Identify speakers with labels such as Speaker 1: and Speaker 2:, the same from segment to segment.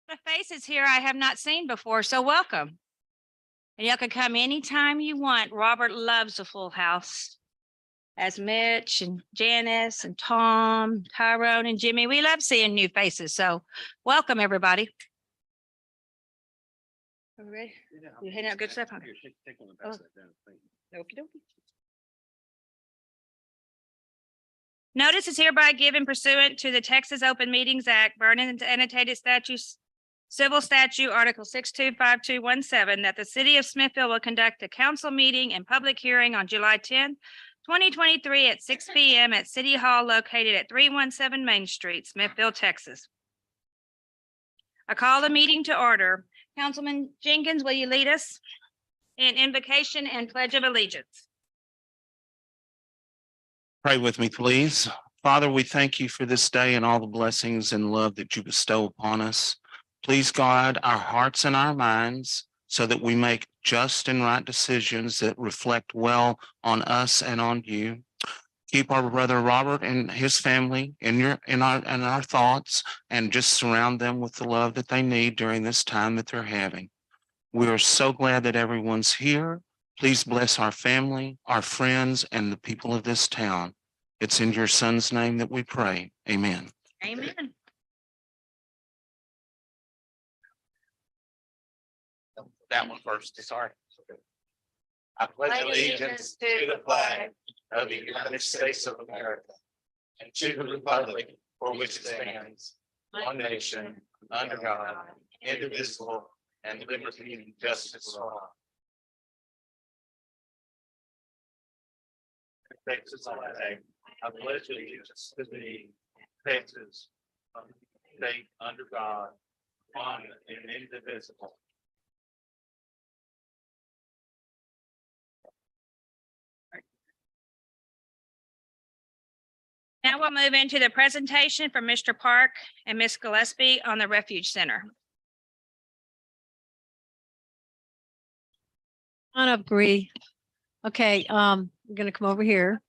Speaker 1: The faces here I have not seen before, so welcome. And y'all can come anytime you want. Robert loves a full house. As Mitch and Janice and Tom, Tyrone and Jimmy, we love seeing new faces. So welcome, everybody. Are we ready? You handing out good stuff? Okay. Okey-dokey. Notice is hereby given pursuant to the Texas Open Meetings Act, Vernon Annotated Statutes, Civil Statute, Article 625217, that the city of Smithville will conduct a council meeting and public hearing on July 10th, 2023 at 6 p.m. at City Hall located at 317 Main Street, Smithville, Texas. I call the meeting to order. Councilman Jenkins, will you lead us in invocation and pledge of allegiance?
Speaker 2: Pray with me, please. Father, we thank you for this day and all the blessings and love that you bestow upon us. Please guide our hearts and our minds so that we make just and right decisions that reflect well on us and on you. Keep our brother Robert and his family in our thoughts, and just surround them with the love that they need during this time that they're having. We are so glad that everyone's here. Please bless our family, our friends, and the people of this town. It's in your son's name that we pray. Amen.
Speaker 1: Amen.
Speaker 2: That one first, sorry. I pledge allegiance to the flag of the United States of America and to the republic for which it stands, one nation, under God, indivisible, and liberty and justice for all. Texas flag. I pledge allegiance to the Texas state under God, one and indivisible.
Speaker 1: Now we'll move into the presentation from Mr. Park and Ms. Gillespie on the Refuge Center.
Speaker 3: On up, Bree. Okay, I'm gonna come over here.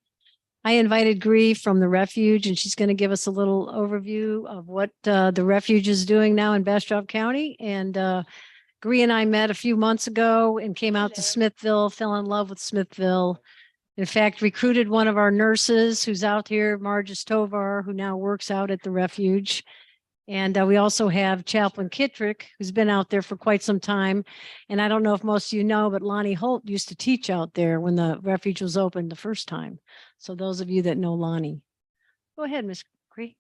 Speaker 3: I invited Bree from the Refuge, and she's gonna give us a little overview of what the Refuge is doing now in Bastrop County. And Bree and I met a few months ago and came out to Smithville, fell in love with Smithville. In fact, recruited one of our nurses who's out here, Margis Tovar, who now works out at the Refuge. And we also have Chaplain Kittrick, who's been out there for quite some time. And I don't know if most of you know, but Lonnie Holt used to teach out there when the Refuge was opened the first time. So those of you that know Lonnie, go ahead, Ms. Cree.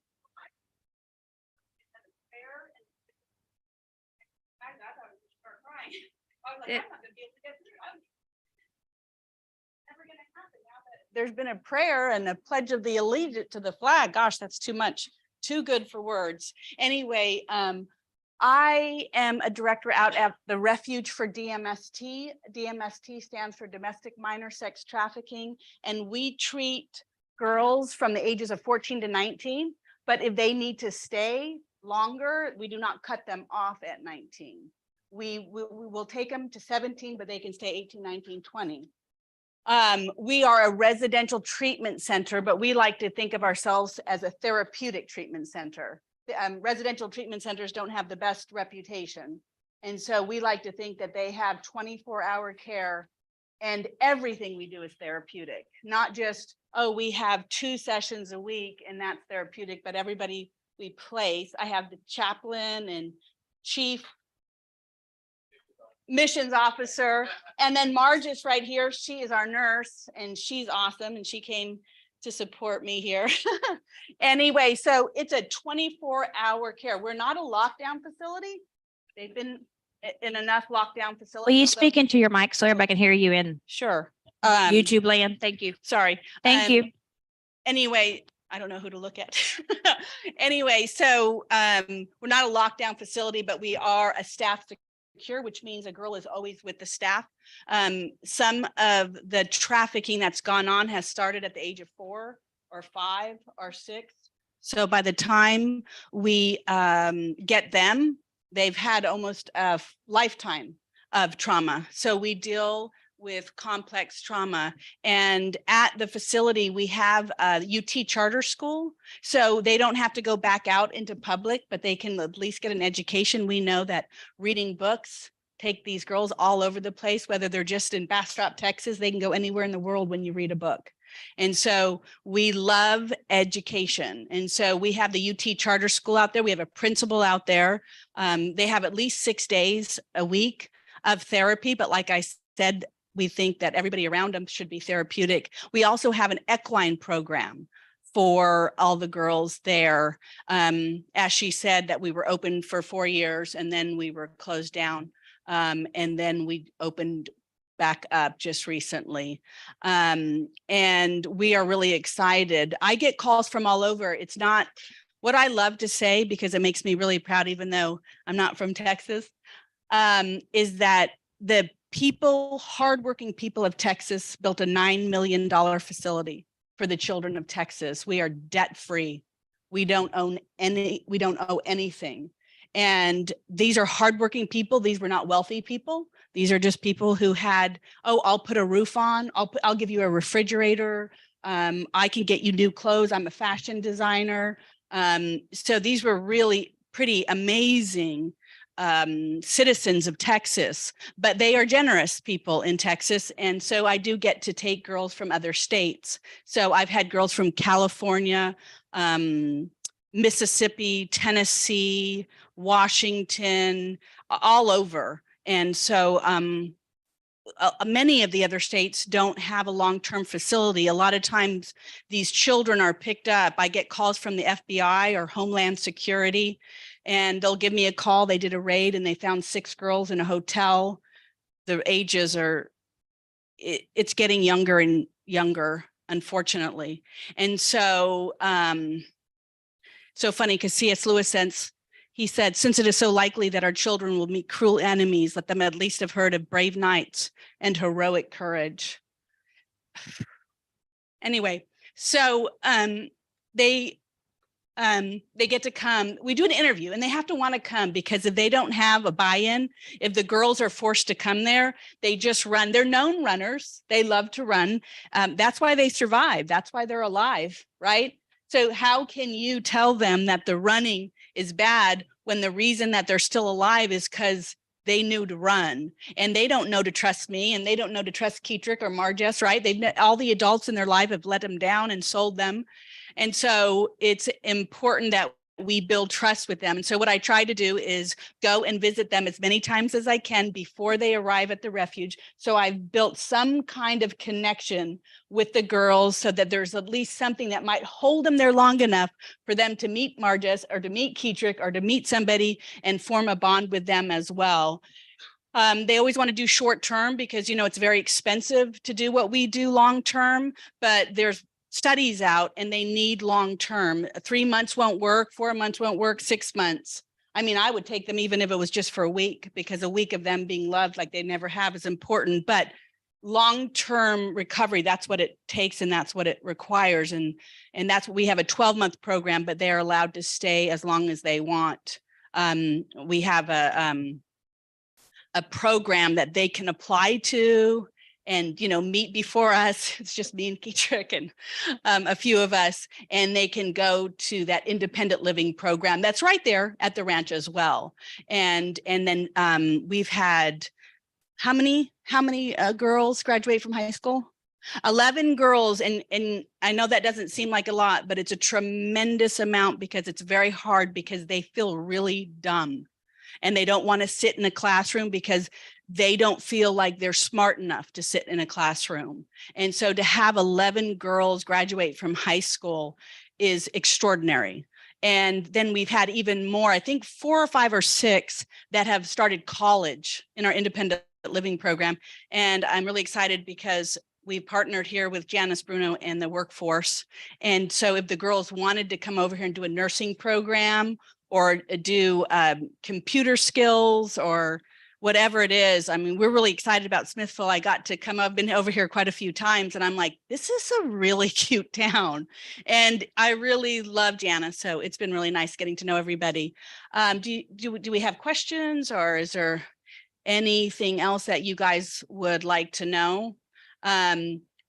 Speaker 4: There's been a prayer and a pledge of the allegiance to the flag. Gosh, that's too much, too good for words. Anyway, I am a director out at the Refuge for DMST. DMST stands for Domestic Minor Sex Trafficking, and we treat girls from the ages of 14 to 19. But if they need to stay longer, we do not cut them off at 19. We will take them to 17, but they can stay 18, 19, 20. We are a residential treatment center, but we like to think of ourselves as a therapeutic treatment center. Residential treatment centers don't have the best reputation. And so we like to think that they have 24-hour care, and everything we do is therapeutic, not just, oh, we have 2 sessions a week and that's therapeutic, but everybody we place. I have the chaplain and chief missions officer, and then Margis right here, she is our nurse and she's awesome, and she came to support me here. Anyway, so it's a 24-hour care. We're not a lockdown facility. They've been in enough lockdown facilities.
Speaker 1: Will you speak into your mic so everybody can hear you in
Speaker 4: Sure.
Speaker 1: YouTube land? Thank you.
Speaker 4: Sorry.
Speaker 1: Thank you.
Speaker 4: Anyway, I don't know who to look at. Anyway, so we're not a lockdown facility, but we are a staff secure, which means a girl is always with the staff. Some of the trafficking that's gone on has started at the age of 4 or 5 or 6. So by the time we get them, they've had almost a lifetime of trauma. So we deal with complex trauma. And at the facility, we have a UT charter school. So they don't have to go back out into public, but they can at least get an education. We know that reading books take these girls all over the place, whether they're just in Bastrop, Texas, they can go anywhere in the world when you read a book. And so we love education. And so we have the UT charter school out there. We have a principal out there. They have at least 6 days a week of therapy. But like I said, we think that everybody around them should be therapeutic. We also have an equine program for all the girls there. As she said, that we were open for 4 years and then we were closed down. And then we opened back up just recently. And we are really excited. I get calls from all over. It's not what I love to say because it makes me really proud, even though I'm not from Texas, is that the people, hardworking people of Texas built a $9 million facility for the children of Texas. We are debt-free. We don't owe anything. And these are hardworking people. These were not wealthy people. These are just people who had, oh, I'll put a roof on. I'll give you a refrigerator. I can get you new clothes. I'm a fashion designer. So these were really pretty amazing citizens of Texas, but they are generous people in Texas. And so I do get to take girls from other states. So I've had girls from California, Mississippi, Tennessee, Washington, all over. And so many of the other states don't have a long-term facility. A lot of times these children are picked up. I get calls from the FBI or Homeland Security, and they'll give me a call. They did a raid and they found 6 girls in a hotel. The ages are, it's getting younger and younger, unfortunately. And so, so funny because C.S. Lewis says, he said, since it is so likely that our children will meet cruel enemies, let them at least have heard of brave knights and heroic courage. Anyway, so they get to come. We do an interview and they have to want to come because if they don't have a buy-in, if the girls are forced to come there, they just run. They're known runners. They love to run. That's why they survive. That's why they're alive, right? So how can you tell them that the running is bad when the reason that they're still alive is because they knew to run and they don't know to trust me and they don't know to trust Keetrick or Margess, right? All the adults in their life have let them down and sold them. And so it's important that we build trust with them. And so what I try to do is go and visit them as many times as I can before they arrive at the refuge. So I've built some kind of connection with the girls so that there's at least something that might hold them there long enough for them to meet Margess or to meet Keetrick or to meet somebody and form a bond with them as well. They always want to do short term because, you know, it's very expensive to do what we do long term, but there's studies out and they need long term. 3 months won't work, 4 months won't work, 6 months. I mean, I would take them even if it was just for a week because a week of them being loved like they never have is important. But long-term recovery, that's what it takes and that's what it requires. And that's what we have, a 12-month program, but they're allowed to stay as long as they want. We have a program that they can apply to and, you know, meet before us. It's just me and Keetrick and a few of us, and they can go to that independent living program that's right there at the ranch as well. And then we've had how many girls graduate from high school? 11 girls. And I know that doesn't seem like a lot, but it's a tremendous amount because it's very hard because they feel really dumb and they don't want to sit in a classroom because they don't feel like they're smart enough to sit in a classroom. And so to have 11 girls graduate from high school is extraordinary. And then we've had even more, I think 4 or 5 or 6 that have started college in our independent living program. And I'm really excited because we partnered here with Janice Bruno and the workforce. And so if the girls wanted to come over here and do a nursing program or do computer skills or whatever it is, I mean, we're really excited about Smithville. I got to come, I've been over here quite a few times and I'm like, this is a really cute town. And I really love Janice. So it's been really nice getting to know everybody. Do we have questions or is there anything else that you guys would like to know.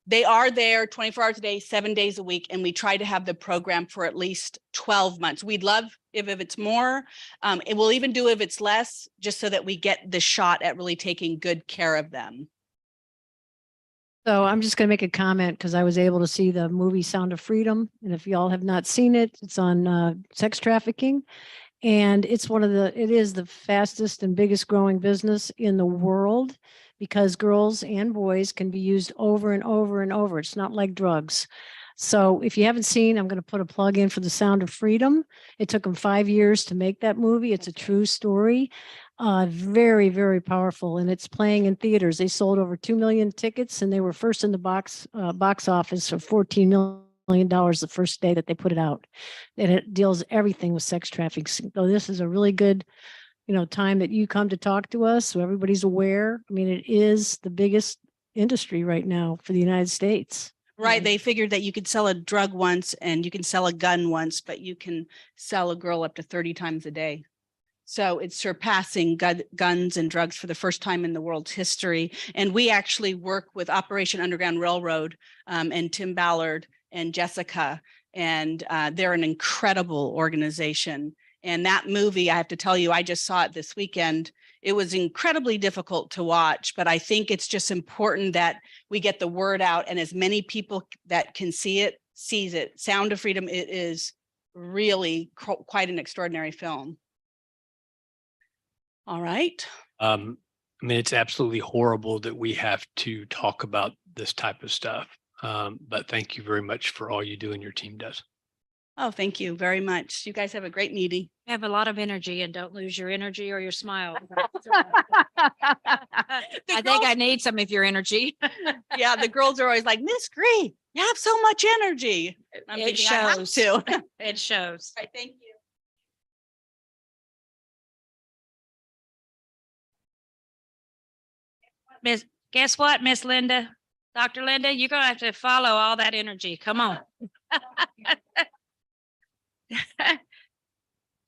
Speaker 4: They are there 24 hours a day, 7 days a week, and we try to have the program for at least 12 months. We'd love if it's more. It will even do if it's less, just so that we get the shot at really taking good care of them.
Speaker 3: So I'm just going to make a comment because I was able to see the movie Sound of Freedom. And if y'all have not seen it, it's on sex trafficking. And it is the fastest and biggest growing business in the world because girls and boys can be used over and over and over. It's not like drugs. So if you haven't seen, I'm going to put a plug in for The Sound of Freedom. It took them 5 years to make that movie. It's a true story. Very, very powerful. And it's playing in theaters. They sold over 2 million tickets and they were first in the box office for $14 million the first day that they put it out. And it deals everything with sex trafficking. So this is a really good, time that you come to talk to us. So everybody's aware. I mean, it is the biggest industry right now for the United States.
Speaker 4: Right. They figured that you could sell a drug once and you can sell a gun once, but you can sell a girl up to 30 times a day. So it's surpassing guns and drugs for the first time in the world's history. And we actually work with Operation Underground Railroad and Tim Ballard and Jessica, and they're an incredible organization. And that movie, I have to tell you, I just saw it this weekend. It was incredibly difficult to watch, but I think it's just important that we get the word out and as many people that can see it, sees it. Sound of Freedom, it is really quite an extraordinary film. All right.
Speaker 5: I mean, it's absolutely horrible that we have to talk about this type of stuff. But thank you very much for all you do and your team does.
Speaker 4: Oh, thank you very much. You guys have a great meeting.
Speaker 1: Have a lot of energy and don't lose your energy or your smile. I think I need some of your energy.
Speaker 4: Yeah, the girls are always like, Miss Gree, you have so much energy. I'm
Speaker 1: It
Speaker 4: thinking, I have
Speaker 1: shows.
Speaker 4: to.
Speaker 1: It shows.
Speaker 4: Right, thank you.
Speaker 1: Guess what, Miss Linda? Dr. Linda, you're gonna have to follow all that energy. Come on.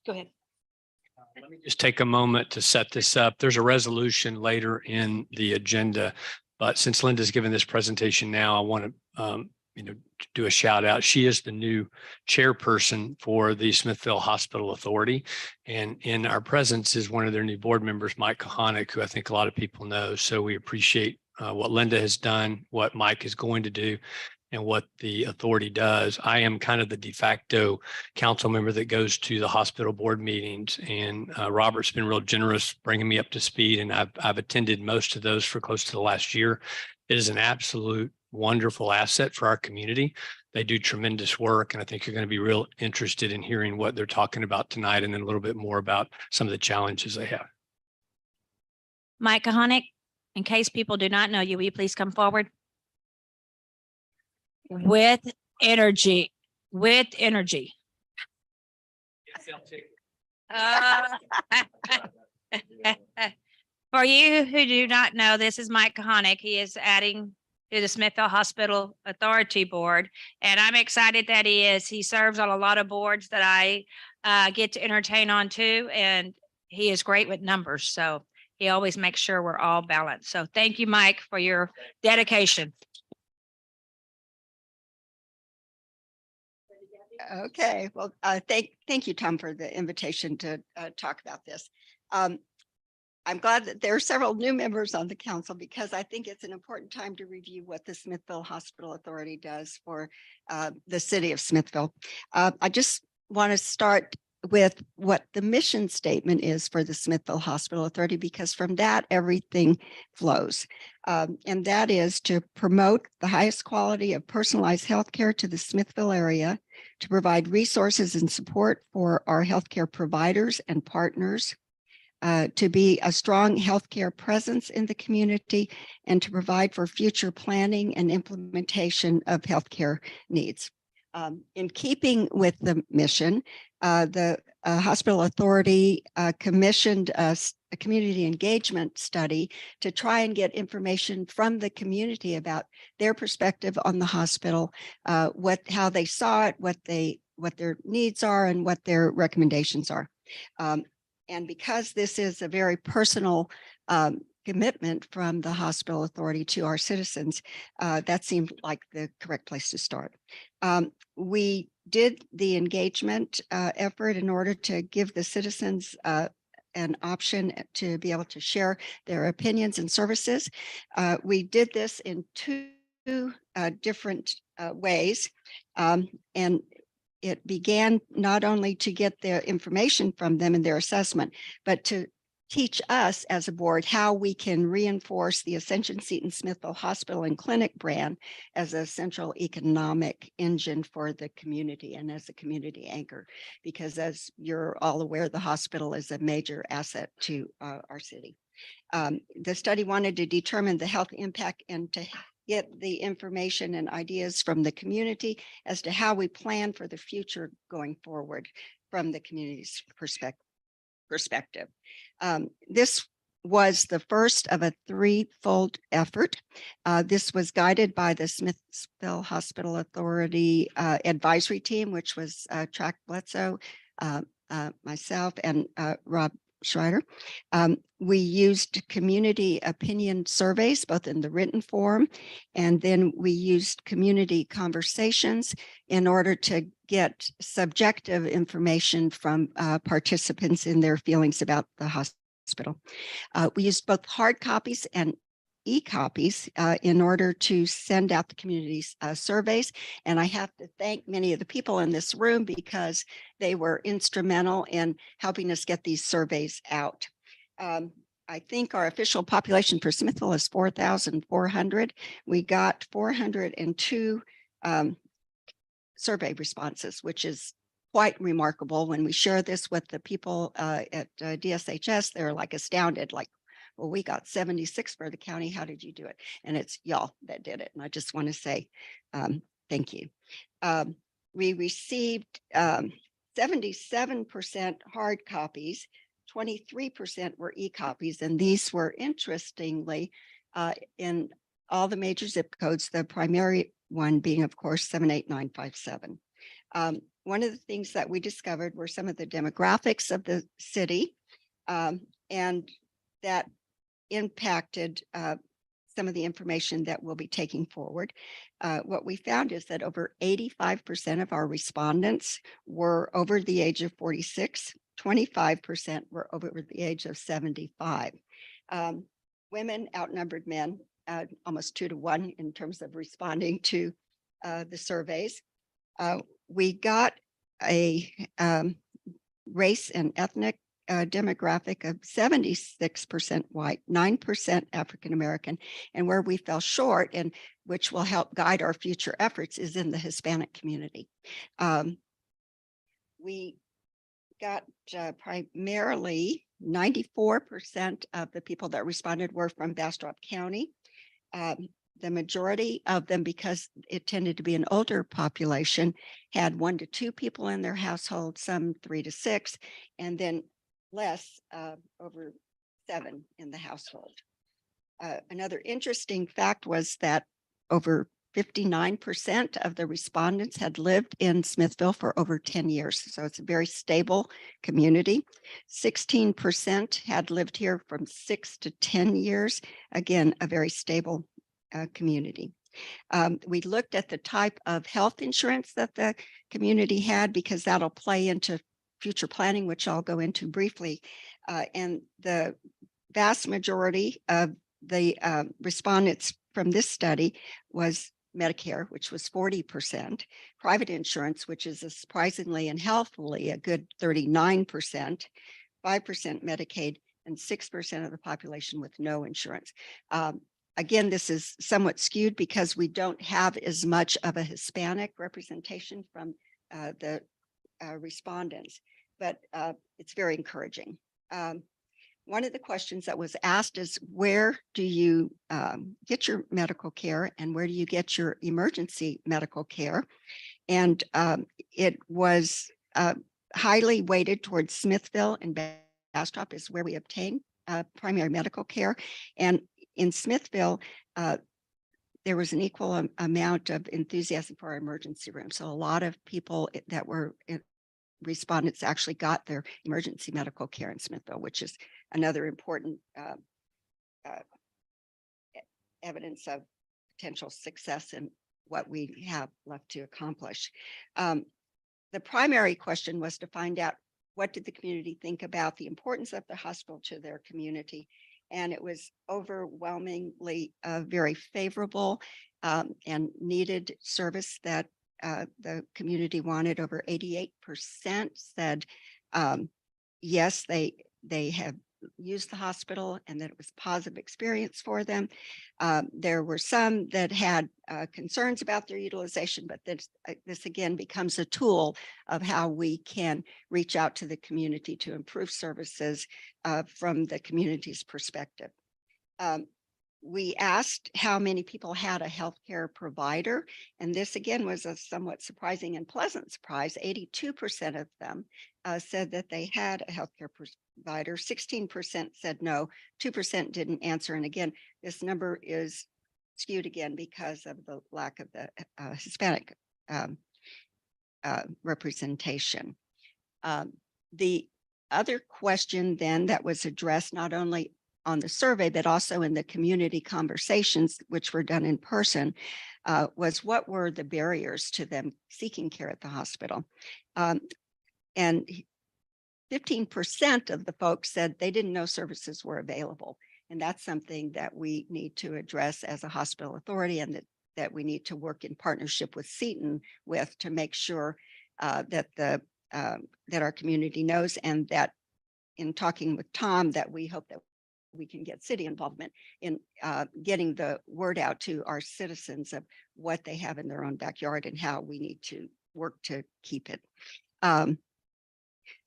Speaker 1: Go ahead.
Speaker 5: Let me just take a moment to set this up. There's a resolution later in the agenda, but since Linda's given this presentation now, I want to do a shout out. She is the new chairperson for the Smithville Hospital Authority, and in our presence is one of their new board members, Mike Kohanic, who I think a lot of people know. So we appreciate what Linda has done, what Mike is going to do, and what the authority does. I am kind of the de facto council member that goes to the hospital board meetings, and Robert's been real generous bringing me up to speed, and I've attended most of those for close to the last year. It is an absolute wonderful asset for our community. They do tremendous work, and I think you're going to be real interested in hearing what they're talking about tonight, and then a little bit more about some of the challenges they have.
Speaker 1: Mike Kohanic, in case people do not know you, will you please come forward? With energy, with energy. For you who do not know, this is Mike Kohanic. He is adding to the Smithville Hospital Authority Board, and I'm excited that he is. He serves on a lot of boards that I get to entertain on too, and he is great with numbers. So he always makes sure we're all balanced. So thank you, Mike, for your dedication.
Speaker 6: Okay, well, thank you, Tom, for the invitation to talk about this. I'm glad that there are several new members on the council because I think it's an important time to review what the Smithville Hospital Authority does for the city of Smithville. I just want to start with what the mission statement is for the Smithville Hospital Authority, because from that, everything flows. And that is to promote the highest quality of personalized healthcare to the Smithville area, to provide resources and support for our healthcare providers and partners, to be a strong healthcare presence in the community, and to provide for future planning and implementation of healthcare needs. In keeping with the mission, the Hospital Authority commissioned a community engagement study to try and get information from the community about their perspective on the hospital, how they saw it, what their needs are, and what their recommendations are. And because this is a very personal commitment from the hospital authority to our citizens, that seemed like the correct place to start. We did the engagement effort in order to give the citizens an option to be able to share their opinions and services. We did this in two different ways. And it began not only to get their information from them and their assessment, but to teach us as a board how we can reinforce the Ascension Seton Smithville Hospital and Clinic brand as a central economic engine for the community and as a community anchor. Because as you're all aware, the hospital is a major asset to our city. The study wanted to determine the health impact and to get the information and ideas from the community as to how we plan for the future going forward from the community's perspective. This was the first of a threefold effort. This was guided by the Smithville Hospital Authority advisory team, which was Track Bledsoe, myself, and Rob Schreider. We used community opinion surveys, both in the written form, and then we used community conversations in order to get subjective information from participants in their feelings about the hospital. We used both hard copies and e-copies in order to send out the community's surveys. And I have to thank many of the people in this room because they were instrumental in helping us get these surveys out. I think our official population for Smithville is 4,400. We got 402 survey responses, which is quite remarkable. When we share this with the people at DSHS, they're like astounded, like, well, we got 76 for the county. How did you do it? And it's y'all that did it. And I just want to say thank you. We received 77% hard copies, 23% were e-copies, and these were interestingly in all the major zip codes, the primary one being, of course, 78957. One of the things that we discovered were some of the demographics of the city, and that impacted some of the information that we'll be taking forward. What we found is that over 85% of our respondents were over the age of 46, 25% were over the age of 75. Women outnumbered men almost 2 to 1 in terms of responding to the surveys. We got a race and ethnic demographic of 76% white, 9% African-American, and where we fell short, and which will help guide our future efforts, is in the Hispanic community. We got primarily 94% of the people that responded were from Bastrop County. The majority of them, because it tended to be an older population, had 1 to 2 people in their household, some 3 to 6, and then less over 7 in the household. Another interesting fact was that over 59% of the respondents had lived in Smithville for over 10 years. So it's a very stable community. 16% had lived here from 6 to 10 years. Again, a very stable community. We looked at the type of health insurance that the community had, because that'll play into future planning, which I'll go into briefly. And the vast majority of the respondents from this study was Medicare, which was 40%, private insurance, which is a surprisingly and healthfully a good 39%, 5% Medicaid, and 6% of the population with no insurance. Again, this is somewhat skewed because we don't have as much of a Hispanic representation from the respondents, but it's very encouraging. One of the questions that was asked is, where do you get your medical care and where do you get your emergency medical care? And it was highly weighted towards Smithville and Bastrop is where we obtain primary medical care. And in Smithville, there was an equal amount of enthusiasm for our emergency room. So a lot of people that were respondents actually got their emergency medical care in Smithville, which is another important evidence of potential success in what we have left to accomplish. The primary question was to find out, what did the community think about the importance of the hospital to their community? And it was overwhelmingly very favorable and needed service that the community wanted. Over 88% said yes, they have used the hospital and that it was a positive experience for them. There were some that had concerns about their utilization, but this again becomes a tool of how we can reach out to the community to improve services from the community's perspective. We asked how many people had a healthcare provider, and this again was a somewhat surprising and pleasant surprise. 82% of them said that they had a healthcare provider. 16% said no, 2% didn't answer. And again, this number is skewed again because of the lack of the Hispanic representation. The other question then that was addressed not only on the survey, but also in the community conversations, which were done in person, was what were the barriers to them seeking care at the hospital? And 15% of the folks said they didn't know services were available. And that's something that we need to address as a hospital authority, and that we need to work in partnership with Seton with to make sure that our community knows, and that in talking with Tom, that we hope that we can get city involvement in getting the word out to our citizens of what they have in their own backyard and how we need to work to keep it.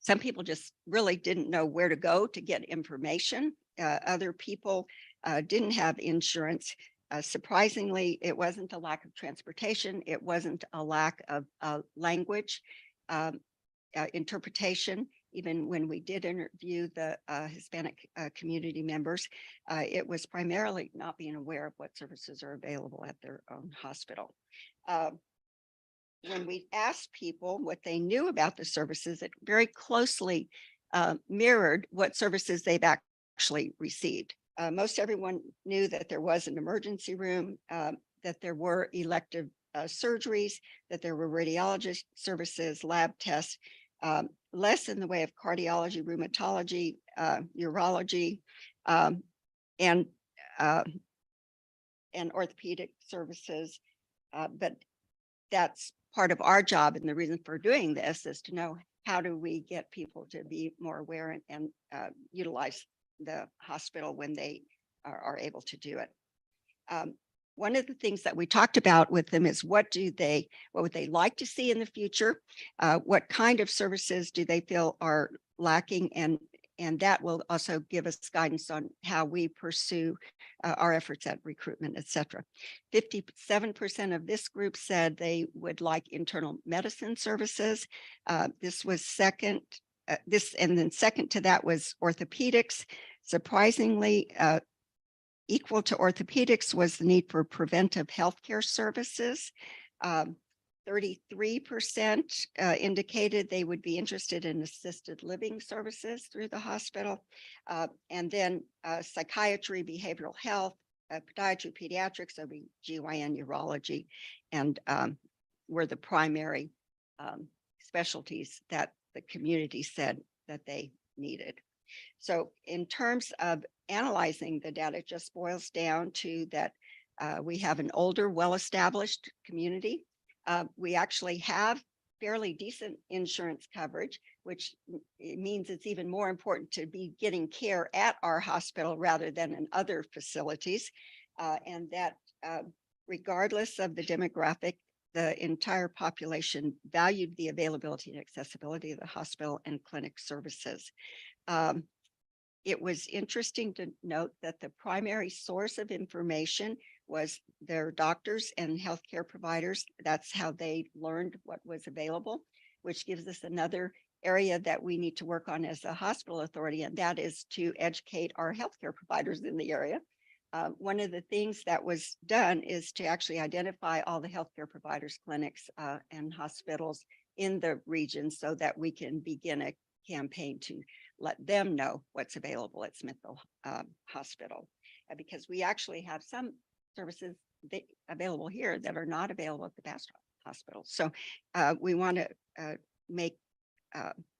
Speaker 6: Some people just really didn't know where to go to get information. Other people didn't have insurance. Surprisingly, it wasn't a lack of transportation. It wasn't a lack of language interpretation. Even when we did interview the Hispanic community members, it was primarily not being aware of what services are available at their own hospital. When we asked people what they knew about the services, it very closely mirrored what services they've actually received. Most everyone knew that there was an emergency room, that there were elective surgeries, that there were radiology services, lab tests, less in the way of cardiology, rheumatology, urology, and orthopedic services. But that's part of our job. And the reason for doing this is to know, how do we get people to be more aware and utilize the hospital when they are able to do it. One of the things that we talked about with them is what would they like to see in the future? What kind of services do they feel are lacking? And that will also give us guidance on how we pursue our efforts at recruitment, et cetera. 57% of this group said they would like internal medicine services. This was second, and then second to that was orthopedics. Surprisingly, equal to orthopedics was the need for preventive healthcare services. 33% indicated they would be interested in assisted living services through the hospital. And then psychiatry, behavioral health, podiatry, pediatrics, OB/GYN, urology, and were the primary specialties that the community said that they needed. So in terms of analyzing the data, it just boils down to that we have an older, well-established community. We actually have fairly decent insurance coverage, which means it's even more important to be getting care at our hospital rather than in other facilities. And that regardless of the demographic, the entire population valued the availability and accessibility of the hospital and clinic services. It was interesting to note that the primary source of information was their doctors and healthcare providers. That's how they learned what was available, which gives us another area that we need to work on as a hospital authority, and that is to educate our healthcare providers in the area. One of the things that was done is to actually identify all the healthcare providers, clinics, and hospitals in the region so that we can begin a campaign to let them know what's available at Smithville Hospital. Because we actually have some services available here that are not available at the Bastrop Hospital. So we want to make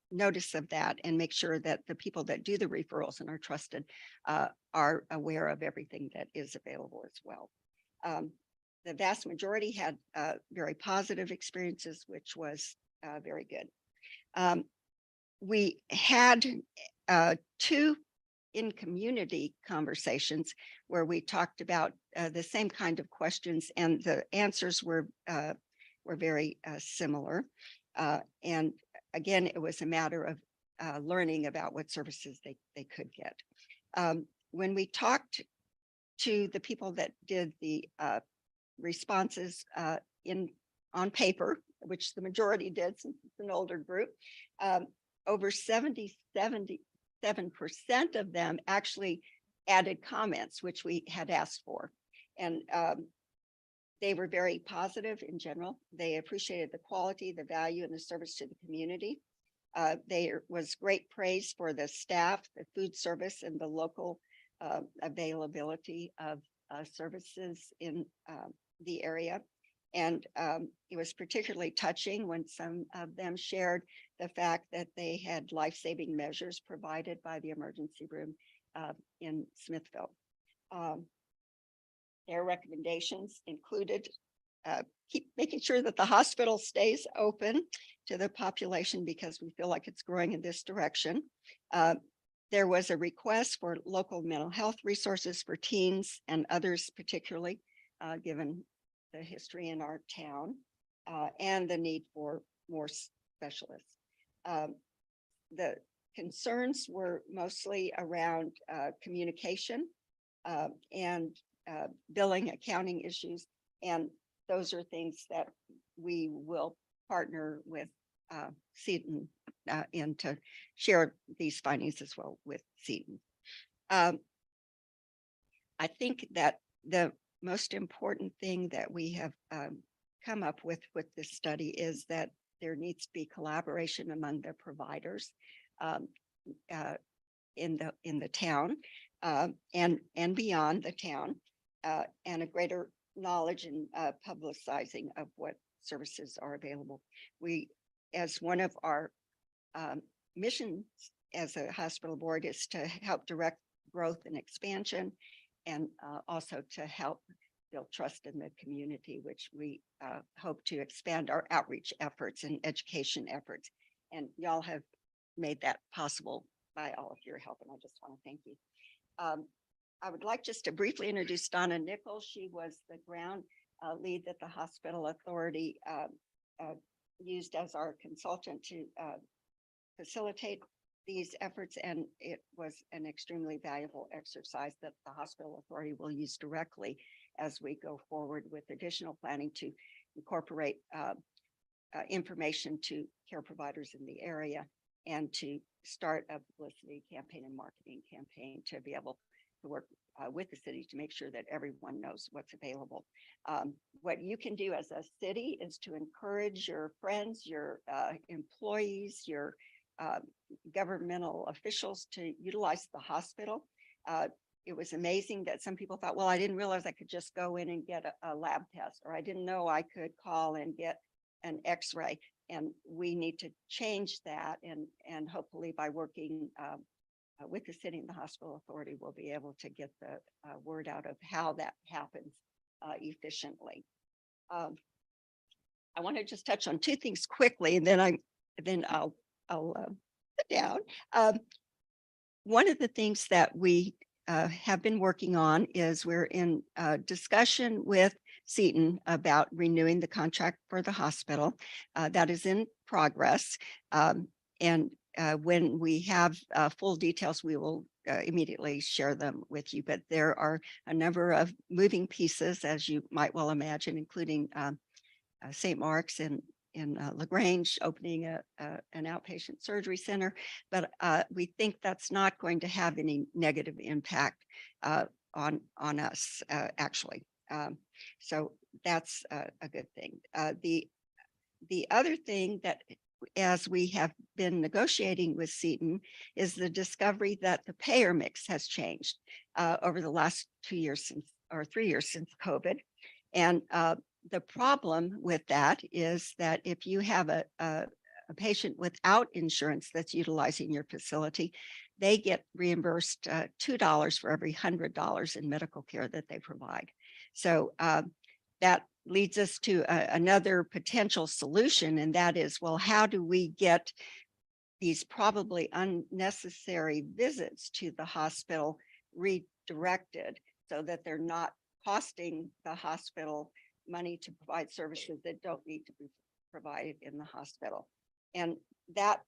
Speaker 6: notice of that and make sure that the people that do the referrals and are trusted are aware of everything that is available as well. The vast majority had very positive experiences, which was very good. We had 2 in-community conversations where we talked about the same kind of questions, and the answers were very similar. And again, it was a matter of learning about what services they could get. When we talked to the people that did the responses on paper, which the majority did since it's an older group, over 77% of them actually added comments, which we had asked for. And they were very positive in general. They appreciated the quality, the value, and the service to the community. There was great praise for the staff, the food service, and the local availability of services in the area. And it was particularly touching when some of them shared the fact that they had life-saving measures provided by the emergency room in Smithville. Their recommendations included keep making sure that the hospital stays open to the population because we feel like it's growing in this direction. There was a request for local mental health resources for teens and others, particularly given the history in our town and the need for more specialists. The concerns were mostly around communication and billing, accounting issues, and those are things that we will partner with Seton in to share these findings as well with Seton. I think that the most important thing that we have come up with this study is that there needs to be collaboration among the providers in the town and beyond the town, and a greater knowledge and publicizing of what services are available. We, as one of our missions as a hospital board, is to help direct growth and expansion, and also to help build trust in the community, which we hope to expand our outreach efforts and education efforts. And y'all have made that possible by all of your help, and I just want to thank you. I would like just to briefly introduce Donna Nichols. She was the ground lead that the hospital authority used as our consultant to facilitate these efforts, and it was an extremely valuable exercise that the hospital authority will use directly as we go forward with additional planning to incorporate information to care providers in the area and to start a publicity campaign and marketing campaign to be able to work with the city to make sure that everyone knows what's available. What you can do as a city is to encourage your friends, your employees, your governmental officials to utilize the hospital. It was amazing that some people thought, well, I didn't realize I could just go in and get a lab test, or I didn't know I could call and get an x-ray. And we need to change that. And hopefully by working with the city and the hospital authority, we'll be able to get the word out of how that happens efficiently. I want to just touch on 2 things quickly, and then I'll sit down. One of the things that we have been working on is we're in discussion with Seton about renewing the contract for the hospital. That is in progress. And when we have full details, we will immediately share them with you. But there are a number of moving pieces, as you might well imagine, including St. Mark's in LaGrange opening an outpatient surgery center. But we think that's not going to have any negative impact on us, actually. So that's a good thing. The The other thing that, as we have been negotiating with Seton, is the discovery that the payer mix has changed over the last 2 years since, or 3 years since COVID. And the problem with that is that if you have a patient without insurance that's utilizing your facility, they get reimbursed $2 for every $100 in medical care that they provide. So that leads us to another potential solution, and that is, well, how do we get these probably unnecessary visits to the hospital redirected so that they're not costing the hospital money to provide services that don't need to be provided in the hospital? And that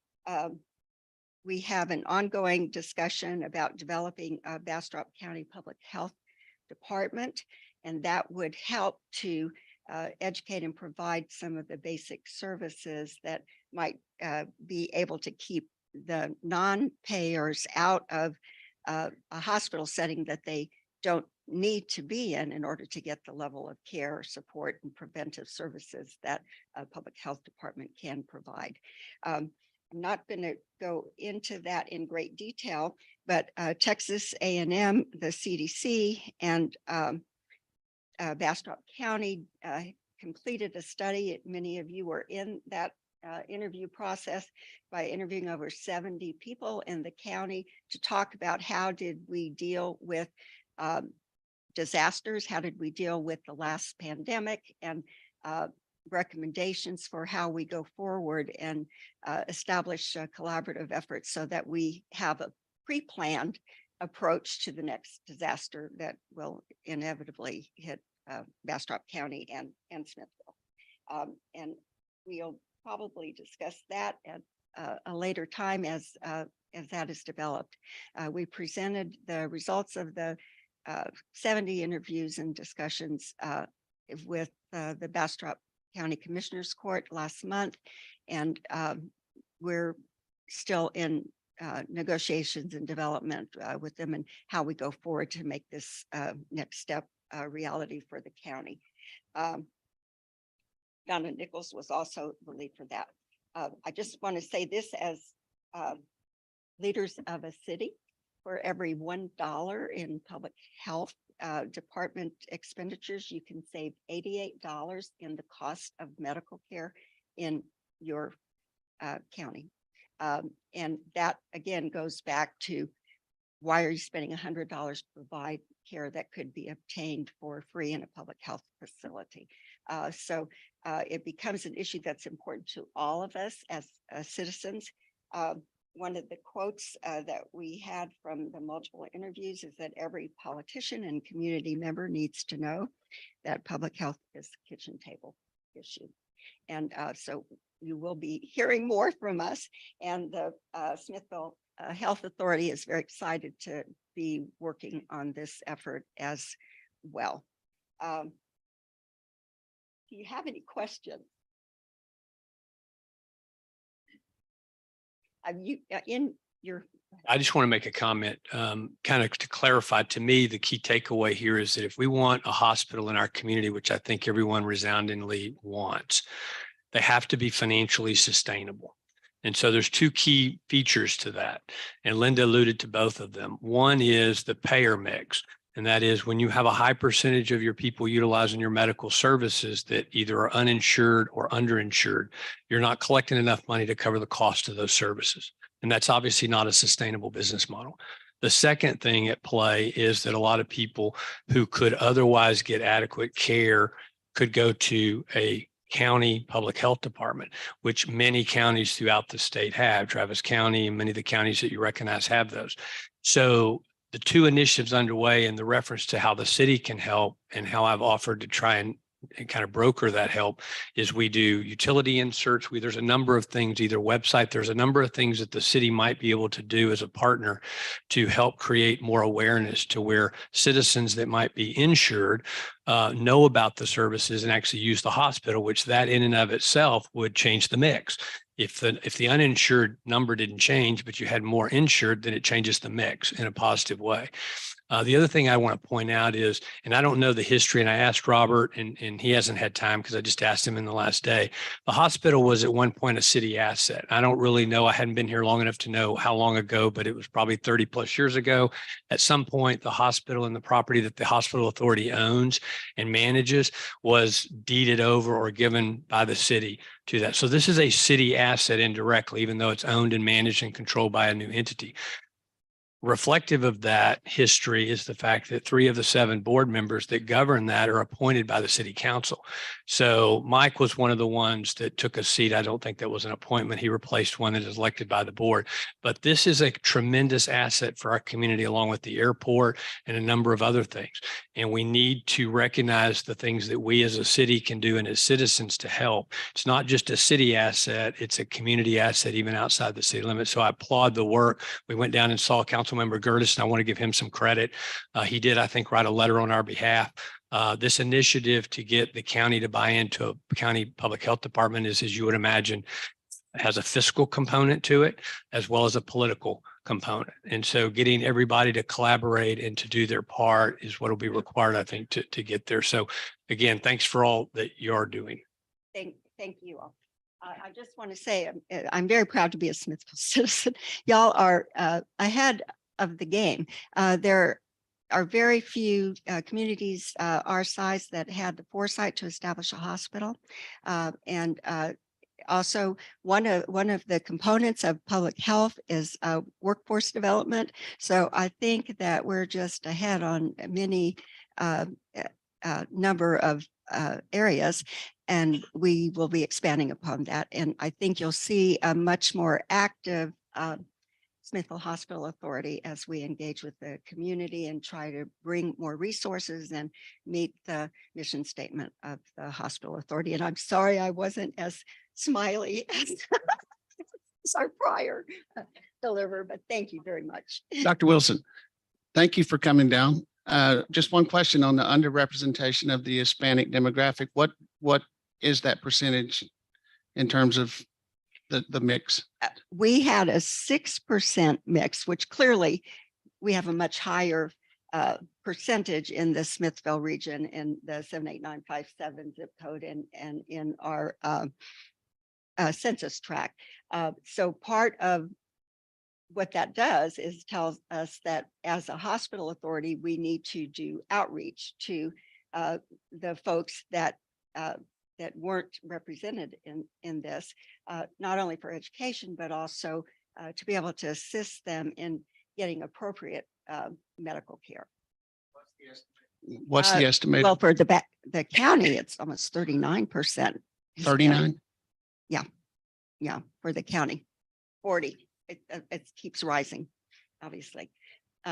Speaker 6: we have an ongoing discussion about developing a Bastrop County Public Health Department, and that would help to educate and provide some of the basic services that might be able to keep the non-payers out of a hospital setting that they don't need to be in order to get the level of care, support, and preventive services that a public health department can provide. I'm not going to go into that in great detail, but Texas A&M, the CDC, and Bastrop County completed a study. Many of you were in that interview process by interviewing over 70 people in the county to talk about how did we deal with disasters, how did we deal with the last pandemic, and recommendations for how we go forward and establish collaborative efforts so that we have a pre-planned approach to the next disaster that will inevitably hit Bastrop County and Smithville. And we'll probably discuss that at a later time as that is developed. We presented the results of the 70 interviews and discussions with the Bastrop County Commissioners Court last month, and we're still in negotiations and development with them and how we go forward to make this next step reality for the county. Donna Nichols was also the lead for that. I just want to say this as leaders of a city: for every $1 in public health department expenditures, you can save $88 in the cost of medical care in your county. And that again goes back to, why are you spending $100 to provide care that could be obtained for free in a public health facility? So it becomes an issue that's important to all of us as citizens. One of the quotes that we had from the multiple interviews is that every politician and community member needs to know that public health is a kitchen table issue. And so you will be hearing more from us, and the Smithville Health Authority is very excited to be working on this effort as well. Do you have any questions? In your,
Speaker 5: I just want to make a comment, kind of to clarify. To me, the key takeaway here is that if we want a hospital in our community, which I think everyone resoundingly wants, they have to be financially sustainable. And so there's two key features to that. And Linda alluded to both of them. One is the payer mix. And that is when you have a high percentage of your people utilizing your medical services that either are uninsured or underinsured, you're not collecting enough money to cover the cost of those services. And that's obviously not a sustainable business model. The second thing at play is that a lot of people who could otherwise get adequate care could go to a county public health department, which many counties throughout the state have. Travis County and many of the counties that you recognize have those. So the two initiatives underway and the reference to how the city can help and how I've offered to try and kind of broker that help is we do utility inserts. There's a number of things, either website, there's a number of things that the city might be able to do as a partner to help create more awareness to where citizens that might be insured know about the services and actually use the hospital, which that in and of itself would change the mix. If the uninsured number didn't change, but you had more insured, then it changes the mix in a positive way. The other thing I want to point out is, and I don't know the history, and I asked Robert, and he hasn't had time because I just asked him in the last day. The hospital was at one point a city asset. I don't really know. I hadn't been here long enough to know how long ago, but it was probably 30 plus years ago. At some point, the hospital and the property that the hospital authority owns and manages was deeded over or given by the city to that. So this is a city asset indirectly, even though it's owned and managed and controlled by a new entity. Reflective of that history is the fact that 3 of the 7 board members that govern that are appointed by the city council. So Mike was one of the ones that took a seat. I don't think that was an appointment. He replaced one that is elected by the board. But this is a tremendous asset for our community, along with the airport and a number of other things. And we need to recognize the things that we as a city can do and as citizens to help. It's not just a city asset, it's a community asset, even outside the city limits. So I applaud the work. We went down and saw Councilmember Gertis, and I want to give him some credit. He did, I think, write a letter on our behalf. This initiative to get the county to buy into a county public health department is, as you would imagine, has a fiscal component to it, as well as a political component. And so getting everybody to collaborate and to do their part is what will be required, I think, to get there. So again, thanks for all that you're doing.
Speaker 6: Thank you all. I just want to say, I'm very proud to be a Smithville citizen. Y'all are ahead of the game. There are very few communities our size that had the foresight to establish a hospital. And also, one of the components of public health is workforce development. So I think that we're just ahead on many number of areas, and we will be expanding upon that. And I think you'll see a much more active Smithville Hospital Authority as we engage with the community and try to bring more resources and meet the mission statement of the hospital authority. And I'm sorry I wasn't as smiley as our prior deliver, but thank you very much.
Speaker 7: Dr. Wilson, thank you for coming down. Just one question on the underrepresentation of the Hispanic demographic. What is that percentage in terms of the mix?
Speaker 6: We had a 6% mix, which clearly we have a much higher percentage in the Smithville region in the 78957 zip code and in our census tract. So part of what that does is tells us that as a hospital authority, we need to do outreach to the folks that weren't represented in this, not only for education, but also to be able to assist them in getting appropriate medical care.
Speaker 7: What's the estimate?
Speaker 6: Well, for the county, it's almost 39%.
Speaker 7: 39?
Speaker 6: Yeah, for the county, 40. It keeps rising, obviously.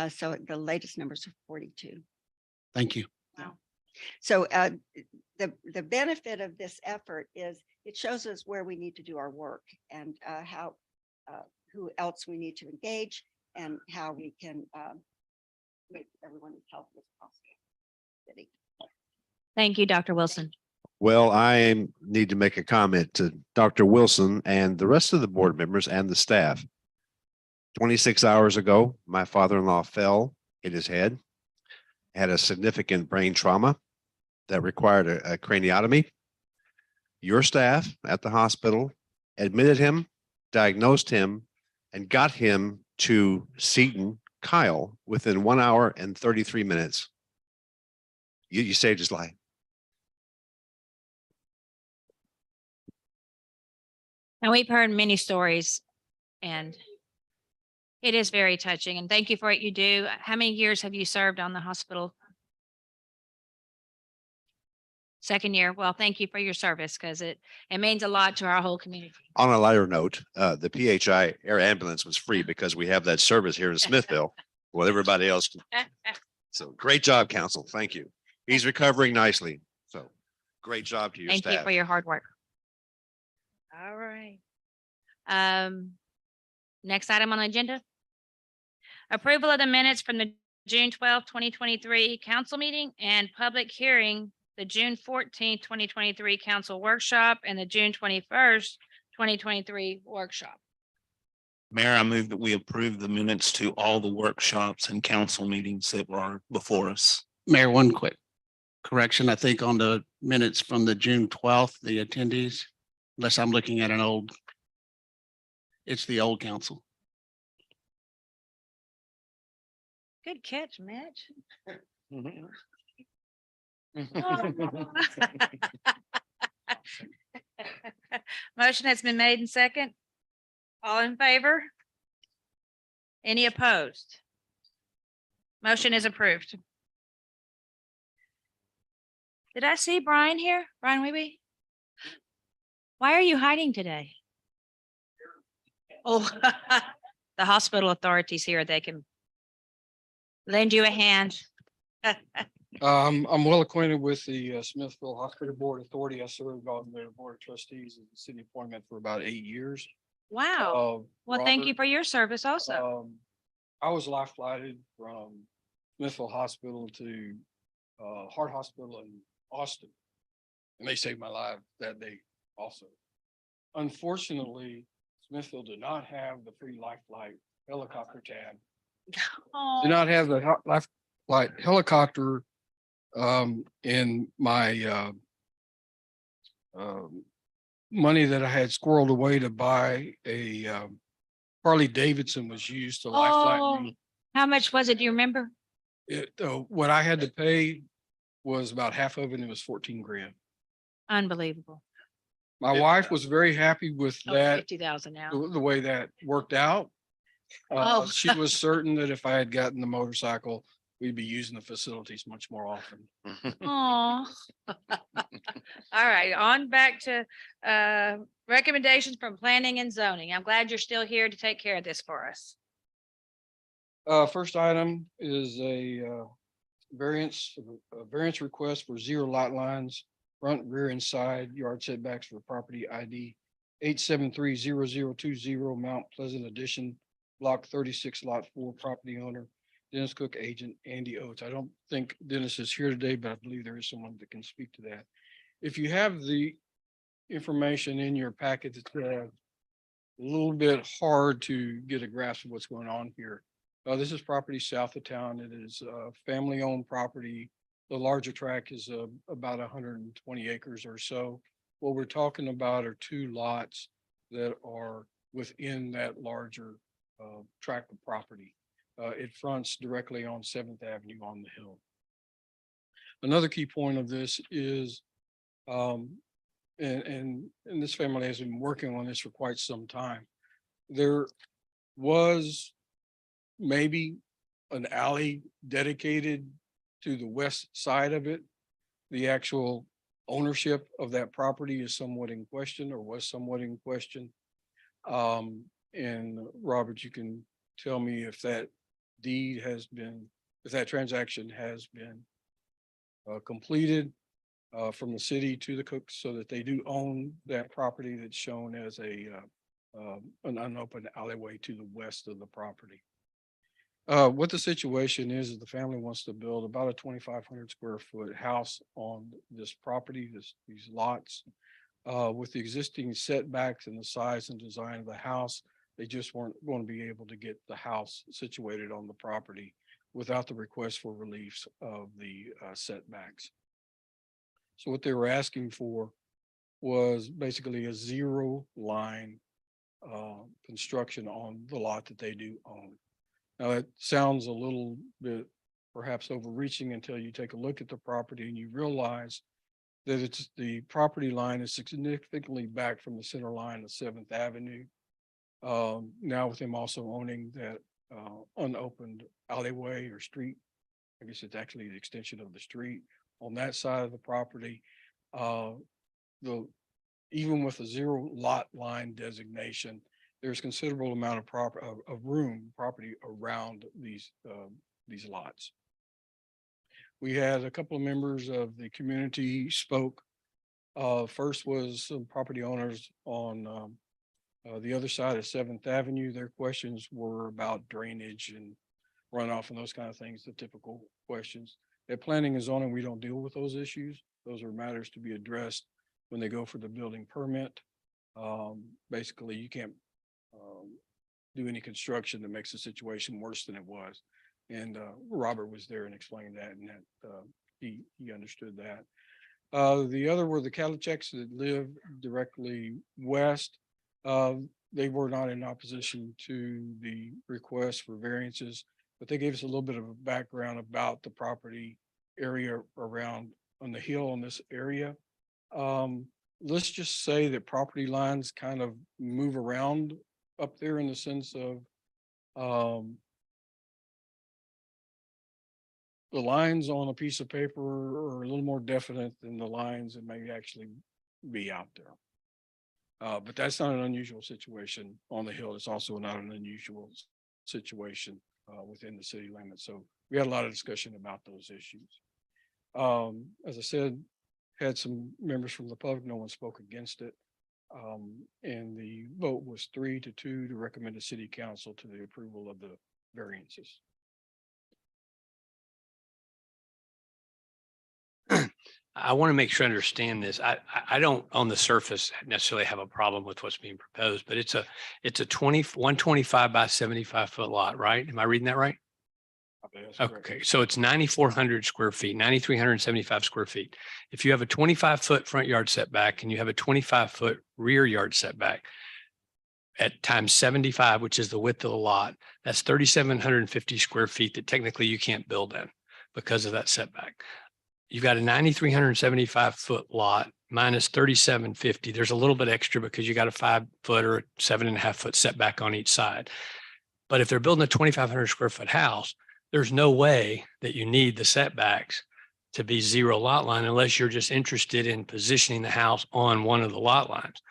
Speaker 6: So the latest numbers are 42.
Speaker 7: Thank you.
Speaker 6: So the benefit of this effort is it shows us where we need to do our work and how who else we need to engage and how we can make everyone as healthy as possible.
Speaker 1: Thank you, Dr. Wilson.
Speaker 8: Well, I need to make a comment to Dr. Wilson and the rest of the board members and the staff. 26 hours ago, my father-in-law fell, hit his head, had a significant brain trauma that required a craniotomy. Your staff at the hospital admitted him, diagnosed him, and got him to Seton Kyle within 1 hour and 33 minutes. You saved his life.
Speaker 1: And we've heard many stories, and it is very touching. And thank you for what you do. How many years have you served on the hospital? Second year. Well, thank you for your service because it means a lot to our whole community.
Speaker 8: On a lighter note, the PHI air ambulance was free because we have that service here in Smithville. Well, everybody else. So great job, council. Thank you. He's recovering nicely. So great job to your
Speaker 1: Thank you
Speaker 8: staff.
Speaker 1: for your hard work. All right. Next item on the agenda. Approval of the minutes from the June 12th, 2023 council meeting and public hearing, the June 14th, 2023 council workshop and the June 21st, 2023 workshop.
Speaker 2: Mayor, I move that we approve the minutes to all the workshops and council meetings that were before us.
Speaker 7: Mayor, one quick correction. I think on the minutes from the June 12th, the attendees, unless I'm looking at it's the old council.
Speaker 1: Good catch, Mitch. Motion has been made and second. All in favor? Any opposed? Motion is approved. Did I see Brian here? Brian Weeby? Why are you hiding today? Oh, the hospital authorities here, they can lend you a hand.
Speaker 9: I'm well acquainted with the Smithville Hospital Board Authority. I served on their Board of Trustees and city appointment for about 8 years.
Speaker 1: Wow. Well, thank you
Speaker 9: Robert,
Speaker 1: for your service also.
Speaker 9: I was life flighted from Smithville Hospital to Heart Hospital in Austin. And they saved my life that day also. Unfortunately, Smithville did not have the free life flight helicopter tab. Did not have the life flight helicopter in my money that I had squirreled away to buy a Harley Davidson was used to life flight
Speaker 1: Oh,
Speaker 9: me.
Speaker 1: how much was it? Do you remember?
Speaker 9: What I had to pay was about half of it. It was 14 grand.
Speaker 1: Unbelievable.
Speaker 9: My wife was very happy with
Speaker 1: Oh,
Speaker 9: that,
Speaker 1: 50,000 now.
Speaker 9: the way that worked out.
Speaker 1: Oh.
Speaker 9: She was certain that if I had gotten the motorcycle, we'd be using the facilities much more often.
Speaker 1: Aw. All right, on back to recommendations from planning and zoning. I'm glad you're still here to take care of this for us.
Speaker 9: First item is a variance request for 0 lot lines, front, rear, and side yard setbacks for property ID 8730020 Mount Pleasant Addition, Block 36, Lot 4, property owner Dennis Cook, agent Andy Oates. I don't think Dennis is here today, but I believe there is someone that can speak to that. If you have the information in your packet, it's a little bit hard to get a grasp of what's going on here. This is property south of town. It is a family-owned property. The larger tract is about 120 acres or so. What we're talking about are 2 lots that are within that larger tract of property. It fronts directly on 7th Avenue on the hill. Another key point of this is, and this family has been working on this for quite some time. There was maybe an alley dedicated to the west side of it. The actual ownership of that property is somewhat in question, or was somewhat in question. And Robert, you can tell me if that deed has been, if that transaction has been completed from the city to the Cooks, so that they do own that property that's shown as an unopened alleyway to the west of the property. What the situation is the family wants to build about a 2,500 square foot house on this property, these lots. With the existing setbacks and the size and design of the house, they just weren't going to be able to get the house situated on the property without the request for reliefs of the setbacks. So what they were asking for was basically a 0 line construction on the lot that they do own. Now, that sounds a little bit perhaps overreaching until you take a look at the property and you realize that it's the property line is significantly back from the center line of 7th Avenue. Now with him also owning that unopened alleyway or street, I guess it's actually the extension of the street on that side of the property. Even with a 0 lot line designation, there's considerable amount of property around these lots. We had a couple of members of the community spoke. First was some property owners on the other side of 7th Avenue. Their questions were about drainage and runoff and those kind of things, the typical questions. At planning and zoning, we don't deal with those issues. Those are matters to be addressed when they go for the building permit. Basically, you can't do any construction that makes the situation worse than it was. And Robert was there and explained that, and that he understood that. The other were the Kalacheks that live directly west. They were not in opposition to the request for variances, but they gave us a little bit of a background about the property area around on the hill in this area. Let's just say that property lines kind of move around up there in the sense of the lines on a piece of paper are a little more definite than the lines that may actually be out there. But that's not an unusual situation on the hill. It's also not an unusual situation within the city limits. So we had a lot of discussion about those issues. As I said, had some members from the public, no one spoke against it. And the vote was 3-2 to recommend the city council to the approval of the variances.
Speaker 5: I want to make sure I understand this. I don't on the surface necessarily have a problem with what's being proposed, but it's a 125 by 75 foot lot, right? Am I reading that right?
Speaker 9: That's correct.
Speaker 5: Okay, so it's 9,400 square feet, 9,375 square feet. If you have a 25-foot front yard setback and you have a 25-foot rear yard setback at times 75, which is the width of the lot, that's 3,750 square feet that technically you can't build in because of that setback. You've got a 9,375 foot lot minus 3,750. There's a little bit extra because you got a 5-foot or a 7.5 foot setback on each side. But if they're building a 2,500 square foot house, there's no way that you need the setbacks to be zero lot line unless you're just interested in positioning the house on one of the lot lines.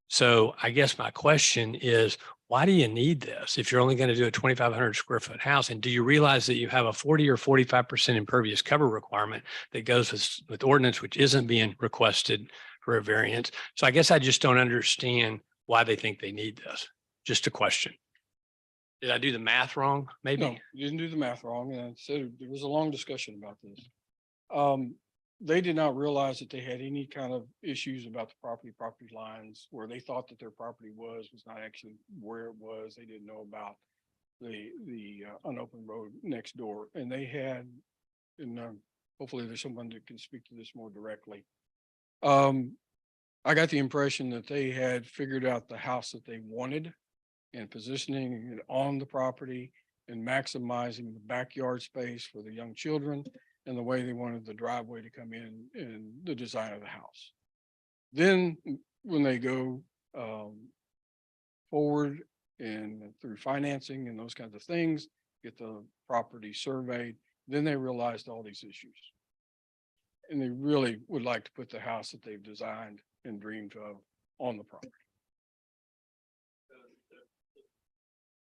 Speaker 5: So I guess my question is, why do you need this if you're only going to do a 2,500 square foot house? And do you realize that you have a 40 or 45% impervious cover requirement that goes with ordinance, which isn't being requested for a variance? So I guess I just don't understand why they think they need this. Just a question. Did I do the math wrong? Maybe.
Speaker 9: No, you didn't do the math wrong. And so there was a long discussion about this. They did not realize that they had any kind of issues about the property lines where they thought that their property was not actually where it was. They didn't know about the unopened road next door. And they had, and hopefully there's someone that can speak to this more directly. I got the impression that they had figured out the house that they wanted and positioning it on the property and maximizing the backyard space for the young children and the way they wanted the driveway to come in and the design of the house. Then when they go forward and through financing and those kinds of things, get the property surveyed, then they realized all these issues. And they really would like to put the house that they've designed and dreamed of on the property.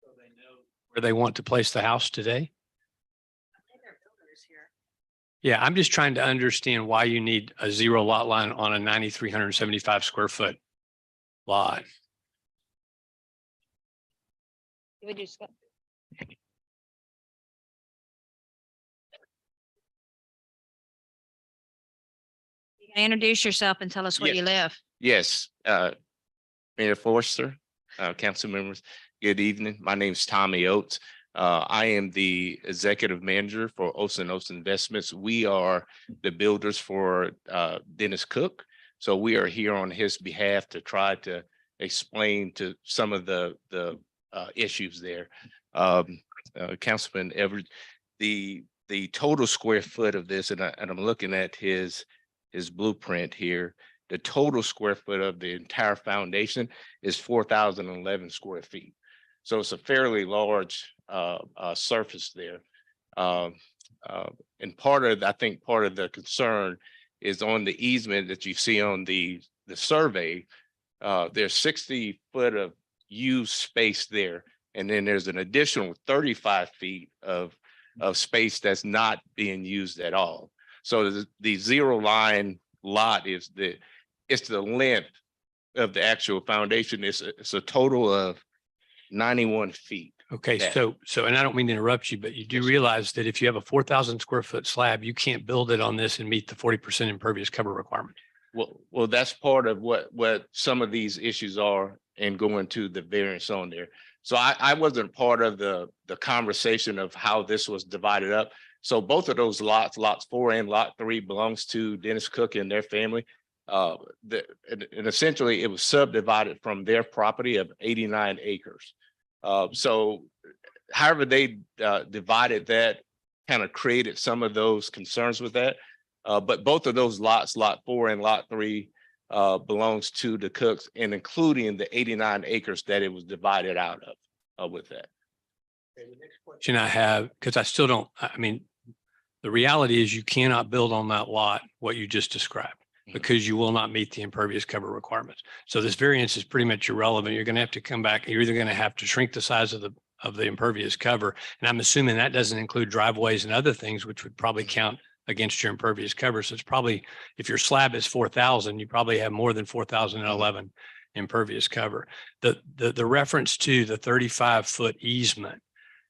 Speaker 5: So they know where they want to place the house today? Yeah, I'm just trying to understand why you need a zero lot line on a 9,375 square foot lot.
Speaker 1: Introduce yourself and tell us where
Speaker 10: Yeah.
Speaker 1: you live.
Speaker 10: Yes, Mayor Forster, council members, good evening. My name is Tommy Oates. I am the executive manager for Olsen Investments. We are the builders for Dennis Cook. So we are here on his behalf to try to explain to some of the issues there. Councilman Everett, the total square foot of this, and I'm looking at his blueprint here. The total square foot of the entire foundation is 4,011 square feet. So it's a fairly large surface there. And I think part of the concern is on the easement that you see on the survey. There's 60 foot of used space there. And then there's an additional 35 feet of space that's not being used at all. So the zero line lot is the length of the actual foundation. It's a total of 91 feet.
Speaker 5: Okay,
Speaker 10: that-
Speaker 5: so, and I don't mean to interrupt you, but you do realize that if you have a 4,000 square foot slab, you can't build it on this and meet the 40% impervious cover requirement.
Speaker 10: Well, that's part of what some of these issues are and going to the variance on there. So I wasn't part of the conversation of how this was divided up. So both of those lots 4 and lot 3 belongs to Dennis Cook and their family. And essentially it was subdivided from their property of 89 acres. So however they divided that kind of created some of those concerns with that. But both of those lots, lot 4 and lot 3, belongs to the Cooks, and including the 89 acres that it was divided out of with that.
Speaker 5: Question I have, because I still don't, I mean, the reality is you cannot build on that lot what you just described because you will not meet the impervious cover requirements. So this variance is pretty much irrelevant. You're going to have to come back. You're either going to have to shrink the size of the impervious cover. And I'm assuming that doesn't include driveways and other things, which would probably count against your impervious cover. So it's probably, if your slab is 4,000, you probably have more than 4,011 impervious cover. The reference to the 35-foot easement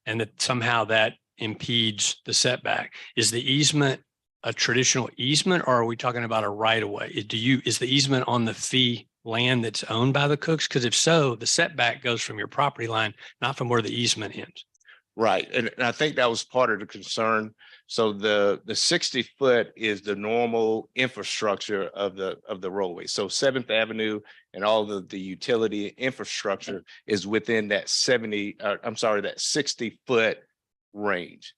Speaker 5: and that somehow that impedes the setback, is the easement a traditional easement, or are we talking about a right of way? Is the easement on the fee land that's owned by the Cooks? Because if so, the setback goes from your property line, not from where the easement ends.
Speaker 10: Right. And I think that was part of the concern. So the 60-foot is the normal infrastructure of the roadway. So 7th Avenue and all of the utility infrastructure is within that 60-foot range.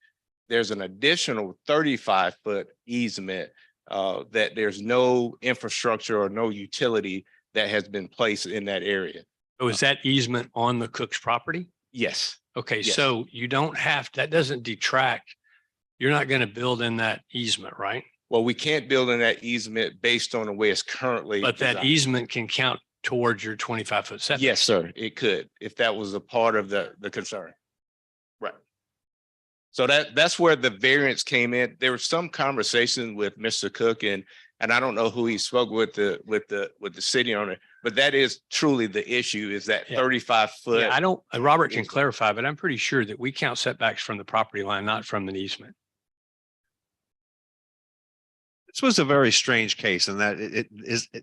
Speaker 10: There's an additional 35-foot easement that there's no infrastructure or no utility that has been placed in that area.
Speaker 5: So is that easement on the Cook's property?
Speaker 10: Yes.
Speaker 5: Okay,
Speaker 10: Yes.
Speaker 5: so you don't have, that doesn't detract. You're not going to build in that easement, right?
Speaker 10: Well, we can't build in that easement based on the way it's currently.
Speaker 5: But that
Speaker 10: designed.
Speaker 5: easement can count towards your 25-foot setback.
Speaker 10: Yes, sir, it could, if that was a part of the concern. Right. So that's where the variance came in. There was some conversation with Mr. Cook and I don't know who he spoke with the city on it, but that is truly the issue, is that
Speaker 5: Yeah.
Speaker 10: 35-foot.
Speaker 5: Yeah, I don't, Robert can clarify, but I'm pretty sure that we count setbacks from the property line, not from the easement.
Speaker 8: This was a very strange case in that it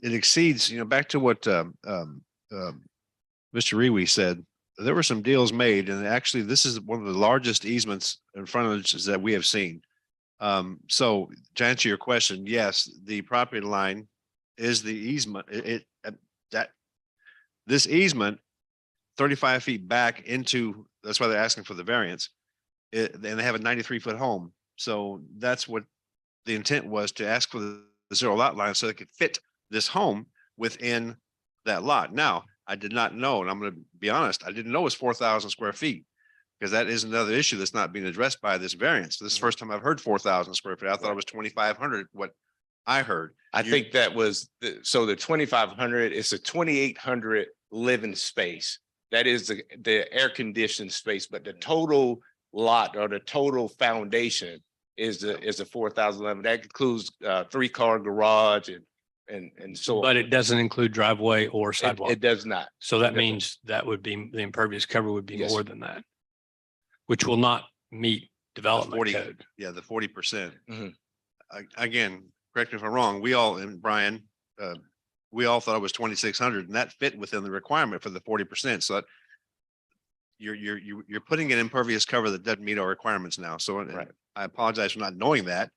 Speaker 8: exceeds, back to what Mr. Rewe said, there were some deals made, and actually this is one of the largest easements in frontages that we have seen. So to answer your question, yes, the property line is the easement. This easement 35 feet back into, that's why they're asking for the variance. And they have a 93-foot home. So that's what the intent was, to ask for the zero lot line so they could fit this home within that lot. Now, I did not know, and I'm going to be honest, I didn't know it was 4,000 square feet, because that is another issue that's not being addressed by this variance. This is the first time I've heard 4,000 square feet. I thought it was 2,500, what I heard.
Speaker 10: I think that was, so the 2,500 is a 2,800 living space. That is the air conditioned space, but the total lot or the total foundation is a 4,011. That includes 3-car garage and so on.
Speaker 5: But it doesn't include driveway or sidewalk.
Speaker 10: It does not.
Speaker 5: So that
Speaker 10: doesn't.
Speaker 5: means that would be, the impervious cover would be
Speaker 10: Yes.
Speaker 5: more than that, which will not meet development
Speaker 8: 40
Speaker 5: code.
Speaker 8: Yeah, the 40%.
Speaker 10: Mhm.
Speaker 8: Again, correct me if I'm wrong, we all, and Brian, we all thought it was 2,600, and that fit within the requirement for the 40%. So that you're putting an impervious cover that doesn't meet our requirements now. So
Speaker 10: Right.
Speaker 8: I apologize for not knowing that,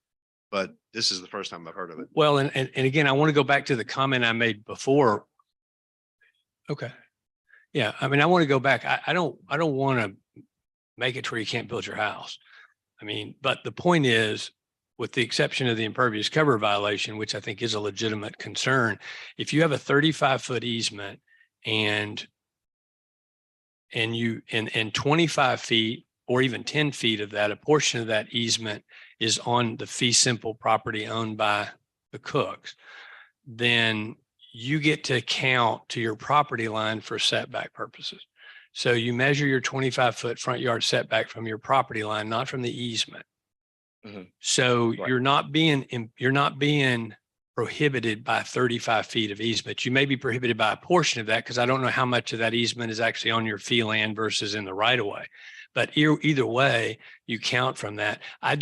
Speaker 8: but this is the first time I've heard of it.
Speaker 5: Well, and again, I want to go back to the comment I made before. Okay. Yeah, I mean, I want to go back. I don't want to make it to where you can't build your house. I mean, but the point is, with the exception of the impervious cover violation, which I think is a legitimate concern, if you have a 35-foot easement and 25 feet or even 10 feet of that, a portion of that easement is on the fee simple property owned by the Cooks, then you get to count to your property line for setback purposes. So you measure your 25-foot front yard setback from your property line, not from the easement.
Speaker 10: Mhm.
Speaker 5: So
Speaker 10: Right.
Speaker 5: you're not being prohibited by 35 feet of easement. You may be prohibited by a portion of that, because I don't know how much of that easement is actually on your fee land versus in the right of way. But either way, you count from that. I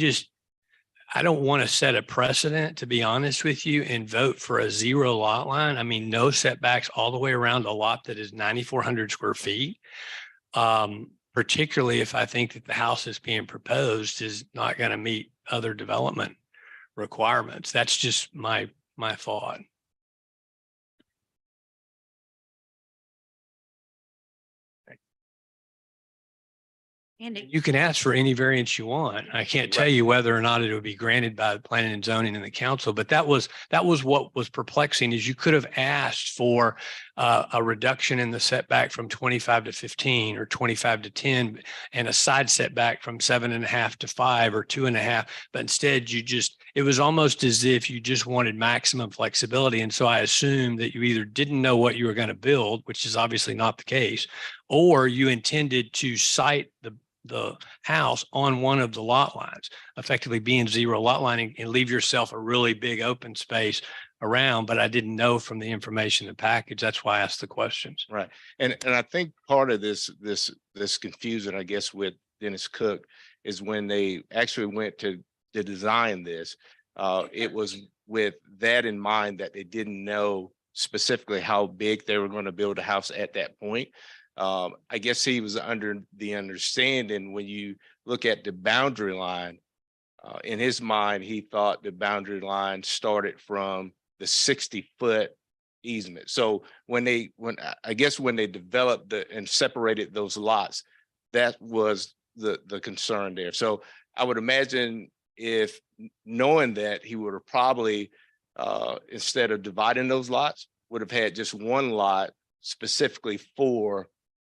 Speaker 5: don't want to set a precedent, to be honest with you, and vote for a zero lot line. I mean, no setbacks all the way around a lot that is 9,400 square feet. Particularly if I think that the house that's being proposed is not going to meet other development requirements. That's just my thought.
Speaker 1: Andy,
Speaker 5: You can ask for any variance you want. I can't tell you whether or not it would be granted by the planning and zoning and the council, but that was what was perplexing is you could have asked for a reduction in the setback from 25 to 15 or 25 to 10 and a side setback from 7.5 to 5 or 2.5. But instead it was almost as if you just wanted maximum flexibility. And so I assumed that you either didn't know what you were going to build, which is obviously not the case, or you intended to site the house on one of the lot lines, effectively being zero lot lining and leave yourself a really big open space around. But I didn't know from the information in the package. That's why I asked the questions.
Speaker 10: Right. And I think part of this confusion, I guess, with Dennis Cook is when they actually went to design this, it was with that in mind that they didn't know specifically how big they were going to build a house at that point. I guess he was under the understanding when you look at the boundary line, in his mind, he thought the boundary line started from the 60-foot easement. So when they developed and separated those lots, that was the concern there. So I would imagine if knowing that, he would have probably, instead of dividing those lots, would have had just one lot specifically for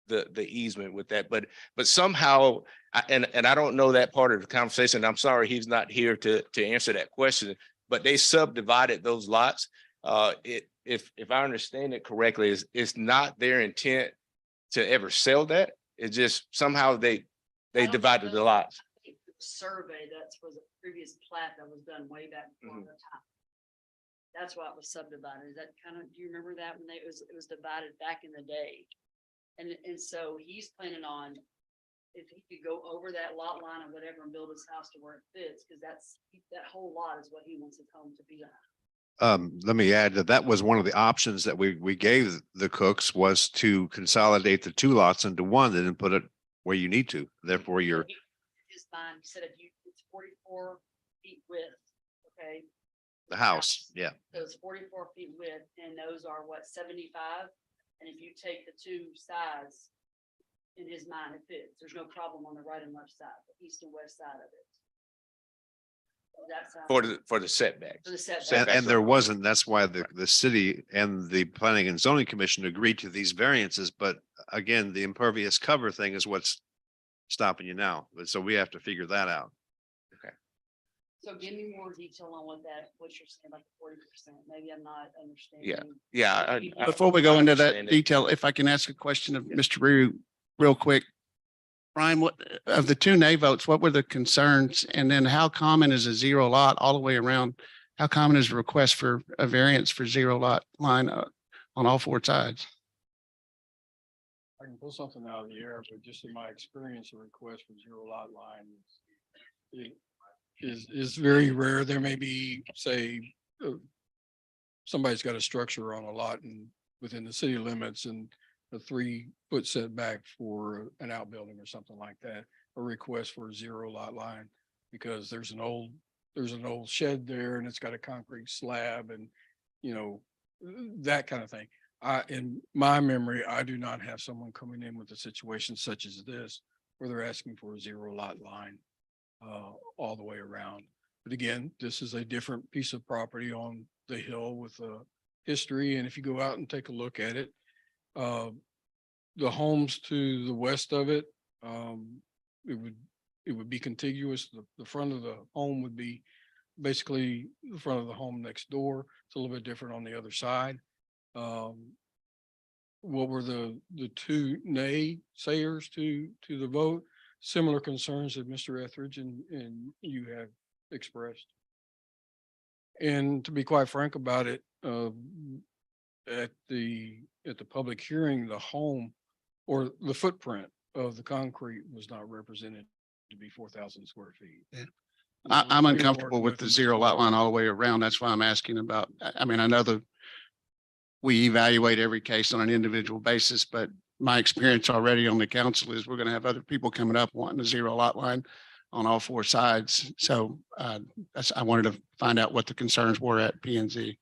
Speaker 10: the easement with that, but somehow, and I don't know that part of the conversation. I'm sorry he's not here to answer that question, but they subdivided those lots. If I understand it correctly, it's not their intent to ever sell that. It's just somehow they divided the lots.
Speaker 11: Survey, that was a previous plat that was done way back before the time. That's why it was subdivided. Is that kind of, do you remember that when it was divided back in the day? And so he's planning on, if he could go over that lot line or whatever and build his house to where it fits, because that whole lot is what he wants his home to be on.
Speaker 8: Let me add that was one of the options that we gave the Cooks was to consolidate the two lots into one and then put it where you need to. Therefore, you're.
Speaker 11: His mind, he said it's 44 feet width, okay?
Speaker 8: The house, yeah.
Speaker 11: So it's 44 feet width and those are what, 75? And if you take the two sides, in his mind, it fits. There's no problem on the right and left side, the east and west side of it. So that's
Speaker 10: For the setbacks.
Speaker 11: for the setback.
Speaker 8: And there wasn't, that's why the city and the Planning and Zoning Commission agreed to these variances. But again, the impervious cover thing is what's stopping you now. So we have to figure that out.
Speaker 11: So give me more detail on what you're saying about the 40%. Maybe I'm not understanding.
Speaker 10: Yeah.
Speaker 7: Before we go into that
Speaker 10: understand it.
Speaker 7: detail, if I can ask a question of Mr. Rue real quick. Brian, what of the two nay votes, what were the concerns? And then how common is a zero lot all the way around? How common is a request for a variance for zero lot line on all four sides?
Speaker 9: I can pull something out of the air, but just in my experience, a request for zero lot line is very rare. There may be, say, somebody's got a structure on a lot and within the city limits and a 3-foot setback for an outbuilding or something like that, a request for a zero lot line because there's an old shed there and it's got a concrete slab and, that kind of thing. In my memory, I do not have someone coming in with a situation such as this where they're asking for a zero lot line all the way around. But again, this is a different piece of property on the hill with a history. And if you go out and take a look at it, the homes to the west of it, it would be contiguous. The front of the home would be basically the front of the home next door. It's a little bit different on the other side. What were the two naysayers to the vote? Similar concerns that Mr. Etheridge and you have expressed. And to be quite frank about it, at the public hearing, the home or the footprint of the concrete was not represented to be 4,000 square feet.
Speaker 7: Yeah. I'm uncomfortable with the zero lot line all the way around. That's why I'm asking about, I mean, I know we evaluate every case on an individual basis, but my experience already on the council is we're going to have other people coming up wanting a zero lot line on all four sides. So I wanted to find out what the concerns were at P and Z.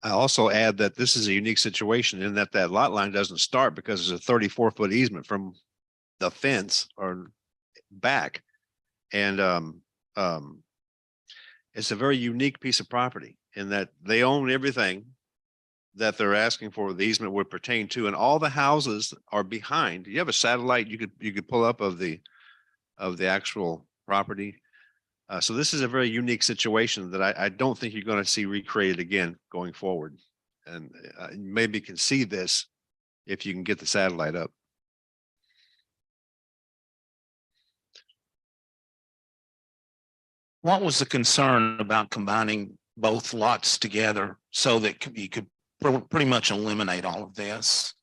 Speaker 8: I also add that this is a unique situation in that that lot line doesn't start because it's a 34-foot easement from the fence or back. And it's a very unique piece of property in that they own everything that they're asking for the easement would pertain to, and all the houses are behind. You have a satellite you could pull up of the actual property. So this is a very unique situation that I don't think you're going to see recreated again going forward. And maybe can see this if you can get the satellite up.
Speaker 2: What was the concern about combining both lots together so that you could pretty much eliminate all of this?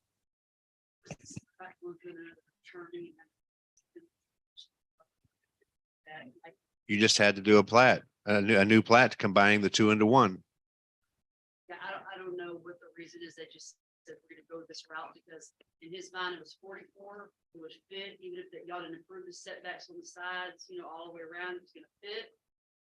Speaker 11: Back with an attorney. And
Speaker 8: You just had to do a plat, a new plat combining the two into one.
Speaker 11: Yeah, I don't know what the reason is. They just said we're gonna go this route because in his mind it was 44, it was fit, even if y'all didn't improve the setbacks on the sides, all the way around, it's gonna fit.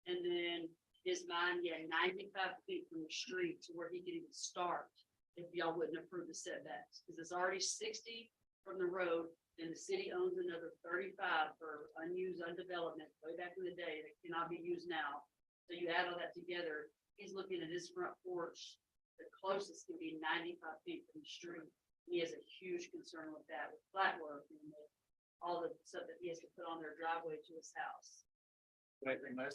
Speaker 11: And then his mind, he had 95 feet from the street to where he could even start if y'all wouldn't approve the setbacks, because it's already 60 from the road. And the city owns another 35 for unused undevelopment way back in the day that cannot be used now. So you add all that together, he's looking at his front porch. The closest can be 95 feet from the street. He has a huge concern with that, with flat work and all the stuff that he has to put on their driveway to his house.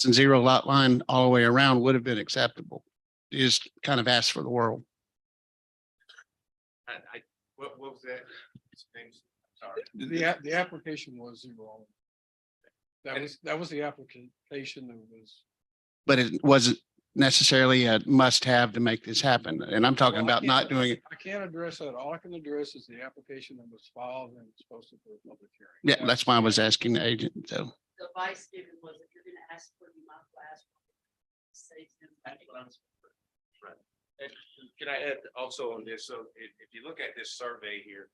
Speaker 7: And zero lot line all the way around would have been acceptable. You just kind of asked for the world.
Speaker 10: What was that? Sorry.
Speaker 9: The application was zero. That was the application that was.
Speaker 7: But it wasn't necessarily a must have to make this happen. And I'm talking about not doing it.
Speaker 9: I can't address that. All I can address is the application that was filed and it's posted for a public hearing.
Speaker 7: Yeah, that's why I was asking the agent. So
Speaker 11: The advice given was if you're gonna ask for you might as well ask. Say to them.
Speaker 10: And can I add also on this? So if you look at this survey here,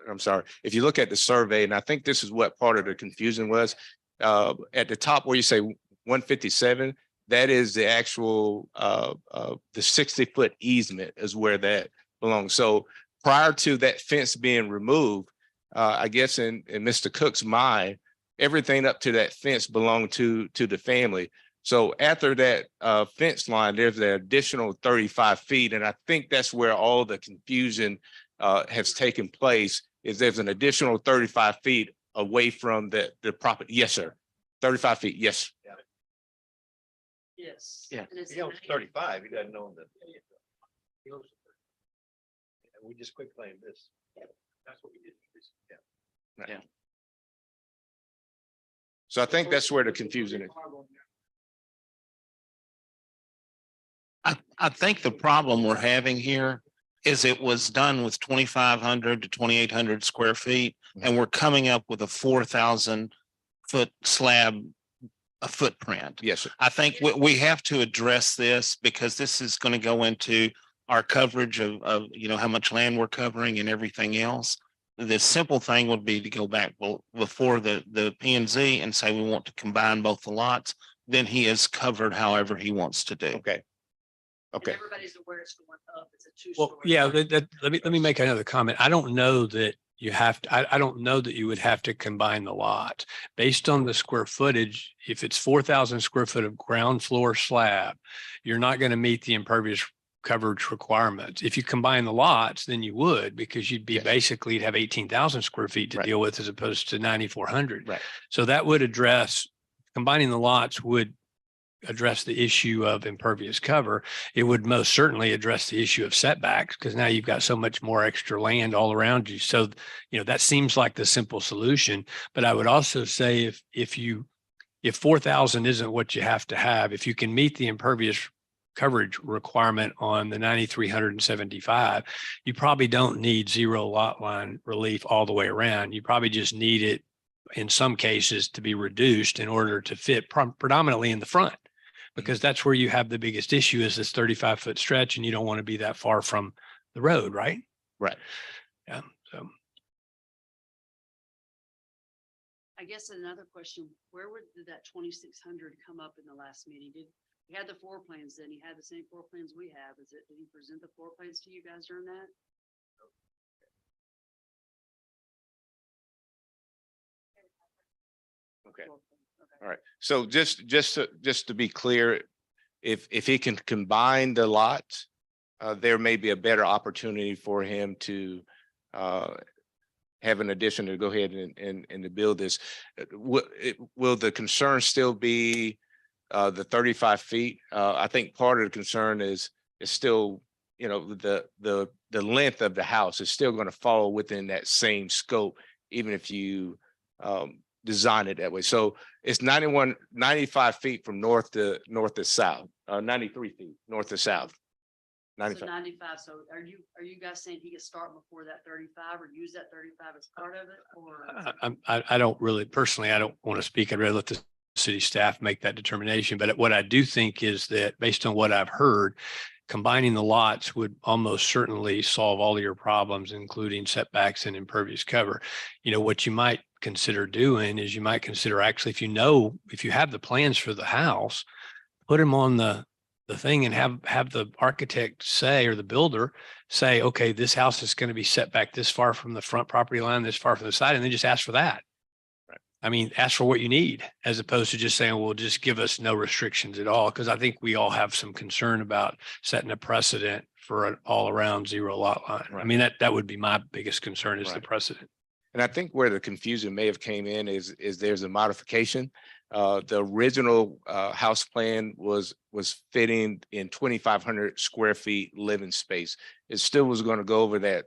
Speaker 10: I'm sorry, if you look at the survey, and I think this is what part of the confusion was, at the top where you say 157, that is the actual, the 60-foot easement is where that belongs. So prior to that fence being removed, I guess in Mr. Cook's mind, everything up to that fence belonged to the family. So after that fence line, there's an additional 35 feet. And I think that's where all the confusion has taken place, is there's an additional 35 feet away from the property. Yes, sir. 35 feet. Yes.
Speaker 11: Yes.
Speaker 2: Yeah.
Speaker 11: And it's
Speaker 8: He owns 35. He doesn't own the. We just quick claim this. That's what we did.
Speaker 2: Yeah.
Speaker 10: So I think that's where the confusion is.
Speaker 2: I think the problem we're having here is it was done with 2,500 to 2,800 square feet, and we're coming up with a 4,000 foot slab, a footprint.
Speaker 10: Yes, sir.
Speaker 2: I think we have to address this because this is going to go into our coverage of how much land we're covering and everything else. The simple thing would be to go back before the P and Z and say we want to combine both the lots. Then he is covered however he wants to do.
Speaker 10: Okay.
Speaker 11: And
Speaker 10: Okay.
Speaker 11: everybody's aware it's going up. It's a
Speaker 5: Well,
Speaker 11: two-story.
Speaker 5: yeah, let me make another comment. I don't know that you have to, I don't know that you would have to combine the lot based on the square footage. If it's 4,000 square foot of ground floor slab, you're not going to meet the impervious coverage requirements. If you combine the lots, then you would, because you'd be
Speaker 10: Yes.
Speaker 5: basically you'd have 18,000 square feet to
Speaker 10: Right.
Speaker 5: deal with as opposed to 9,400.
Speaker 10: Right.
Speaker 5: So that would address, combining the lots would address the issue of impervious cover. It would most certainly address the issue of setbacks, because now you've got so much more extra land all around you. So, that seems like the simple solution. But I would also say if 4,000 isn't what you have to have, if you can meet the impervious coverage requirement on the 9,375, you probably don't need zero lot line relief all the way around. You probably just need it in some cases to be reduced in order to fit predominantly in the front, because that's where you have the biggest issue, is this 35-foot stretch, and you don't want to be that far from the road, right?
Speaker 10: Right.
Speaker 5: Yeah. So
Speaker 11: I guess another question, did that 2,600 come up in the last meeting? We had the floor plans, then he had the same floor plans we have. Did he present the floor plans to you guys during that?
Speaker 10: Okay.
Speaker 11: Floor plan, okay.
Speaker 10: All right. So just to be clear, if he can combine the lots, there may be a better opportunity for him to have an addition to go ahead and to build this. Will the concern still be the 35 feet? I think part of the concern is still, you know, the length of the house is still going to fall within that same scope, even if you design it that way. So it's 95 feet from north to south, 93 feet north to south.
Speaker 11: So
Speaker 10: 95.
Speaker 11: 95, so are you guys saying he could start before that 35 or use that 35 as part of it, or?
Speaker 5: I don't really, personally, I don't want to speak. I'd rather let the city staff make that determination. But what I do think is that based on what I've heard, combining the lots would almost certainly solve all of your problems, including setbacks and impervious cover. You know, what you might consider doing is you might consider actually, if you have the plans for the house, put them on the thing and have the architect say, or the builder say, okay, this house is going to be set back this far from the front property line, this far from the side, and then just ask for that.
Speaker 10: Right.
Speaker 5: I mean, ask for what you need, as opposed to just saying, well, just give us no restrictions at all. Because I think we all have some concern about setting a precedent for an all around zero lot line. I
Speaker 10: Right.
Speaker 5: mean, that would be my biggest concern, is the
Speaker 10: Right.
Speaker 5: precedent.
Speaker 10: And I think where the confusion may have came in is there's a modification. The original house plan was fitting in 2,500 square feet living space. It still was going to go over that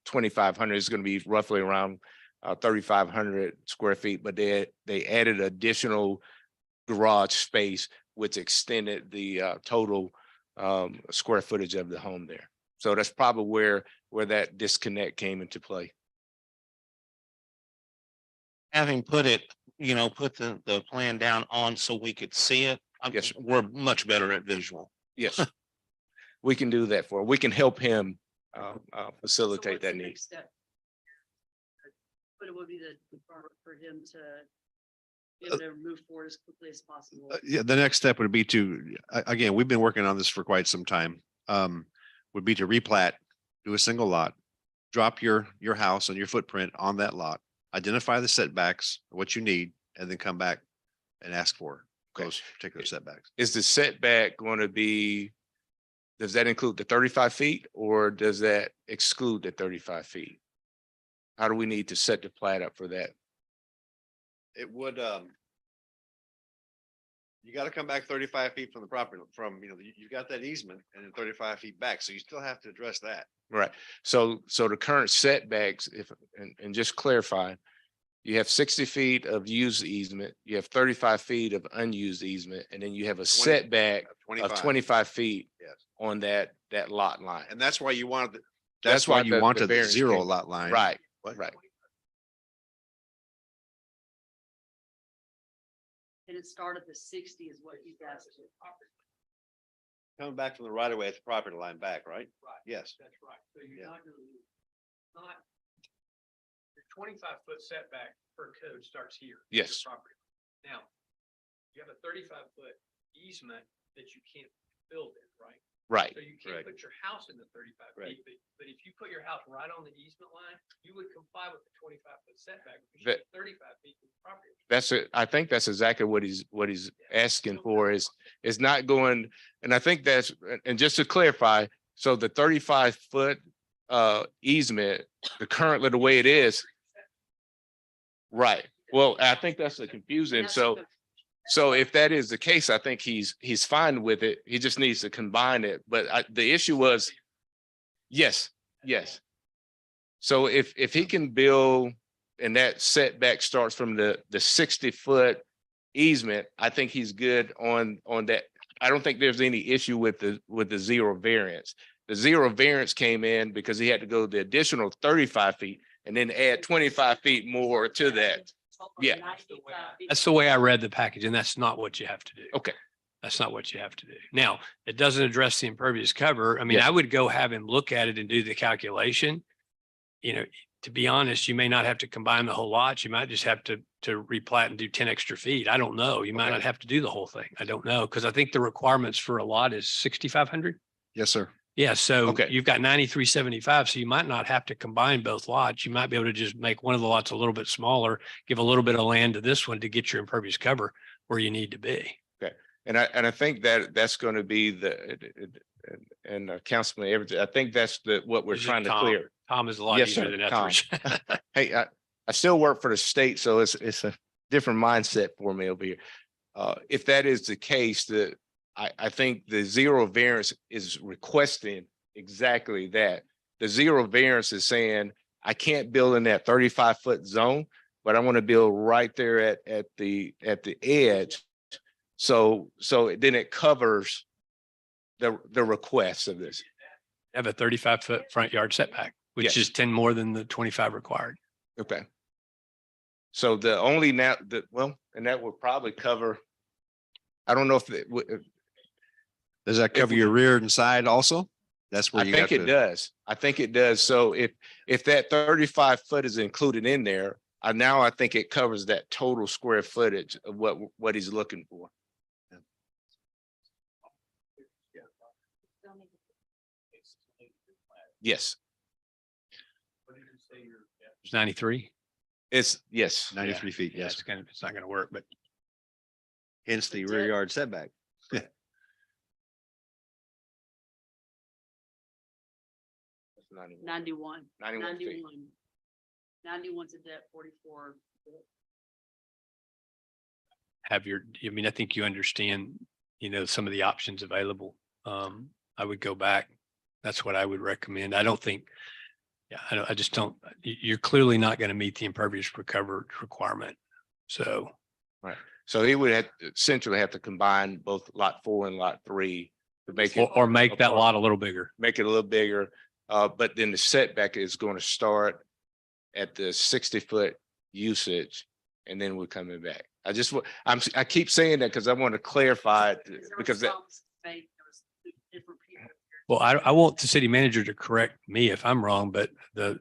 Speaker 10: 2,500 is going to be roughly around 3,500 square feet, but they added additional garage space, which extended the total square footage of the home there. So that's probably where that disconnect came into play.
Speaker 2: Having put it, put the plan down on so we could see it.
Speaker 10: Yes, sir.
Speaker 2: We're much better at visual.
Speaker 10: Yes, we can do that we can help him
Speaker 11: So
Speaker 10: facilitate
Speaker 11: what's
Speaker 10: that
Speaker 11: the
Speaker 10: need.
Speaker 11: next step? But it would be for him to move forward as quickly as possible.
Speaker 8: Yeah, the next step would be again, we've been working on this for quite some time. Would be to replat, do a single lot, drop your house and your footprint on that lot, identify the setbacks, what you need, and then come back and ask for those particular setbacks.
Speaker 10: Is the setback going to be, does that include the 35 feet or does that exclude the 35 feet? How do we need to set the plat up for that?
Speaker 8: It would, you got to come back 35 feet from the property, you got that easement and then 35 feet back. So you still have to address that.
Speaker 10: Right. So the current setbacks, and just clarify, you have 60 feet of used easement, you have 35 feet of unused easement, and then you have a setback of 25 feet
Speaker 8: Yes.
Speaker 10: on that lot line.
Speaker 8: And that's why you wanted,
Speaker 10: That's
Speaker 8: that's why
Speaker 10: why
Speaker 8: you
Speaker 10: the
Speaker 8: wanted the
Speaker 10: variance
Speaker 8: zero
Speaker 10: came.
Speaker 8: lot line.
Speaker 10: Right,
Speaker 8: What?
Speaker 10: right.
Speaker 11: And it started at 60 is what he's asking.
Speaker 8: Coming back from the right of way at the property line back, right?
Speaker 5: Right.
Speaker 8: Yes.
Speaker 5: That's right. So
Speaker 8: Yeah.
Speaker 5: you're not your 25-foot setback per code starts here. your
Speaker 10: Yes.
Speaker 5: property. Now, you have a 35-foot easement that you can't build in, right?
Speaker 10: Right.
Speaker 5: So you can't
Speaker 8: Correct.
Speaker 5: put your house in the 35
Speaker 8: Right.
Speaker 5: feet, but if you put your house right on the easement line, you would comply with the 25-foot setback. Because
Speaker 10: That-
Speaker 5: you're 35 feet from the property.
Speaker 10: That's it. I think that's exactly what he's asking for is not going, and I think that's, and just to clarify, so the 35-foot easement, currently the way it is. Right. Well, I think that's the confusing.
Speaker 11: That's
Speaker 10: So,
Speaker 11: the-
Speaker 10: so if that is the case, I think he's fine with it. He just needs to combine it. But the issue was, yes. So if he can build, and that setback starts from the 60-foot easement, I think he's good on that. I don't think there's any issue with the zero variance. The zero variance came in because he had to go the additional 35 feet and then add 25 feet more to that. Yeah.
Speaker 11: 95 feet.
Speaker 5: That's the way I read the package, and that's not what you have to do.
Speaker 10: Okay.
Speaker 5: That's not what you have to do. Now, it doesn't address the impervious cover. I mean,
Speaker 10: Yes.
Speaker 5: I would go have him look at it and do the calculation. to be honest, you may not have to combine the whole lot. You might just have to replat and do 10 extra feet. I don't know. You might
Speaker 10: Okay.
Speaker 5: not have to do the whole thing. I don't know. Because I think the requirements for a lot is 6,500.
Speaker 8: Yes, sir.
Speaker 5: Yeah, so
Speaker 10: Okay.
Speaker 5: you've got 9,375, so you might not have to combine both lots. You might be able to just make one of the lots a little bit smaller, give a little bit of land to this one to get your impervious cover where you need to be.
Speaker 10: And I think that that's going to be and Councilman Everett, I think that's what we're
Speaker 5: Is it
Speaker 10: trying to
Speaker 5: Tom?
Speaker 10: clear.
Speaker 5: Tom is a lot
Speaker 10: Yes,
Speaker 5: easier
Speaker 10: sir,
Speaker 5: than
Speaker 10: Tom.
Speaker 5: Etheridge.
Speaker 10: Hey, I still work for the state, so it's a different mindset for me over here. If that is the case, I think the zero variance is requesting exactly that. The zero variance is saying, I can't build in that 35-foot zone, but I want to build right there at the edge. So then it covers the request of this.
Speaker 5: Have a 35-foot front yard setback, which
Speaker 10: Yes.
Speaker 5: is 10 more than the 25 required.
Speaker 10: Okay. So the only now that, well, and that would probably cover, I don't know if it would,
Speaker 8: Does that cover your rear and side also? That's where
Speaker 10: I
Speaker 8: you got
Speaker 10: think it
Speaker 8: to,
Speaker 10: does. I think it does. So if that 35-foot is included in there, I think it covers that total square footage of what he's looking for. Yes,
Speaker 5: It's 93.
Speaker 10: it's, yes.
Speaker 8: 93 feet,
Speaker 5: Yeah,
Speaker 8: yes.
Speaker 5: it's not going to work, but
Speaker 8: Hence the rear yard setback.
Speaker 10: 91.
Speaker 11: 91.
Speaker 10: 91 feet.
Speaker 11: 91's a depth, 44.
Speaker 5: have your, I mean, I think you understand, some of the options available. I would go back. That's what I would recommend. I don't think, I just don't, you're clearly not going to meet the impervious recovery requirement. So
Speaker 10: So he would essentially have to combine both lot 4 and lot 3 to make it.
Speaker 5: or make that lot a little bigger.
Speaker 10: Make it a little bigger, but then the setback is going to start at the 60-foot usage, and then we're coming back. I keep saying that because I want to clarify it because that,
Speaker 11: Different people.
Speaker 5: Well, I want the city manager to correct me if I'm wrong, but the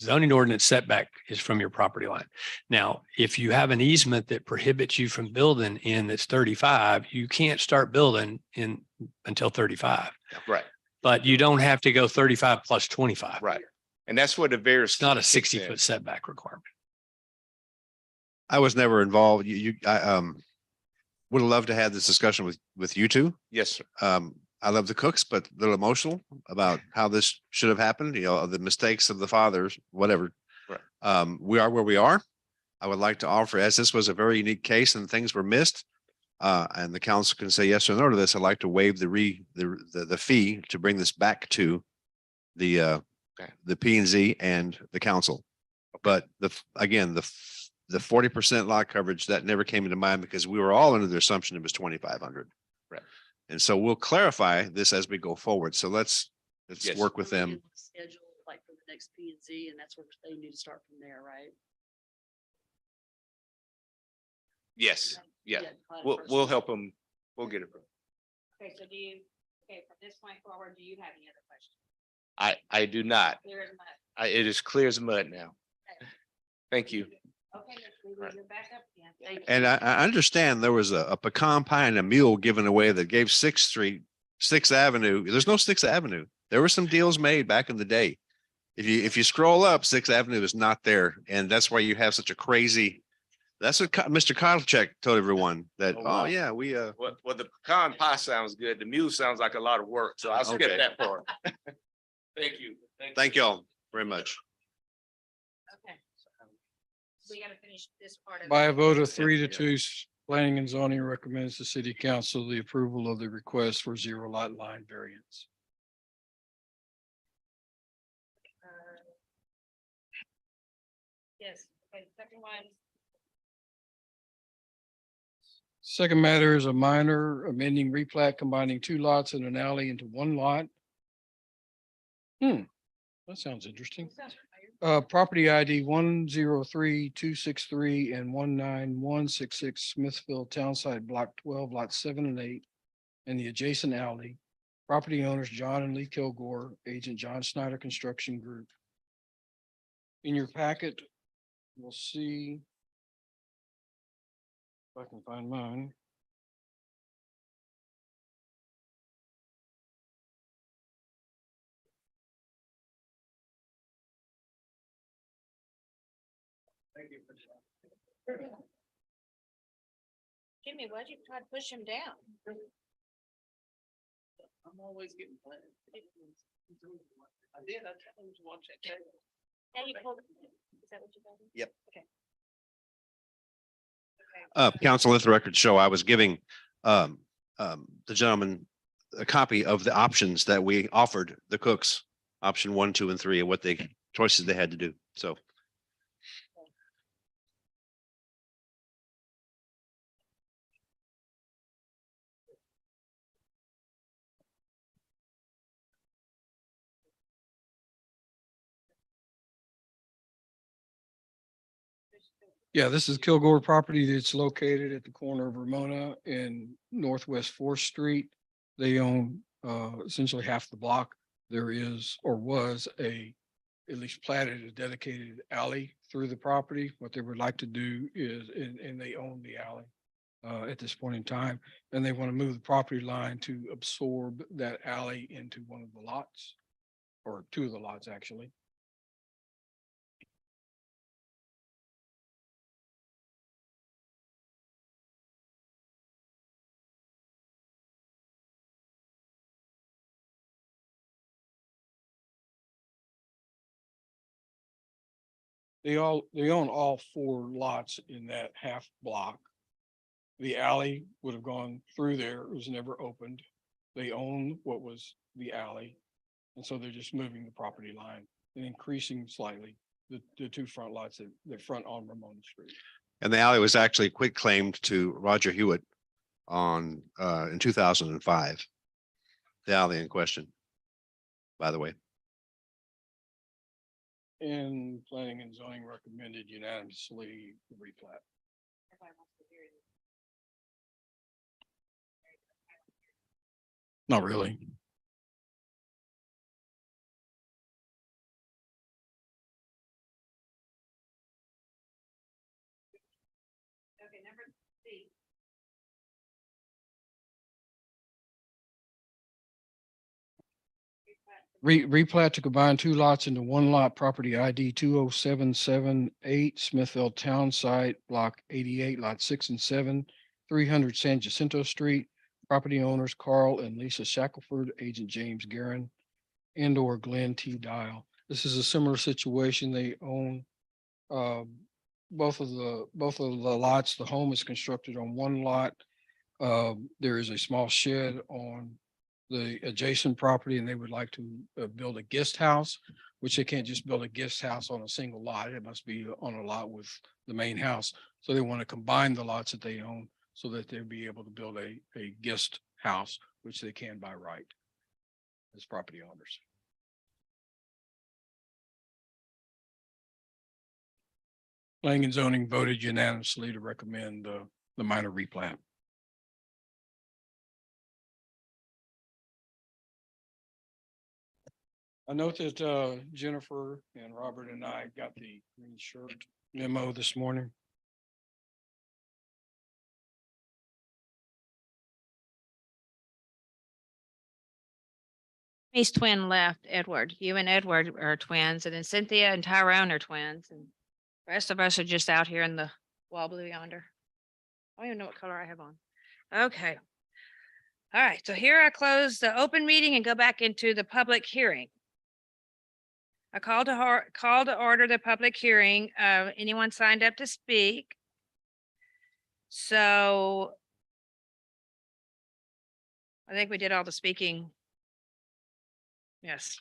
Speaker 5: zoning ordinance setback is from your property line. Now, if you have an easement that prohibits you from building in that's 35, you can't start building until 35.
Speaker 10: right,
Speaker 5: But you don't have to go 35 plus 25.
Speaker 10: right. And that's what the various.
Speaker 5: It's not a 60-foot setback requirement.
Speaker 8: I was never involved. I would have loved to have this discussion with you two.
Speaker 10: Yes, sir.
Speaker 8: I love the Cooks, but a little emotional about how this should have happened, the mistakes of the fathers, whatever.
Speaker 10: Right.
Speaker 8: We are where we are. I would like to offer, as this was a very unique case and things were missed, and the council can say yes or no to this, I'd like to waive the fee to bring this back to the P and Z and the council. But the 40% lot coverage, that never came into mind because we were all under the assumption it was 2,500.
Speaker 10: Right.
Speaker 8: And so we'll clarify this as we go forward. So let's
Speaker 10: Yes.
Speaker 8: work with them.
Speaker 11: Schedule like for the next P and Z, and that's where they need to start from there, right?
Speaker 10: Yes, yeah.
Speaker 11: plan
Speaker 10: We'll
Speaker 11: first.
Speaker 10: help them. We'll get it.
Speaker 1: Okay, so from this point forward, do you have any other questions?
Speaker 10: I do not.
Speaker 1: Clear as mud.
Speaker 10: It is clear as mud now. Thank you.
Speaker 1: Okay, let's
Speaker 10: Right.
Speaker 1: move back up again.
Speaker 11: Thank you.
Speaker 8: And I understand there was a pecan pie and a mule given away that gave Sixth Avenue. There's no Sixth Avenue. There were some deals made back in the day. If you scroll up, Sixth Avenue is not there. And that's why you have such a crazy, that's what Mr. Kovalchek told everyone that,
Speaker 10: Oh, wow.
Speaker 8: oh yeah, we,
Speaker 10: Well, the pecan pie sounds good. The mule sounds like a lot of work, so I'll skip
Speaker 8: Okay.
Speaker 10: that part. Thank you.
Speaker 8: thank y'all very much.
Speaker 1: Okay. We gotta finish this part of.
Speaker 9: By a
Speaker 1: it.
Speaker 9: vote of 3-2, planning and zoning recommends the city council the approval of the request for zero lot line variance.
Speaker 1: Uh, Yes, okay, second one.
Speaker 9: Second matter is a minor amending replat combining 2 lots and an alley into 1 lot. That sounds interesting. Property ID 103-263 and 19166 Smithfield Townside Block 12, Lots 7 and 8, and the adjacent alley. Property owners John and Lee Kilgore, agent John Snyder Construction Group. In your packet, we'll see. If I can find mine.
Speaker 1: Jimmy, why'd you try to push him down?
Speaker 9: I'm always getting planned. I did, I told him to watch that tape.
Speaker 1: Now you pulled. Is that what you got?
Speaker 8: Yep.
Speaker 1: Okay.
Speaker 8: Council, let the record show, I was giving the gentleman a copy of the options that we offered the cooks, option 1, 2, and 3, and what they choices they had to do. So
Speaker 9: Yeah, this is Kilgore property that's located at the corner of Ramona and Northwest Fourth Street. They own essentially half the block. There is or was at least platted a dedicated alley through the property. What they would like to do is, and they own the alley at this point in time, and they want to move the property line to absorb that alley into one of the lots, or two of the lots, actually. They own all 4 lots in that half block. The alley would have gone through there. It was never opened. They own what was the alley. And so they're just moving the property line and increasing slightly the 2 front lots that front on Ramona Street.
Speaker 8: and the alley was actually quit claimed to Roger Hewitt on in 2005. The alley in question, by the way.
Speaker 9: And planning and zoning recommended unanimously the replat. Not really.
Speaker 1: Okay, number C.
Speaker 9: Replat to combine 2 lots into 1 lot, property ID 20778 Smithville Town Site, block 88, lot 6 and 7, 300 San Jacinto Street. Property owners Carl and Lisa Shackelford, agent James Guerin, and or Glenn T. Dial. This is a similar situation. They own both of the lots. The home is constructed on 1 lot. There is a small shed on the adjacent property, and they would like to build a guest house, which they can't just build a guest house on a single lot. It must be on a lot with the main house. So they want to combine the lots that they own so that they'll be able to build a guest house, which they can by right as property owners. Planning and zoning voted unanimously to recommend the minor replat. I note that Jennifer and Robert and I got the green shirt memo this morning.
Speaker 1: He's twin left, Edward. You and Edward are twins, and then Cynthia and Tyrone are twins, and the rest of us are just out here in the wall blue yonder. I don't even know what color I have on. Okay. All right, so here I close the open meeting and go back into the public hearing. I call to order the public hearing. Anyone signed up to speak? So I think we did all the speaking. Yes.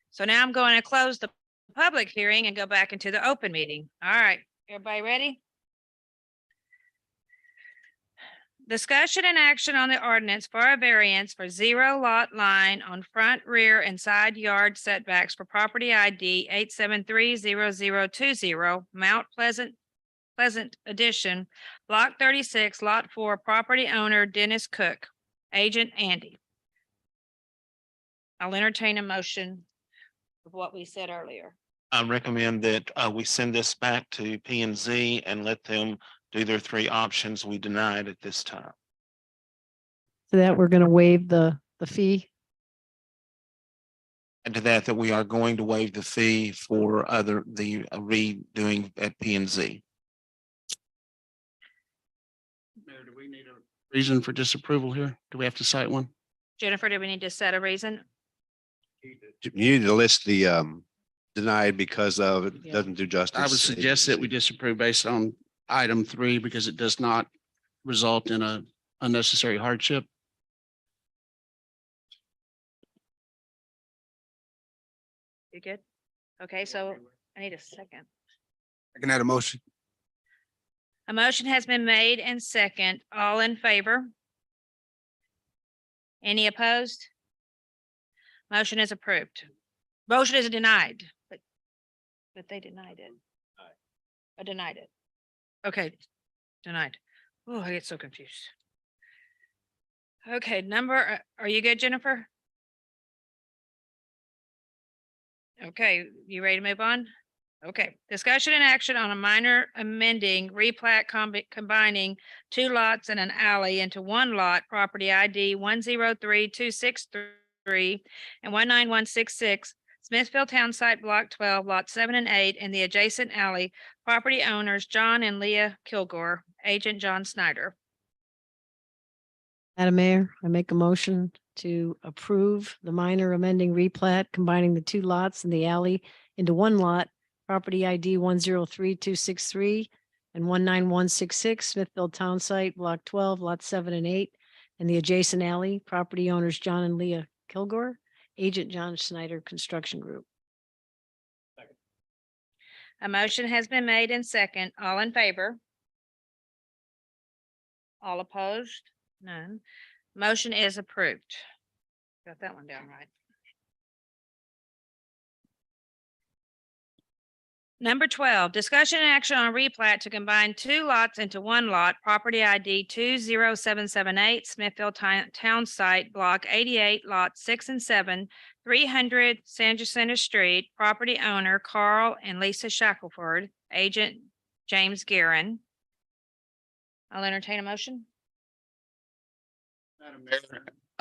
Speaker 1: So now I'm going to close the public hearing and go back into the open meeting. All right, everybody ready? Discussion and action on the ordinance for a variance for 0 lot line on front, rear, and side yard setbacks for property ID 8730020, Mount Pleasant Addition, Block 36, Lot 4, property owner Dennis Cook, agent Andy. I'll entertain a motion of what we said earlier.
Speaker 2: I recommend that we send this back to P and Z and let them do their three options. We denied at this time.
Speaker 3: So that we're going to waive the fee.
Speaker 2: And to that we are going to waive the fee for the redoing at P and Z.
Speaker 7: Mayor, do we need a reason for disapproval here? Do we have to cite one?
Speaker 1: Jennifer, do we need to set a reason?
Speaker 8: You need to list the denied because of it
Speaker 3: Yeah.
Speaker 8: doesn't do justice.
Speaker 7: I would suggest that we disapprove based on item 3 because it does not result in a unnecessary hardship.
Speaker 1: You good? Okay, so I need a second.
Speaker 9: I can add a motion.
Speaker 1: A motion has been made and second. All in favor? Any opposed? Motion is approved. Motion is denied, but they denied it. I denied it. Okay, denied. Oh, I get so confused. Okay, are you good, Jennifer? Okay, you ready to move on? Okay, discussion and action on a minor amending replat combining two lots and an alley into one lot, property ID 103-263 and 19166, Smithfield Town Site Block 12, Lot 7 and 8, and the adjacent alley, property owners John and Leah Kilgore, agent John Snyder.
Speaker 3: Madam Mayor, I make a motion to approve the minor amending replat combining the two lots in the alley into one lot, property ID 103-263 and 19166, Smithfield Town Site, Block 12, Lot 7 and 8, and the adjacent alley, property owners John and Leah Kilgore, agent John Snyder Construction Group.
Speaker 1: A motion has been made and second. All in favor? All opposed? None. Motion is approved. Got that one down right. Number 12, discussion and action on replat to combine two lots into one lot, property ID 20778, Smithfield Town Site, Block 88, Lot 6 and 7, 300 San Jacinto Street, property owner Carl and Lisa Shackelford, agent James Guerin. I'll entertain a motion.
Speaker 7: Madam Mayor,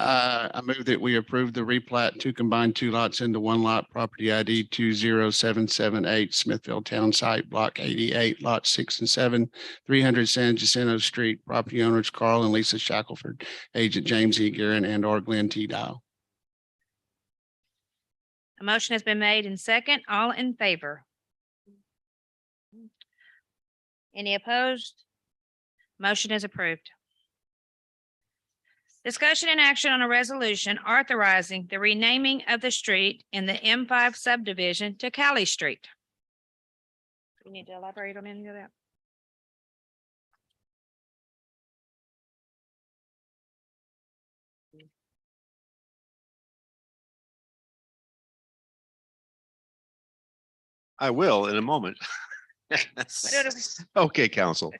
Speaker 7: I move that we approve the replat to combine two lots into one lot, property ID 20778, Smithfield Town Site, Block 88, Lot 6 and 7, 300 San Jacinto Street, property owners Carl and Lisa Shackelford, agent James E. Guerin and or Glenn T. Dow.
Speaker 1: A motion has been made in second. All in favor? Any opposed? Motion is approved. Discussion and action on a resolution authorizing the renaming of the street in the M5 subdivision to Cali Street. We need to elaborate on any of that.
Speaker 8: I will in a moment. Okay, council.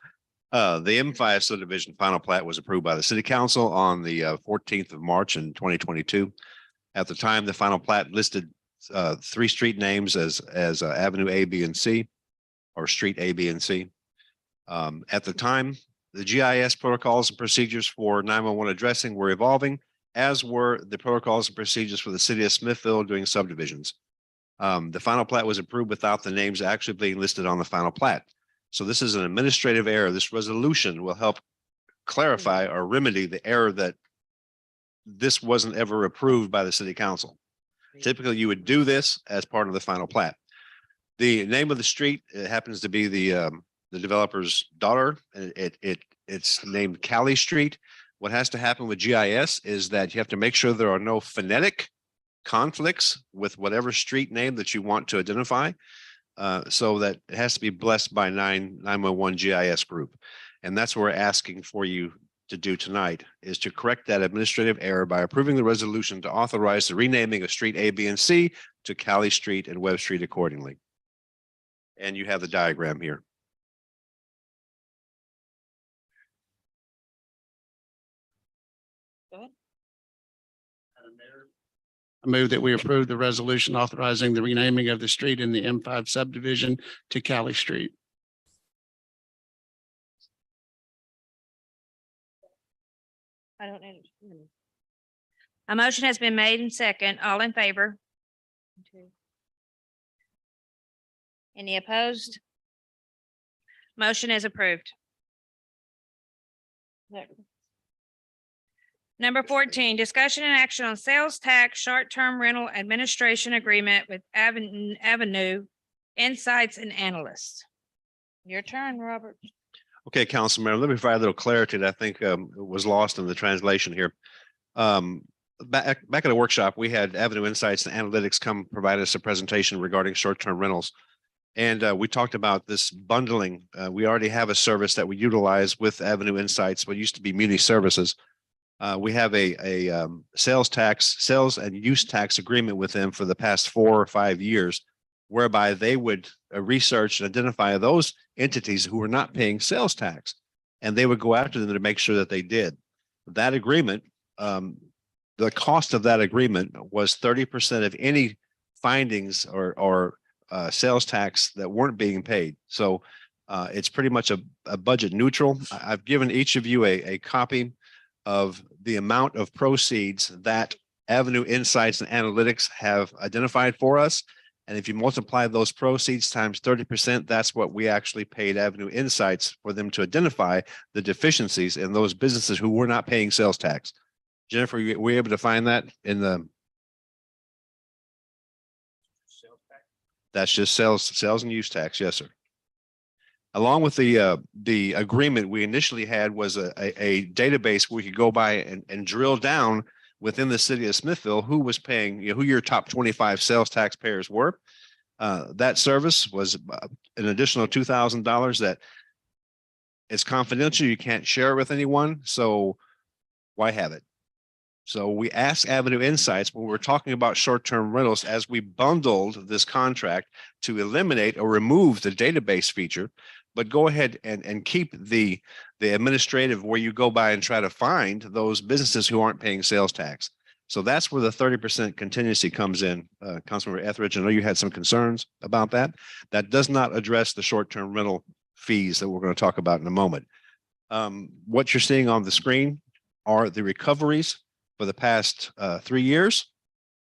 Speaker 8: The M5 subdivision final plat was approved by the city council on the 14th of March in 2022. At the time, the final plat listed three street names as Avenue A, B, and C, or Street A, B, and C. At the time, the GIS protocols and procedures for 911 addressing were evolving, as were the protocols and procedures for the city of Smithfield doing subdivisions. The final plat was approved without the names actually being listed on the final plat. So this is an administrative error. This resolution will help clarify or remedy the error that this wasn't ever approved by the city council. Typically, you would do this as part of the final plat. The name of the street, it happens to be the developer's daughter. It's named Cali Street. What has to happen with GIS is that you have to make sure there are no phonetic conflicts with whatever street name that you want to identify. So that it has to be blessed by 911 GIS group. And that's what we're asking for you to do tonight, is to correct that administrative error by approving the resolution to authorize the renaming of street A, B, and C to Cali Street and Webb Street accordingly. And you have the diagram here.
Speaker 7: I move that we approve the resolution authorizing the renaming of the street in the M5 subdivision to Cali Street.
Speaker 1: I don't know. A motion has been made and second. All in favor? Any opposed? Motion is approved. Number 14, discussion and action on sales tax short-term rental administration agreement with Avenue Insights and Analysts. Your turn, Robert.
Speaker 8: Okay, Councilmember, let me provide a little clarity that I think was lost in the translation here. Back at the workshop, we had Avenue Insights and Analytics come provide us a presentation regarding short-term rentals. And we talked about this bundling. We already have a service that we utilize with Avenue Insights, what used to be Muni Services. We have a sales and use tax agreement with them for the past 4 or 5 years, whereby they would research and identify those entities who were not paying sales tax, and they would go after them to make sure that they did. That agreement, the cost of that agreement was 30% of any findings or sales tax that weren't being paid. So it's pretty much a budget neutral. I've given each of you a copy of the amount of proceeds that Avenue Insights and Analytics have identified for us. And if you multiply those proceeds times 30%, that's what we actually paid Avenue Insights for them to identify the deficiencies in those businesses who were not paying sales tax. Jennifer, were you able to find that in the? That's just sales and use tax. Yes, sir. Along with the agreement we initially had was a database where we could go by and drill down within the city of Smithville who was paying, who your top 25 sales taxpayers were. That service was an additional $2,000 that is confidential. You can't share it with anyone. So why have it? So we asked Avenue Insights when we were talking about short-term rentals, as we bundled this contract, to eliminate or remove the database feature, but go ahead and keep the administrative where you go by and try to find those businesses who aren't paying sales tax. So that's where the 30% contingency comes in. Councilmember Etheridge, I know you had some concerns about that. That does not address the short-term rental fees that we're going to talk about in a moment. What you're seeing on the screen are the recoveries for the past 3 years.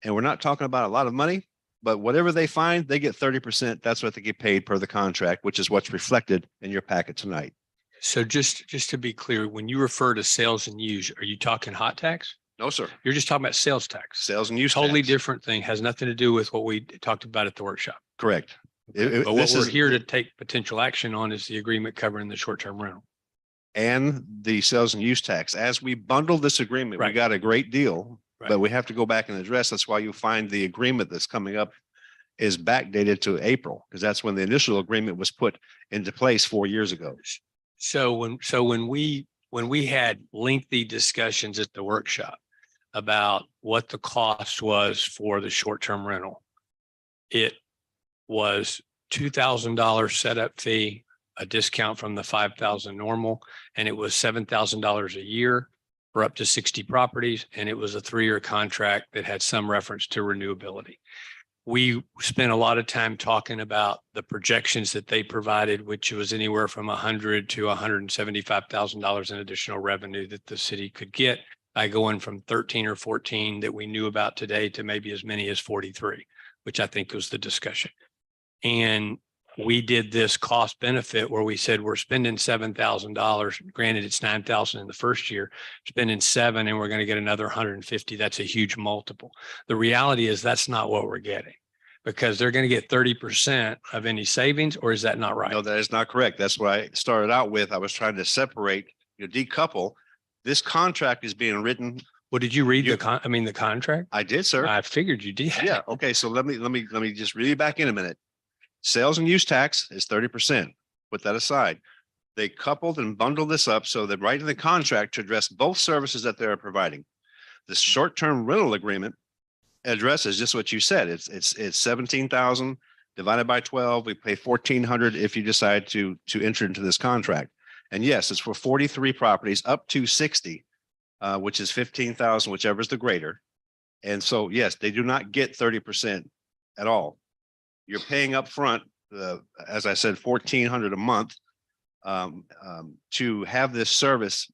Speaker 8: And we're not talking about a lot of money, but whatever they find, they get 30%. That's what they get paid per the contract, which is what's reflected in your packet tonight.
Speaker 5: So just to be clear, when you refer to sales and use, are you talking hot tax?
Speaker 8: No, sir.
Speaker 5: You're just talking about sales tax.
Speaker 8: Sales and use
Speaker 5: Totally
Speaker 8: tax.
Speaker 5: different thing. Has nothing to do with what we talked about at the workshop.
Speaker 8: Correct.
Speaker 5: But what we're here to take potential action on is the agreement covering the short-term rental.
Speaker 8: And the sales and use tax. As we bundle this agreement, we
Speaker 5: Right.
Speaker 8: got a great deal,
Speaker 5: Right.
Speaker 8: but we have to go back and address. That's why you find the agreement that's coming up is backdated to April, because that's when the initial agreement was put into place 4 years ago.
Speaker 5: So when we had lengthy discussions at the workshop about what the cost was for the short-term rental, it was $2,000 setup fee, a discount from the 5,000 normal, and it was $7,000 a year for up to 60 properties. And it was a 3-year contract that had some reference to renewability. We spent a lot of time talking about the projections that they provided, which was anywhere from $100,000 to $175,000 in additional revenue that the city could get by going from 13 or 14 that we knew about today to maybe as many as 43, which I think was the discussion. And we did this cost benefit where we said we're spending $7,000. Granted, it's $9,000 in the first year, spending $7,000 and we're going to get another 150. That's a huge multiple. The reality is that's not what we're getting, because they're going to get 30% of any savings, or is that not right?
Speaker 8: No, that is not correct. That's what I started out with. I was trying to separate, decouple. This contract is being written.
Speaker 5: Well, did you read the contract?
Speaker 8: I did, sir.
Speaker 5: I figured you did.
Speaker 8: Yeah. Okay. So let me just reel you back in a minute. Sales and use tax is 30%. Put that aside. They coupled and bundled this up so that right in the contract to address both services that they're providing. The short-term rental agreement addresses just what you said. It's 17,000 divided by 12. We pay 1,400 if you decide to enter into this contract. And yes, it's for 43 properties up to 60, which is 15,000, whichever is the greater. And so, yes, they do not get 30% at all. You're paying upfront, as I said, $1,400 a month to have this service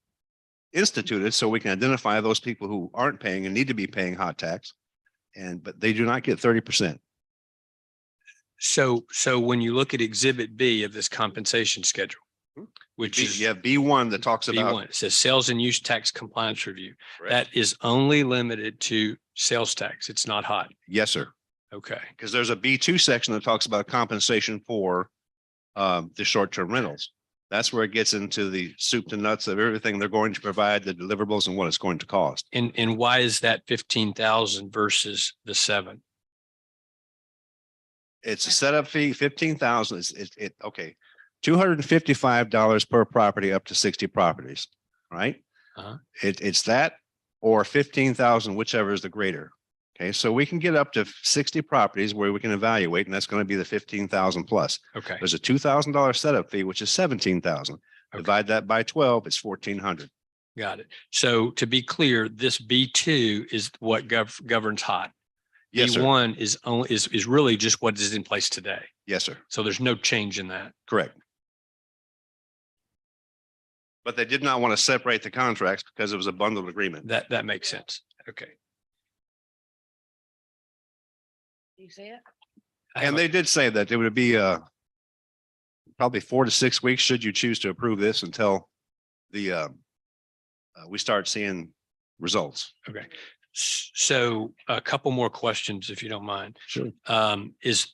Speaker 8: instituted so we can identify those people who aren't paying and need to be paying hot tax. But they do not get 30%.
Speaker 5: So when you look at Exhibit B of this compensation schedule, which is
Speaker 8: You have B1 that talks about.
Speaker 5: B1, it says sales and use tax compliance review.
Speaker 8: Correct.
Speaker 5: That is only limited to sales tax. It's not hot.
Speaker 8: Yes, sir.
Speaker 5: Okay.
Speaker 8: Because there's a B2 section that talks about compensation for the short-term rentals. That's where it gets into the soup to nuts of everything they're going to provide, the deliverables and what it's going to cost.
Speaker 5: And why is that 15,000 versus the 7?
Speaker 8: It's a setup fee, 15,000. Okay. $255 per property up to 60 properties, right?
Speaker 5: Uh-huh.
Speaker 8: It's that or 15,000, whichever is the greater. Okay, so we can get up to 60 properties where we can evaluate, and that's going to be the 15,000 plus.
Speaker 5: Okay.
Speaker 8: There's a $2,000 setup fee, which is 17,000.
Speaker 5: Okay.
Speaker 8: Divide that by 12, it's 1,400.
Speaker 5: Got it. So to be clear, this B2 is what governs hot.
Speaker 8: Yes, sir.
Speaker 5: B1 is really just what is in place today.
Speaker 8: Yes, sir.
Speaker 5: So there's no change in that.
Speaker 8: Correct. But they did not want to separate the contracts because it was a bundled agreement.
Speaker 5: That makes sense. Okay.
Speaker 1: You see it?
Speaker 5: I have
Speaker 8: And
Speaker 5: a-
Speaker 8: they did say that it would be probably 4 to 6 weeks should you choose to approve this until we start seeing results.
Speaker 5: Okay. So a couple more questions, if you don't mind.
Speaker 8: Sure.
Speaker 5: Is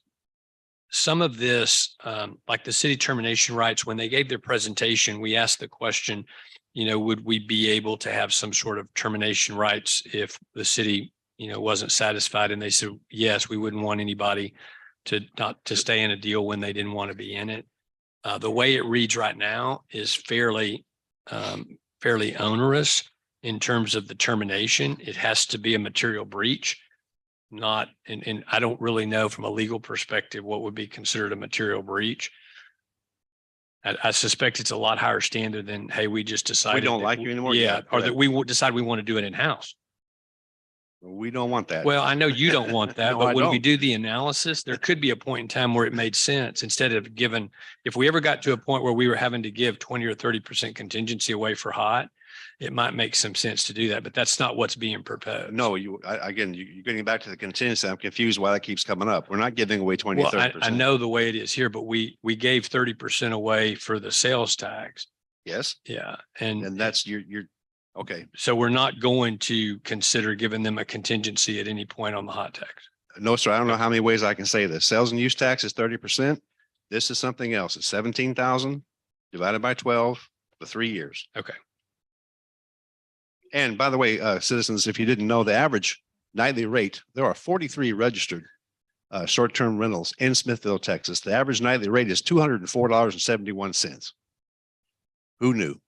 Speaker 5: some of this, like the city termination rights, when they gave their presentation, we asked the question, would we be able to have some sort of termination rights if the city, wasn't satisfied? And they said, yes, we wouldn't want anybody to not to stay in a deal when they didn't want to be in it. The way it reads right now is fairly onerous in terms of the termination. It has to be a material breach, not, and I don't really know from a legal perspective what would be considered a material breach. I suspect it's a lot higher standard than, hey, we just decided.
Speaker 8: don't
Speaker 5: that
Speaker 8: like you anymore?
Speaker 5: Yeah,
Speaker 8: Yeah,
Speaker 5: or that
Speaker 8: correct.
Speaker 5: we would decide we want to do it in-house.
Speaker 8: We don't want that.
Speaker 5: Well, I know you don't want that,
Speaker 8: No,
Speaker 5: but
Speaker 8: I
Speaker 5: when we
Speaker 8: don't.
Speaker 5: do the analysis, there could be a point in time where it made sense instead of giving, if we ever got to a point where we were having to give 20 or 30% contingency away for hot, it might make some sense to do that, but that's not what's being proposed.
Speaker 8: No, again, you're getting back to the contingency. I'm confused why that keeps coming up. We're not giving away 20,
Speaker 5: Well,
Speaker 8: 30%.
Speaker 5: I know the way it is here, but we gave 30% away for the sales tax.
Speaker 8: Yes,
Speaker 5: Yeah.
Speaker 8: and that's you're okay.
Speaker 5: So we're not going to consider giving them a contingency at any point on the hot tax.
Speaker 8: No, sir. I don't know how many ways I can say this. Sales and use tax is 30%. This is something else. It's 17,000 divided by 12 for 3 years.
Speaker 5: Okay.
Speaker 8: And by the way, citizens, if you didn't know, the average nightly rate, there are 43 registered short-term rentals in Smithville, Texas. The average nightly rate is $204.71. Who knew?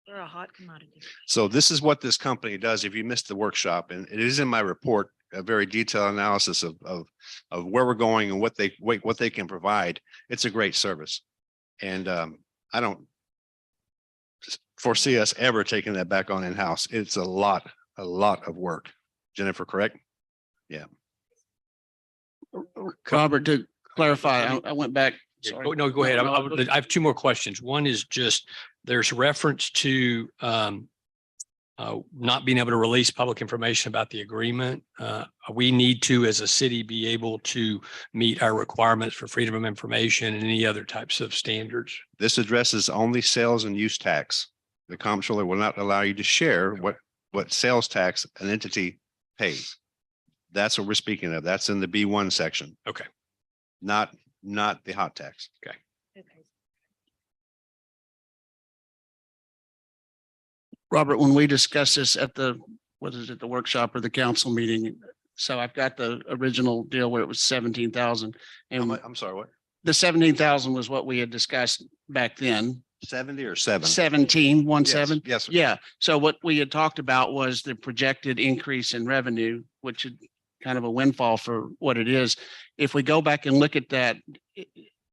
Speaker 1: They're a hot commodity.
Speaker 8: So this is what this company does. If you missed the workshop, and it is in my report, a very detailed analysis of where we're going and what they can provide. It's a great service. And I don't foresee us ever taking that back on in-house. It's a lot of work. Jennifer, correct?
Speaker 7: Robert, to clarify, I went back.
Speaker 5: Yeah,
Speaker 7: Sorry.
Speaker 5: no, go ahead.
Speaker 7: No,
Speaker 5: I have two more questions. One is just, there's reference to not being able to release public information about the agreement. We need to, as a city, be able to meet our requirements for freedom of information and any other types of standards.
Speaker 8: This addresses only sales and use tax. The comptroller will not allow you to share what sales tax an entity pays. That's what we're speaking of. That's in the B1 section.
Speaker 5: Okay.
Speaker 8: Not the hot tax.
Speaker 1: Okay.
Speaker 7: Robert, when we discussed this at the workshop or the council meeting, so I've got the original deal where it was 17,000. And
Speaker 8: I'm sorry, what?
Speaker 7: the 17,000 was what we had discussed back then.
Speaker 8: 70 or 7?
Speaker 7: 17, 17.
Speaker 8: Yes, sir.
Speaker 7: Yeah. So what we had talked about was the projected increase in revenue, which is kind of a windfall for what it is. If we go back and look at that,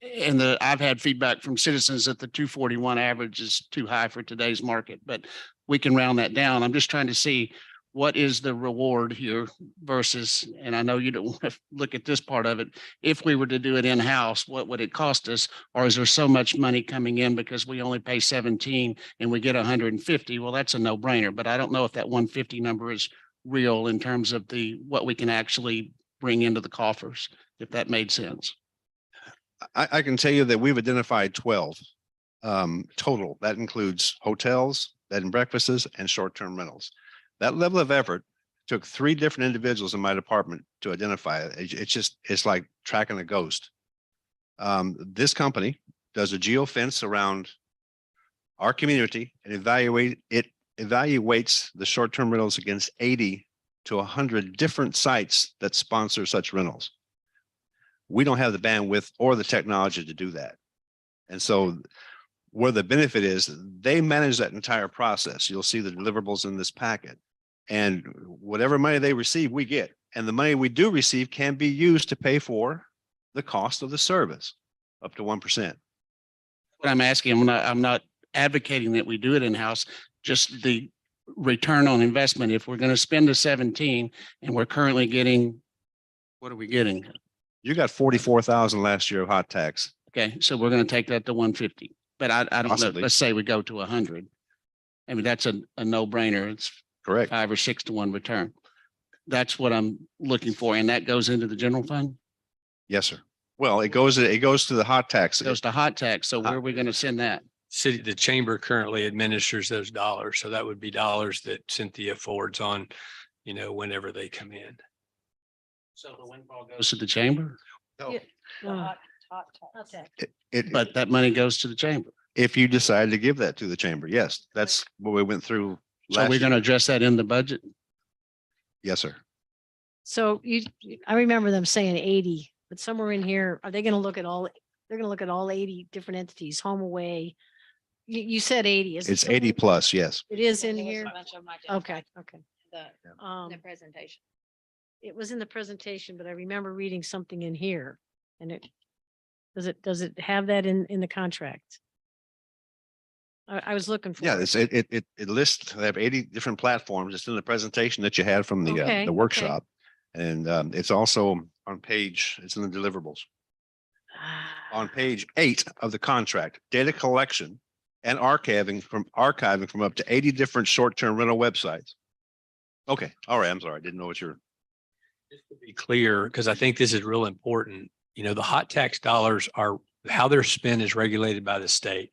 Speaker 7: and I've had feedback from citizens that the 241 average is too high for today's market, but we can round that down. I'm just trying to see what is the reward here versus, and I know you don't want to look at this part of it. If we were to do it in-house, what would it cost us? Or is there so much money coming in because we only pay 17 and we get 150? Well, that's a no-brainer, but I don't know if that 150 number is real in terms of what we can actually bring into the coffers, if that made sense.
Speaker 8: I can tell you that we've identified 12 total. That includes hotels, bed and breakfasts, and short-term rentals. That level of effort took 3 different individuals in my department to identify it. It's like tracking a ghost. This company does a geofence around our community and evaluates the short-term rentals against 80 to 100 different sites that sponsor such rentals. We don't have the bandwidth or the technology to do that. And so where the benefit is, they manage that entire process. You'll see the deliverables in this packet. And whatever money they receive, we get. And the money we do receive can be used to pay for the cost of the service, up to 1%.
Speaker 7: What I'm asking, I'm not advocating that we do it in-house, just the return on investment. If we're going to spend the 17 and we're currently getting, what are we getting?
Speaker 8: You got 44,000 last year of hot tax.
Speaker 7: Okay, so we're going to take that to 150, but I don't know.
Speaker 8: Possibly.
Speaker 7: Let's say we go to 100. I mean, that's a no-brainer. It's
Speaker 8: Correct.
Speaker 7: 5 or 6 to 1 return. That's what I'm looking for. And that goes into the general fund?
Speaker 8: Yes, sir. Well, it goes to the hot tax.
Speaker 7: It goes to hot tax. So where are we going to send that?
Speaker 5: The chamber currently administers those dollars. So that would be dollars that Cynthia forwards on, whenever they come in.
Speaker 7: So the windfall goes to the chamber,
Speaker 8: No.
Speaker 3: Uh,
Speaker 11: Okay.
Speaker 7: but that money goes to the chamber.
Speaker 8: If you decide to give that to the chamber, yes, that's what we went through.
Speaker 7: So
Speaker 8: last
Speaker 7: we're going to
Speaker 8: year.
Speaker 7: address that in the budget.
Speaker 8: Yes, sir.
Speaker 3: So I remember them saying 80, but somewhere in here, are they going to look at all, they're going to look at all 80 different entities, home away? You said 80. Is it
Speaker 8: It's
Speaker 3: somewhere-
Speaker 8: 80 plus, yes.
Speaker 3: It is in
Speaker 11: There was a
Speaker 3: here.
Speaker 11: bunch of them identified
Speaker 3: Okay.
Speaker 11: in
Speaker 3: Um,
Speaker 11: the presentation.
Speaker 3: it was in the presentation, but I remember reading something in here and does it have that in the contract? I was looking for.
Speaker 8: Yeah,
Speaker 3: it.
Speaker 8: it lists, they have 80 different platforms. It's in the presentation that you had from
Speaker 3: Okay, okay.
Speaker 8: the workshop. And it's also on it's in the deliverables. On page 8 of the contract, data collection and archiving from up to 80 different short-term rental websites. Okay, all right, I'm sorry, I didn't know what you're.
Speaker 5: Just to be clear, because I think this is real important, the hot tax dollars are, how they're spent is regulated by the state.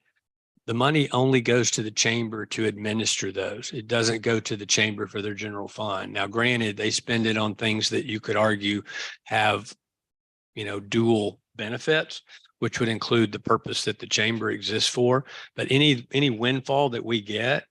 Speaker 5: The money only goes to the chamber to administer those. It doesn't go to the chamber for their general fund. Now, granted, they spend it on things that you could argue have, dual benefits, which would include the purpose that the chamber exists for. But any windfall that we get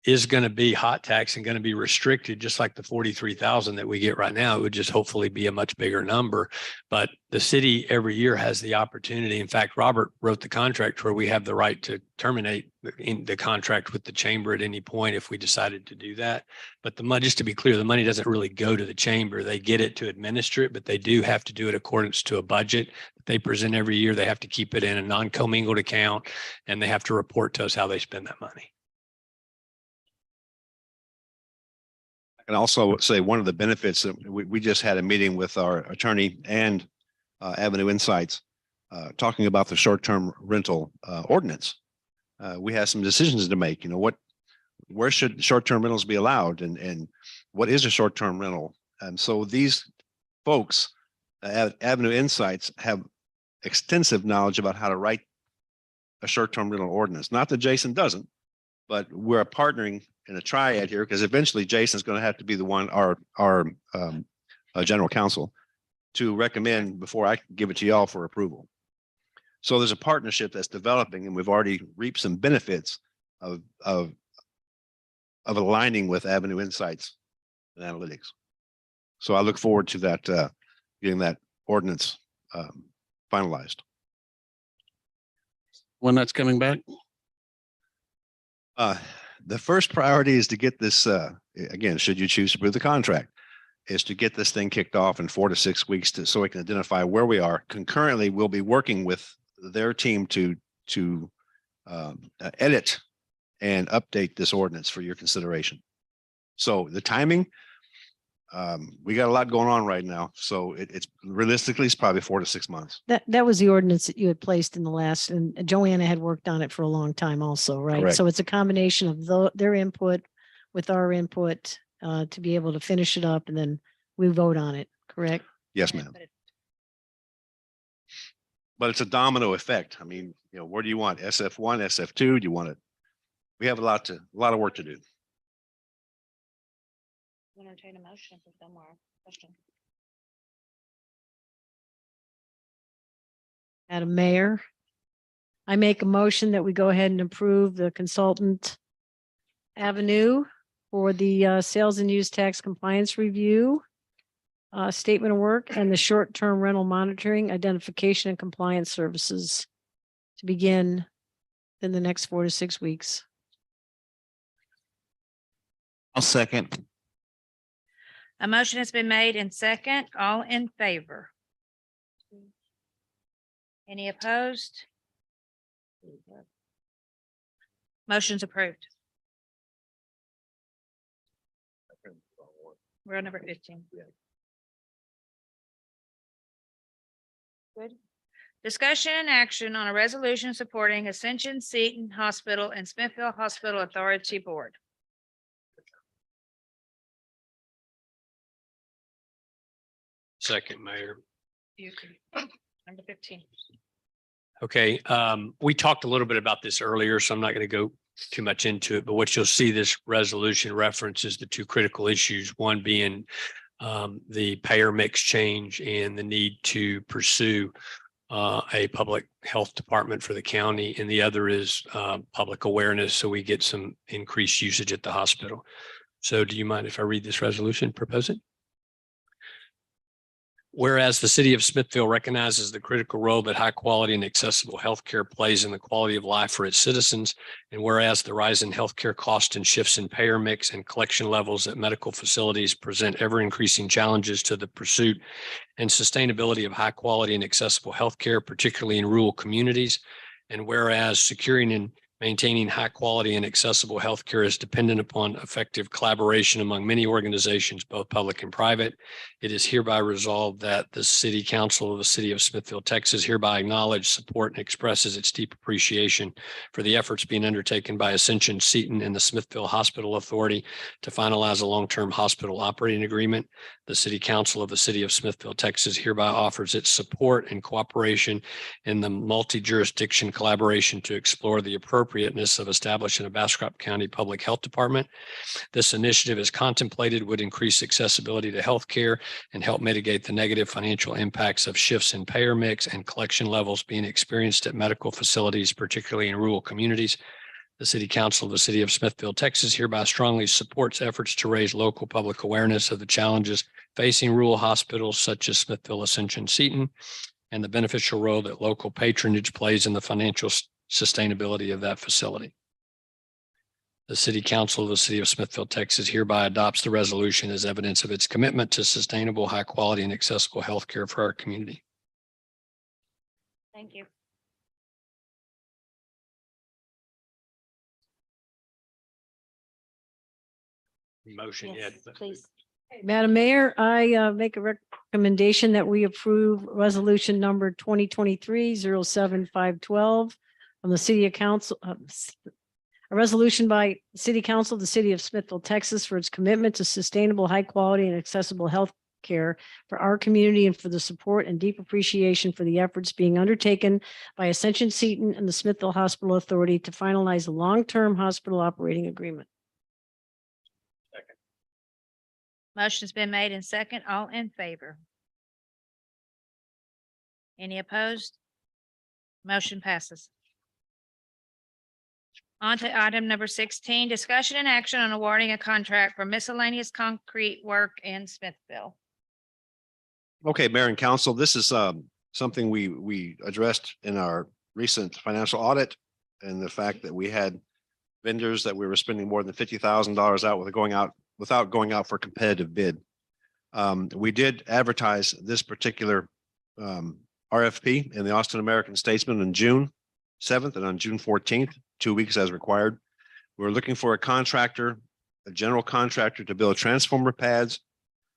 Speaker 5: is going to be hot tax and going to be restricted, just like the 43,000 that we get right now. It would just hopefully be a much bigger number. But the city every year has the opportunity. In fact, Robert wrote the contract where we have the right to terminate the contract with the chamber at any point if we decided to do that. But the money, just to be clear, the money doesn't really go to the chamber. They get it to administer it, but they do have to do it accordance to a budget that they present every year. They have to keep it in a non-commingled account, and they have to report to us how they spend that money.
Speaker 8: I can also say one of the benefits that we just had a meeting with our attorney and Avenue Insights talking about the short-term rental ordinance. We have some decisions to make, where should short-term rentals be allowed and what is a short-term rental? And so these folks at Avenue Insights have extensive knowledge about how to write a short-term rental ordinance. Not that Jason doesn't, but we're partnering in a triad here because eventually Jason's going to have to be the one, our general counsel, to recommend before I give it to y'all for approval. So there's a partnership that's developing, and we've already reaped some benefits of aligning with Avenue Insights and Analytics. So I look forward to that, getting that ordinance finalized.
Speaker 7: When that's coming back?
Speaker 8: The first priority is to get this, again, should you choose to approve the contract, is to get this thing kicked off in 4 to 6 weeks so we can identify where we are. Concurrently, we'll be working with their team to edit and update this ordinance for your consideration. So the timing, we got a lot going on right now. So it's realistically, it's probably 4 to 6 months.
Speaker 3: That was the ordinance that you had placed in the last, and Joanna had worked on it for a long time also, right?
Speaker 8: Correct.
Speaker 3: So it's a combination of their input with our input to be able to finish it up, and then we vote on it, correct?
Speaker 8: Yes, ma'am. But it's a domino effect. I mean, where do you want SF1, SF2? Do you want it? We have a lot of work to do.
Speaker 1: Entertain a motion for somewhere. Question.
Speaker 3: Madam Mayor, I make a motion that we go ahead and approve the consultant avenue for the sales and use tax compliance review, statement of work, and the short-term rental monitoring, identification, and compliance services to begin in the next 4 to 6 weeks.
Speaker 2: I'll second.
Speaker 1: A motion has been made and second. All in favor? Any opposed? Motion's approved. We're on number 15. Good. Discussion and action on a resolution supporting Ascension Seton Hospital and Smithville Hospital Authority Board.
Speaker 5: Second, Mayor.
Speaker 1: Number 15.
Speaker 5: Okay, we talked a little bit about this earlier, so I'm not going to go too much into it, but what you'll see this resolution references the two critical issues, one being the payer mix change and the need to pursue a public health department for the county, and the other is public awareness, so we get some increased usage at the hospital. So do you mind if I read this resolution, propose it? Whereas the city of Smithville recognizes the critical role that high quality and accessible healthcare plays in the quality of life for its citizens, and whereas the rise in healthcare cost and shifts in payer mix and collection levels at medical facilities present ever increasing challenges to the pursuit and sustainability of high quality and accessible healthcare, particularly in rural communities, and whereas securing and maintaining high quality and accessible healthcare is dependent upon effective collaboration among many organizations, both public and private. It is hereby resolved that the City Council of the City of Smithville, Texas hereby acknowledge, support, and expresses its deep appreciation for the efforts being undertaken by Ascension Seton and the Smithville Hospital Authority to finalize a long-term hospital operating agreement. The City Council of the City of Smithville, Texas hereby offers its support and cooperation in the multi-jurisdiction collaboration to explore the appropriateness of establishing a Bastrop County Public Health Department. This initiative is contemplated would increase accessibility to healthcare and help mitigate the negative financial impacts of shifts in payer mix and collection levels being experienced at medical facilities, particularly in rural communities. The City Council of the City of Smithville, Texas hereby strongly supports efforts to raise local public awareness of the challenges facing rural hospitals such as Smithville Ascension Seton and the beneficial role that local patronage plays in the financial sustainability of that facility. The City Council of the City of Smithville, Texas hereby adopts the resolution as evidence of its commitment to sustainable, high quality, and accessible health care for our community.
Speaker 1: Thank you.
Speaker 5: Motion yet.
Speaker 1: Yes, please.
Speaker 3: Madam Mayor, I make a recommendation that we approve resolution number 2023-07512 from the City of Council, a resolution by City Council of the City of Smithville, Texas, for its commitment to sustainable, high quality, and accessible health care for our community and for the support and deep appreciation for the efforts being undertaken by Ascension Seton and the Smithville Hospital Authority to finalize a long-term hospital operating agreement.
Speaker 1: Motion's been made and second. All in favor? Any opposed? Motion passes. On to item number 16, discussion and action on awarding a contract for miscellaneous concrete work in Smithville.
Speaker 8: Okay, Mayor and Council, this is something we addressed in our recent financial audit, and the fact that we had vendors that we were spending more than $50,000 without going out for competitive bid. We did advertise this particular RFP in the Austin American Statesman on June 7th and on June 14th, 2 weeks as required. We're looking for a contractor a general contractor to build transformer pads,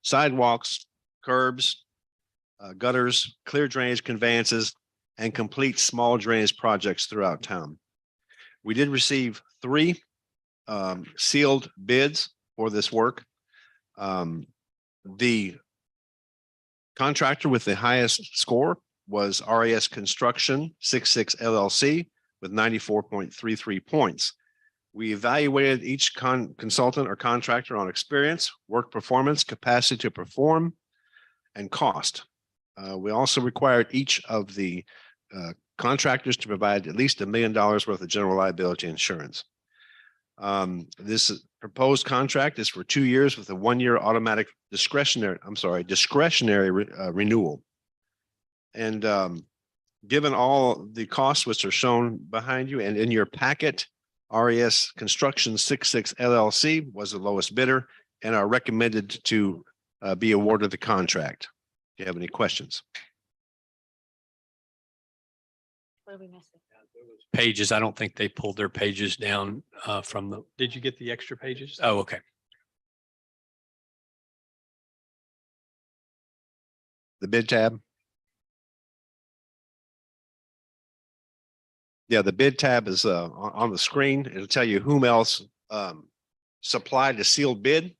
Speaker 8: sidewalks, curbs, gutters, clear drainage conveyances, and complete small drainage projects throughout town. We did receive 3 sealed bids for this work. The contractor with the highest score was RAS Construction 66 LLC with 94.33 points. We evaluated each consultant or contractor on experience, work performance, capacity to perform, and cost. We also required each of the contractors to provide at least $1 million worth of general liability insurance. This proposed contract is for 2 years with a 1-year automatic discretionary renewal. And given all the costs which are shown behind you and in your packet, RES Construction 66 LLC was the lowest bidder and are recommended to be awarded the contract. Do you have any questions?
Speaker 5: Pages, I don't think they pulled their pages down from the, did you get the extra pages? Oh, okay.
Speaker 8: The bid tab? Yeah, the bid tab is on the screen. It'll tell you whom else supplied the sealed bid.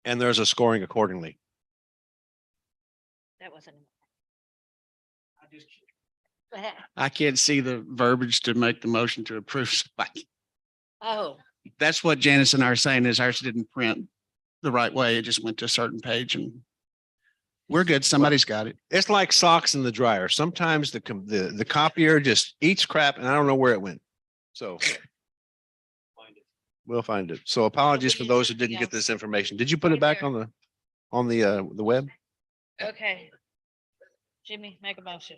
Speaker 8: And there's a scoring accordingly.
Speaker 1: That wasn't.
Speaker 7: I can't see the verbiage to make the motion to approve.
Speaker 1: Oh,
Speaker 7: That's what Janice and I are saying is ours didn't print the right way. It just went to a certain page and we're good. Somebody's got it.
Speaker 8: It's like socks in the dryer. Sometimes the copier just eats crap and I don't know where it went. So we'll find it. So apologies for those who didn't get this information. Did you put it back on the web?
Speaker 1: okay. Jimmy, make a motion.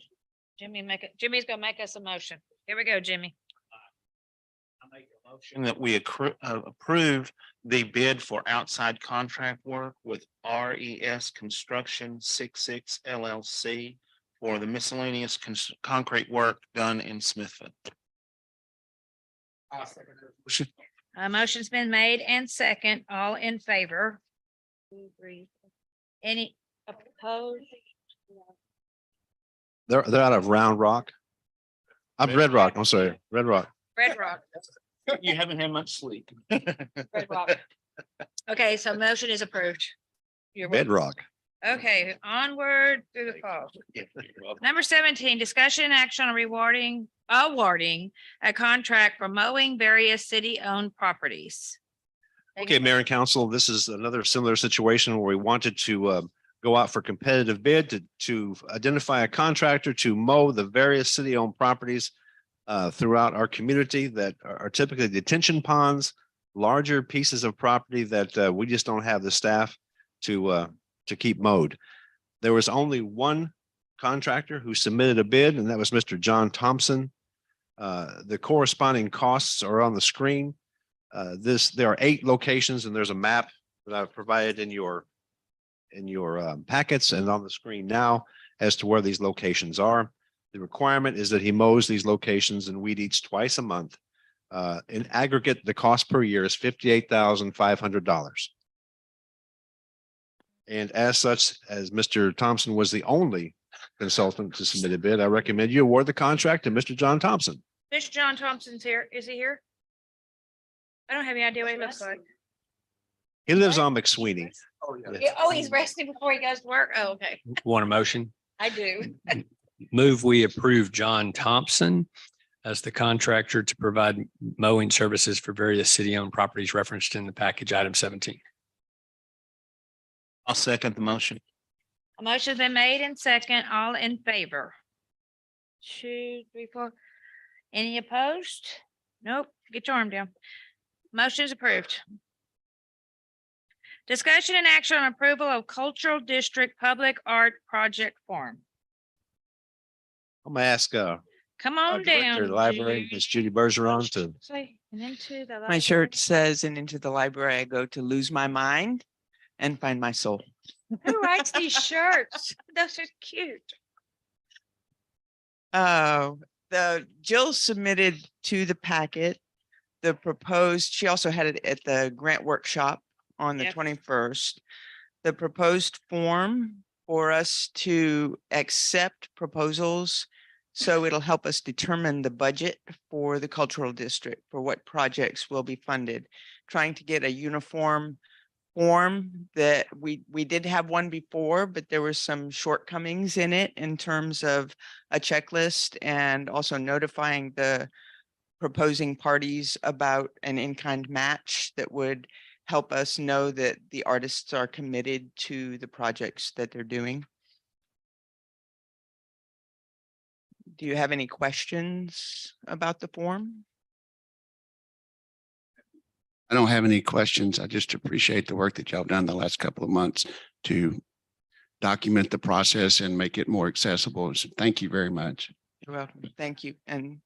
Speaker 1: Jimmy's gonna make us a motion. Here we go, Jimmy.
Speaker 2: I make a motion that we approve the bid for outside contract work with RES Construction 66 LLC for the miscellaneous concrete work done in Smithfield.
Speaker 1: A motion's been made and second, all in favor. 2, 3. Any opposed?
Speaker 8: They're out of Round Rock. I'm Red Rock. I'm sorry, Red Rock.
Speaker 1: Red Rock,
Speaker 2: You haven't had much sleep.
Speaker 1: Red Rock. Okay, so motion is approved. You're
Speaker 8: Red
Speaker 1: welcome.
Speaker 8: Rock.
Speaker 1: Okay, onward through the fall. Number 17, discussion and action on awarding a contract for mowing various city-owned properties.
Speaker 8: Okay, Mayor and Council, this is another similar situation where we wanted to go out for competitive bid to identify a contractor to mow the various city-owned properties throughout our community that are typically detention ponds, larger pieces of property that we just don't have the staff to keep mowed. There was only one contractor who submitted a bid, and that was Mr. John Thompson. The corresponding costs are on the screen. There are 8 locations, and there's a map that I've provided in your packets and on the screen now as to where these locations are. The requirement is that he mows these locations and weed eats twice a month. In aggregate, the cost per year is $58,500. And as such, as Mr. Thompson was the only consultant to submit a bid, I recommend you award the contract to Mr. John Thompson.
Speaker 1: Mr. John Thompson's here. Is he here? I don't have any idea what he looks like.
Speaker 8: He lives on McSweeney.
Speaker 1: Oh, he's resting before he goes to work. Oh, okay.
Speaker 5: Want a motion?
Speaker 1: I do.
Speaker 5: Move we approve John Thompson as the contractor to provide mowing services for various city-owned properties referenced in the package item 17.
Speaker 2: I'll second the motion.
Speaker 1: A motion's been made and second, all in favor. 2, 3, 4. Any opposed? Nope. Get your arm down. Motion is approved. Discussion and action on approval of Cultural District Public Art Project Form.
Speaker 8: I'm gonna ask
Speaker 1: Come
Speaker 8: our
Speaker 1: on
Speaker 8: Director
Speaker 1: down.
Speaker 8: of the Library, Ms. Judy Bergeron, to
Speaker 1: Say, and into the
Speaker 12: My shirt says, and into the library I go to lose my mind and find my soul.
Speaker 1: Who writes these shirts? Those are cute.
Speaker 12: The Jill submitted to the packet the proposed, she also had it at the grant workshop on the
Speaker 1: Yep.
Speaker 12: 21st. The proposed form for us to accept proposals. So it'll help us determine the budget for the cultural district for what projects will be funded. Trying to get a uniform form that we did have one before, but there were some shortcomings in it in terms of a checklist and also notifying the proposing parties about an in-kind match that would help us know that the artists are committed to the projects that they're doing. Do you have any questions about the form?
Speaker 7: I don't have any questions. I just appreciate the work that y'all done the last couple of months to document the process and make it more accessible. So thank you very much.
Speaker 12: You're welcome. Thank you. And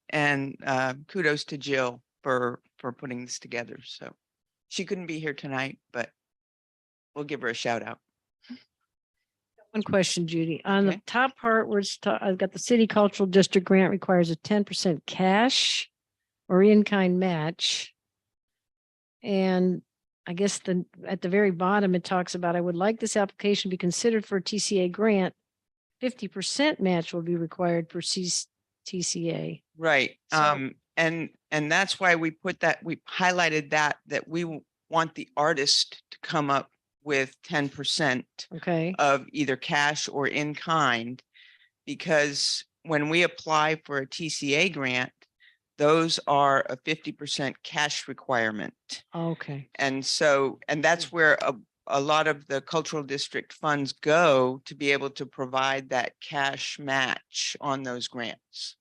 Speaker 12: kudos to Jill for putting this together. So she couldn't be here tonight, but we'll give her a shout out.
Speaker 3: One question, Judy. On the
Speaker 12: Okay.
Speaker 3: top part where I've got the city cultural district grant requires a 10% cash or in-kind match. And I guess at the very bottom, it talks about, I would like this application be considered for a TCA grant. 50% match will be required for TCA.
Speaker 12: Right.
Speaker 3: So-
Speaker 12: And that's why we put that, we highlighted that we want the artist to come up with 10%
Speaker 3: Okay,
Speaker 12: of either cash or in kind. Because when we apply for a TCA grant, those are a 50% cash requirement.
Speaker 3: okay.
Speaker 12: And so, and that's where a lot of the cultural district funds go to be able to provide that cash match on those grants.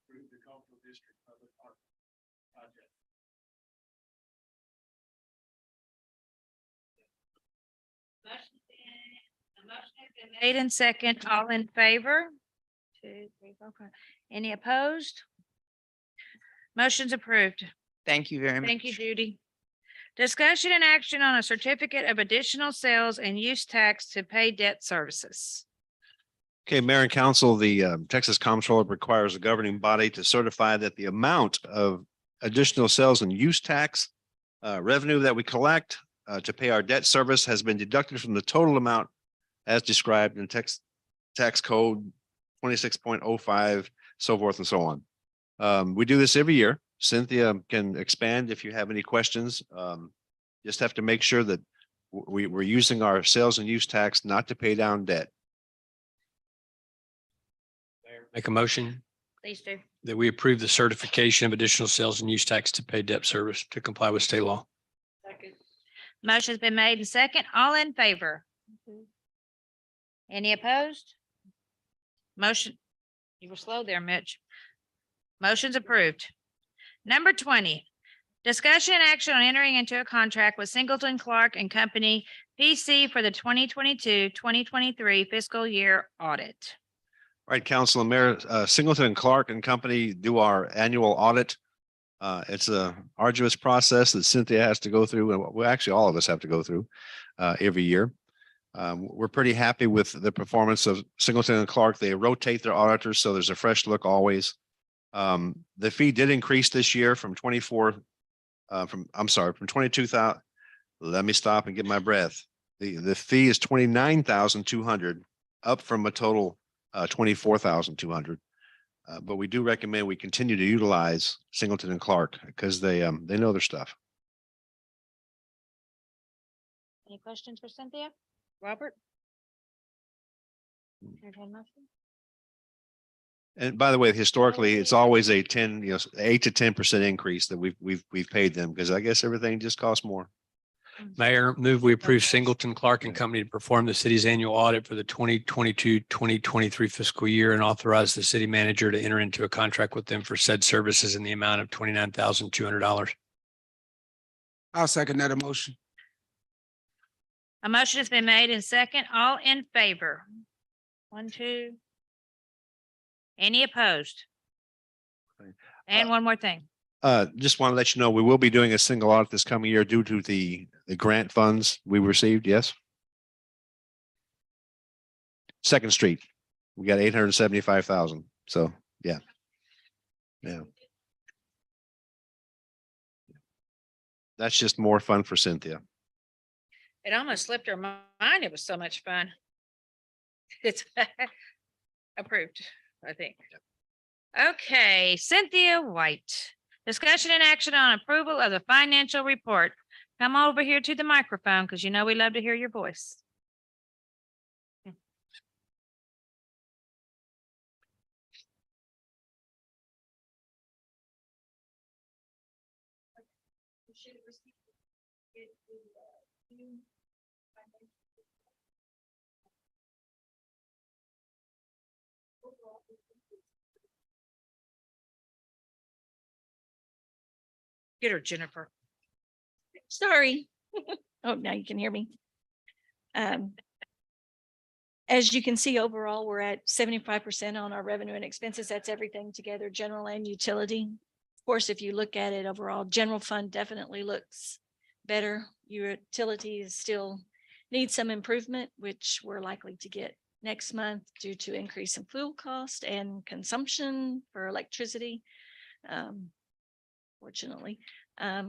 Speaker 5: Approve the cultural district public art project.
Speaker 1: Made in second, all in favor? 2, 3, 4, 5. Any opposed? Motion's approved.
Speaker 12: Thank you very much.
Speaker 1: Thank you, Judy. Discussion and action on a certificate of additional sales and use tax to pay debt services.
Speaker 8: Okay, Mayor and Council, the Texas Comptroller requires the governing body to certify that the amount of additional sales and use tax revenue that we collect to pay our debt service has been deducted from the total amount as described in tax code 26.05, so forth and so on. We do this every year. Cynthia can expand if you have any questions. Just have to make sure that we're using our sales and use tax not to pay down debt.
Speaker 5: Make a motion
Speaker 1: Please do.
Speaker 5: that we approve the certification of additional sales and use tax to pay debt service to comply with state law.
Speaker 1: Motion's been made in second, all in favor? Any opposed? Motion, you were slow there, Mitch. Motion's approved. Number 20, discussion and action on entering into a contract with Singleton Clark and Company PC for the 2022-2023 fiscal year audit.
Speaker 8: Right, Council and Mayor, Singleton and Clark and Company do our annual audit. It's a arduous process that Cynthia has to go through, and well, actually, all of us have to go through every year. We're pretty happy with the performance of Singleton and Clark. They rotate their auditors, so there's a fresh look always. The fee did increase this year from 22,000. Let me stop and get my breath. The fee is 29,200, up from a total 24,200. But we do recommend we continue to utilize Singleton and Clark because they know their stuff.
Speaker 1: Any questions for Cynthia? Robert? Entertain motion?
Speaker 8: And by the way, historically, it's always a 8 to 10% increase that we've paid them because I guess everything just costs more.
Speaker 5: Mayor, move we approve Singleton Clark and Company to perform the city's annual audit for the 2022-2023 fiscal year and authorize the city manager to enter into a contract with them for said services in the amount of $29,200.
Speaker 9: I'll second that emotion.
Speaker 1: A motion has been made in second, all in favor? 1, 2. Any opposed?
Speaker 8: Okay.
Speaker 1: And one more thing.
Speaker 8: Just want to let you know, we will be doing a single audit this coming year due to the grant funds we received. Yes. Second Street, we got 875,000. So, yeah. Yeah. That's just more fun for Cynthia.
Speaker 1: It almost slipped her mind. It was so much fun. It's approved, I think. Okay, Cynthia White. Discussion and action on approval of the financial report. Come over here to the microphone because you know we love to hear your voice. Get her, Jennifer.
Speaker 13: Sorry. Oh, now you can hear me. As you can see, overall, we're at 75% on our revenue and expenses. That's everything together, general and utility. Of course, if you look at it overall, general fund definitely looks better. Your utilities still need some improvement, which we're likely to get next month due to increase in fuel cost and consumption for electricity. Fortunately, I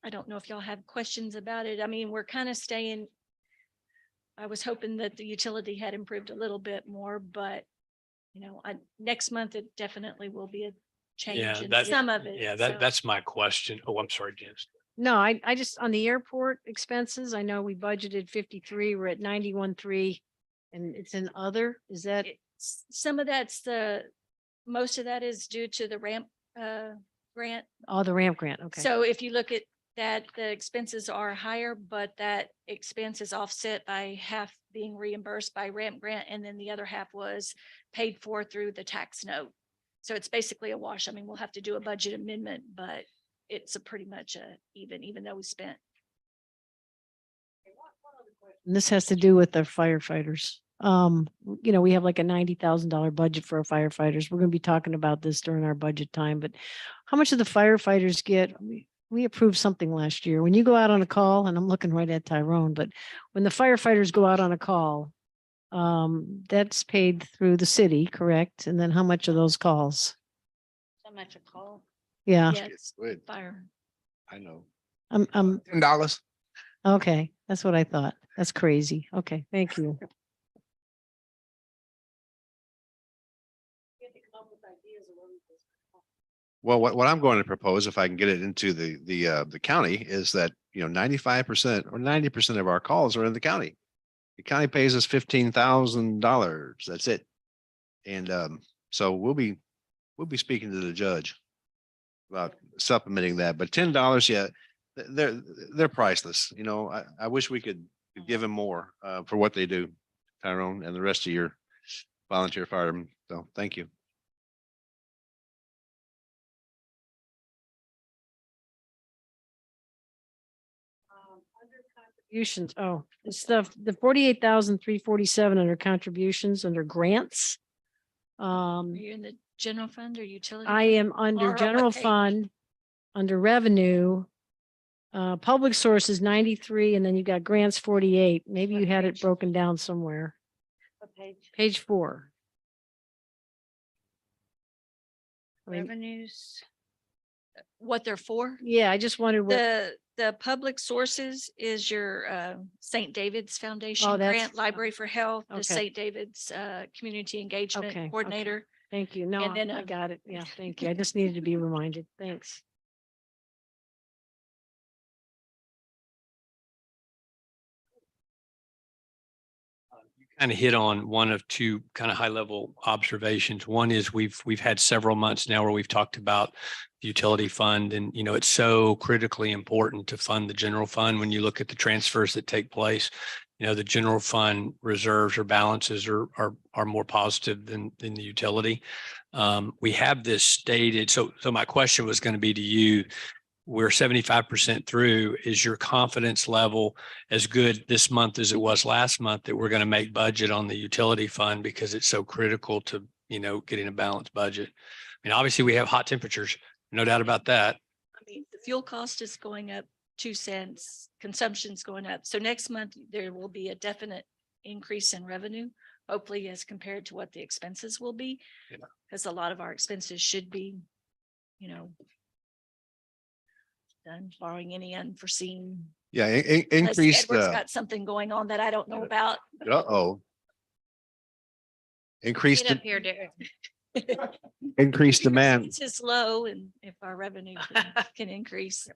Speaker 13: don't know if y'all have questions about it. I mean, we're kind of staying. I was hoping that the utility had improved a little bit more, but you know, next month it definitely will be a change in some of it.
Speaker 5: Yeah,
Speaker 13: so.
Speaker 5: that's my question. Oh, I'm sorry, Janice.
Speaker 3: No, I just, on the airport expenses, I know we budgeted 53, we're at 91.3 and it's in other, is that?
Speaker 13: Some of that's most of that is due to the ramp grant.
Speaker 3: Oh, the ramp grant, okay.
Speaker 13: So if you look at that, the expenses are higher, but that expense is offset by half being reimbursed by ramp grant. And then the other half was paid for through the tax note. So it's basically a wash. I mean, we'll have to do a budget amendment, but it's a pretty much even though we spent.
Speaker 3: And this has to do with the firefighters. You know, we have like a $90,000 budget for our firefighters. We're going to be talking about this during our budget time, but how much do the firefighters get? We approved something last year. When you go out on a call, and I'm looking right at Tyrone, but when the firefighters go out on a call, that's paid through the city, correct? And then how much are those calls?
Speaker 13: So much a call.
Speaker 3: Yeah,
Speaker 13: Yes,
Speaker 8: Good.
Speaker 13: fire.
Speaker 8: I know.
Speaker 3: I'm,
Speaker 9: $10.
Speaker 3: okay. That's what I thought. That's crazy. Okay, thank you.
Speaker 8: Well, what I'm going to propose, if I can get it into the county, is that, 95% or 90% of our calls are in the county. The county pays us $15,000. That's it. And so we'll be speaking to the judge about supplementing that. But $10, yeah, they're priceless. I wish we could give them more for what they do, Tyrone, and the rest of your volunteer firemen. So thank you.
Speaker 3: Contributions. Oh, it's the 48,347 under contributions under grants.
Speaker 13: Are you in the general fund or utility?
Speaker 3: I am under
Speaker 13: Or
Speaker 3: general
Speaker 13: what page?
Speaker 3: fund, under revenue. Public sources 93, and then you got grants 48. Maybe you had it broken down somewhere.
Speaker 13: What page?
Speaker 3: Page 4. I mean,
Speaker 1: Revenues.
Speaker 13: What they're for?
Speaker 3: yeah, I just wondered what,
Speaker 13: The public sources is your St. David's Foundation
Speaker 3: that's-
Speaker 13: grant, Library for Health, the
Speaker 3: Okay.
Speaker 13: St. David's Community
Speaker 3: Okay,
Speaker 13: Engagement Coordinator.
Speaker 3: thank you. No,
Speaker 13: and then,
Speaker 3: I got it. Yeah, thank you. I just needed to be reminded. Thanks.
Speaker 5: Kind of hit on one of two kind of high level observations. One is we've had several months now where we've talked about the utility fund, and it's so critically important to fund the general fund. When you look at the transfers that take place, the general fund reserves or balances are more positive than the utility. We have this stated. So my question was going to be to you. We're 75% through. Is your confidence level as good this month as it was last month that we're going to make budget on the utility fund because it's so critical to, getting a balanced budget? mean, obviously we have hot temperatures, no doubt about that.
Speaker 13: I mean, the fuel cost is going up 2 cents, consumption's going up. So next month, there will be a definite increase in revenue, hopefully as compared to what the expenses will be.
Speaker 5: Yeah.
Speaker 13: Because a lot of our expenses should be, you know, done barring any unforeseen.
Speaker 8: Yeah,
Speaker 13: unless
Speaker 8: increase
Speaker 13: Edward's
Speaker 8: the,
Speaker 13: got something going on that I don't know about.
Speaker 8: uh-oh. Increase,
Speaker 1: Get up here, Derek.
Speaker 8: increase demand.
Speaker 13: It's just low and if our revenue can increase.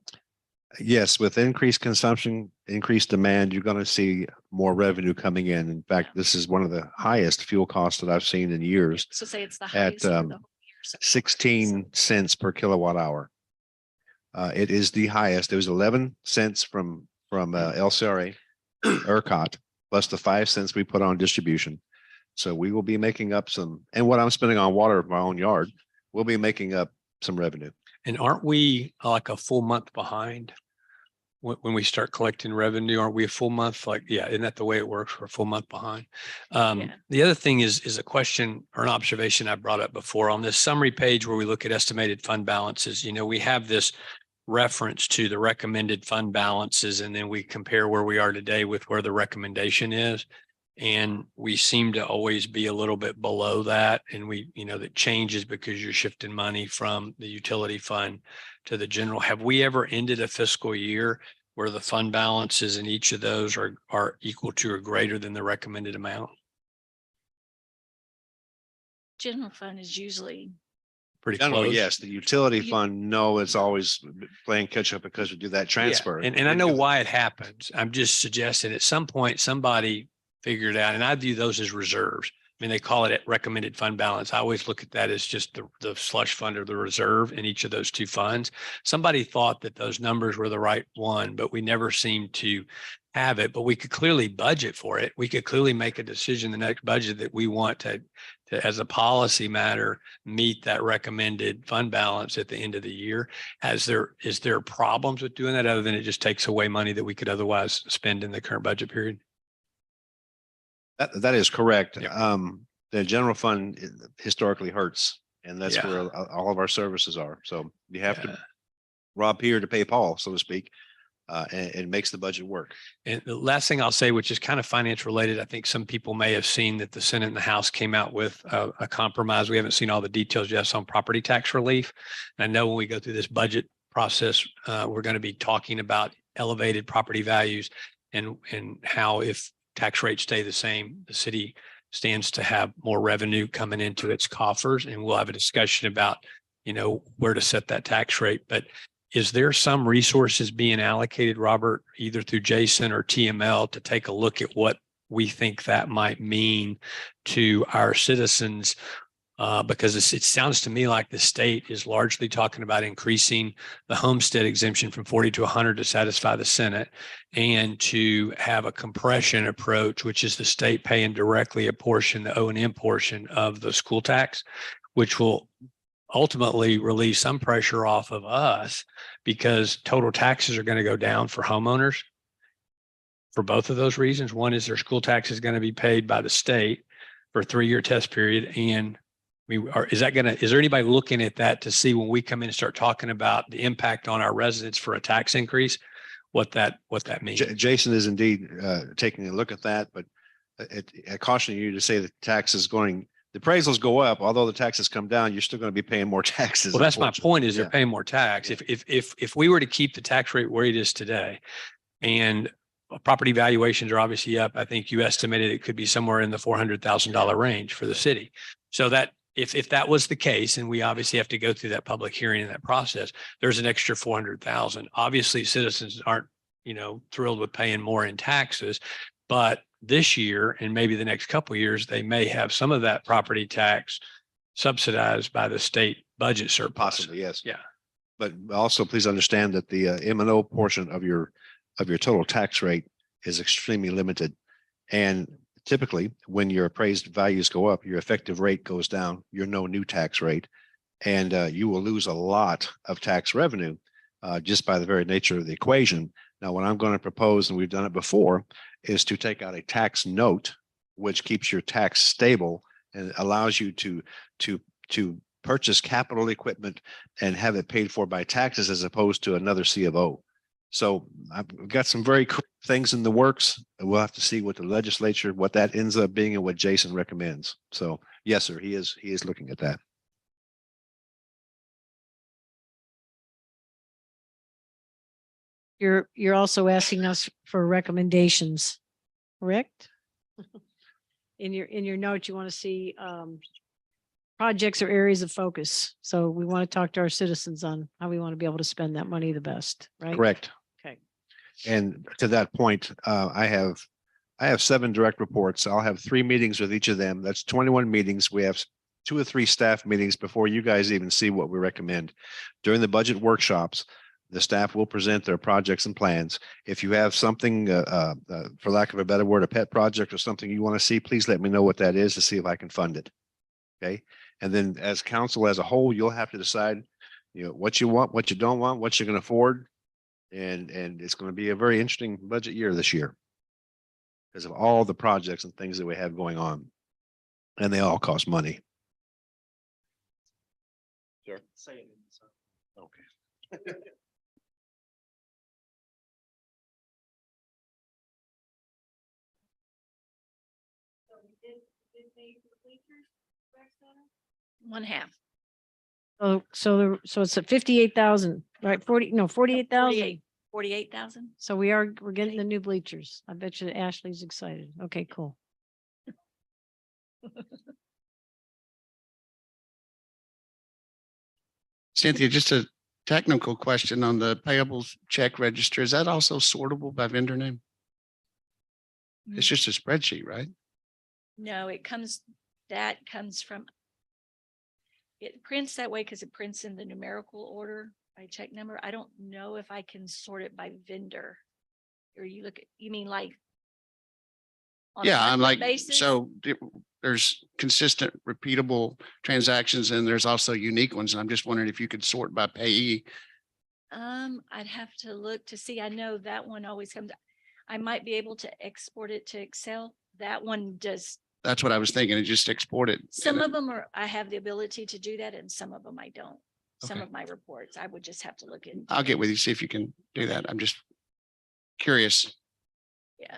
Speaker 8: Yes, with increased consumption, increased demand, you're going to see more revenue coming in. In fact, this is one of the highest fuel costs that I've seen in years,
Speaker 13: So say it's the
Speaker 8: at
Speaker 13: highest. for the whole year, so-
Speaker 8: 16 cents per kilowatt hour. It is the highest. It was 11 cents from LCRA, ERCOT, plus the 5 cents we put on distribution. So we will be making up some, and what I'm spending on water in my own yard, we'll be making up some revenue.
Speaker 5: And aren't we like a full month behind? When we start collecting revenue, aren't we a full month? Like, yeah, isn't that the way it works? We're a full month behind.
Speaker 13: Yeah.
Speaker 5: The other thing is a question or an observation I brought up before on this summary page where we look at estimated fund balances. You know, we have this reference to the recommended fund balances, and then we compare where we are today with where the recommendation is. And we seem to always be a little bit below that. And we, you know, that changes because you're shifting money from the utility fund to the general. Have we ever ended a fiscal year where the fund balances in each of those are equal to or greater than the recommended amount?
Speaker 13: General fund is usually,
Speaker 5: Pretty
Speaker 8: Generally,
Speaker 5: close.
Speaker 8: yes, the utility
Speaker 13: You-
Speaker 8: fund, no, it's always playing catch up because we do that transfer.
Speaker 5: Yeah, and I know why it happens. I'm just suggesting at some point, somebody figured out, and I view those as reserves. I mean, they call it recommended fund balance. I always look at that as just the slush fund or the reserve in each of those two funds. Somebody thought that those numbers were the right one, but we never seemed to have it, but we could clearly budget for it. We could clearly make a decision the next budget that we want to as a policy matter, meet that recommended fund balance at the end of the year. Is there problems with doing that other than it just takes away money that we could otherwise spend in the current budget period?
Speaker 8: That is correct.
Speaker 5: Yeah.
Speaker 8: The general fund historically hurts, and that's
Speaker 5: Yeah.
Speaker 8: where all of our services are. So you have
Speaker 5: Yeah.
Speaker 8: to rob Peter to pay Paul, so to speak. And it makes the budget work.
Speaker 5: And the last thing I'll say, which is kind of finance related, I think some people may have seen that the Senate and the House came out with a compromise. We haven't seen all the details yet on property tax relief. And I know when we go through this budget process, we're going to be talking about elevated property values and how if tax rates stay the same, the city stands to have more revenue coming into its coffers. And we'll have a discussion about, you know, where to set that tax rate. But is there some resources being allocated, Robert, either through Jason or TML to take a look at what we think that might mean to our citizens? Because it sounds to me like the state is largely talking about increasing the homestead exemption from 40 to 100 to satisfy the Senate, and to have a compression approach, which is the state paying directly a portion, the O&M portion of the school tax, which will ultimately relieve some pressure off of us because total taxes are going to go down for homeowners for both of those reasons. One is their school tax is going to be paid by the state for a 3-year test period. And is there anybody looking at that to see when we come in and start talking about the impact on our residents for a tax increase, what that means?
Speaker 8: Jason is indeed taking a look at that, but I caution you to say that the appraisals go up, although the taxes come down, you're still going to be paying more taxes.
Speaker 5: Well, that's my
Speaker 8: unfortunately.
Speaker 5: point is they're
Speaker 8: Yeah.
Speaker 5: paying more tax. If we were to keep the tax rate where it is today and property valuations are obviously up, I think you estimated it could be somewhere in the $400,000 range for the city. So that if that was the case, and we obviously have to go through that public hearing and that process, there's an extra 400,000. Obviously citizens aren't, you know, thrilled with paying more in taxes, but this year and maybe the next couple of years, they may have some of that property tax subsidized by the state budget surplus.
Speaker 8: Possibly, yes.
Speaker 5: Yeah.
Speaker 8: But also please understand that the M&O portion of your total tax rate is extremely limited. And typically when your appraised values go up, your effective rate goes down, your no new tax rate. And you will lose a lot of tax revenue just by the very nature of the equation. Now, what I'm going to propose, and we've done it before, is to take out a tax note, which keeps your tax stable and allows you to purchase capital equipment and have it paid for by taxes as opposed to another C of O. So I've got some very cool things in the works. And we'll have to see what the legislature, what that ends up being and what Jason recommends. So yes, sir, he is looking at that.
Speaker 3: You're also asking us for recommendations, correct? In your note, you want to see projects or areas of focus. So we want to talk to our citizens on how we want to be able to spend that money the best, right?
Speaker 8: Correct.
Speaker 3: Okay.
Speaker 8: And to that point, I have 7 direct reports. I'll have 3 meetings with each of them. That's 21 meetings. We have 2 or 3 staff meetings before you guys even see what we recommend. During the budget workshops, the staff will present their projects and plans. If you have something, for lack of a better word, a pet project or something you want to see, please let me know what that is to see if I can fund it. Okay. And then as council as a whole, you'll have to decide, what you want, what you don't want, what you can afford. And it's going to be a very interesting budget year this year because of all the projects and things that we have going on. And they all cost money. Sure. Okay.
Speaker 13: One half.
Speaker 3: Oh, so it's at 58,000, right? 48,000.
Speaker 13: 48,000.
Speaker 3: So we're getting the new bleachers. I bet you Ashley's excited. Okay, cool.
Speaker 7: Cynthia, just a technical question on the payables check register. Is that also sortable by vendor name? It's just a spreadsheet, right?
Speaker 13: No, that comes from. It prints that way because it prints in the numerical order by check number. I don't know if I can sort it by vendor. Or you mean like? on a
Speaker 7: Yeah, I'm
Speaker 13: monthly
Speaker 7: like,
Speaker 13: basis?
Speaker 7: so there's consistent repeatable transactions and there's also unique ones. And I'm just wondering if you could sort by payee.
Speaker 13: I'd have to look to see. I know that one always comes. I might be able to export it to Excel. That one does.
Speaker 7: That's what I was thinking, and just export it.
Speaker 13: Some of them I have the ability to do that and some of them I don't. Some
Speaker 7: Okay.
Speaker 13: of my reports, I would just have to look in.
Speaker 7: I'll get with you, see if you can do that. I'm just curious.
Speaker 13: Yeah.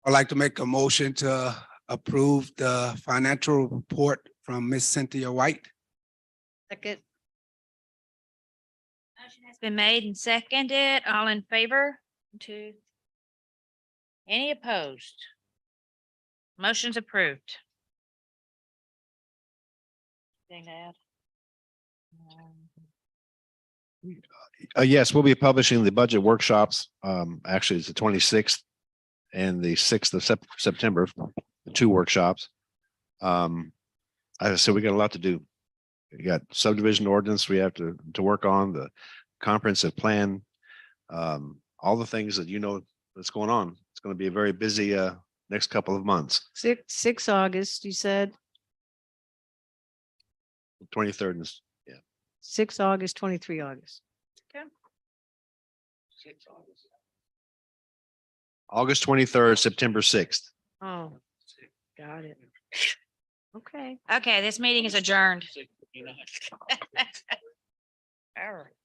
Speaker 14: I'd like to make a motion to approve the financial report from Miss Cynthia White.
Speaker 3: Second.
Speaker 1: Motion has been made and seconded. All in favor? 2. Any opposed? Motion's approved. Anything to add?
Speaker 8: Yes, we'll be publishing the budget workshops. Actually, it's the 26th and the 6th of September, the 2 workshops. As I said, we got a lot to do. We got subdivision ordinance we have to work on, the comprehensive plan, all the things that that's going on. It's going to be a very busy next couple of months.
Speaker 3: 6 August, you said
Speaker 8: 23rd is,
Speaker 3: 6 August, 23 August.
Speaker 8: August 23rd, September 6th.
Speaker 3: Oh, got it. Okay.
Speaker 1: Okay, this meeting is adjourned. All right.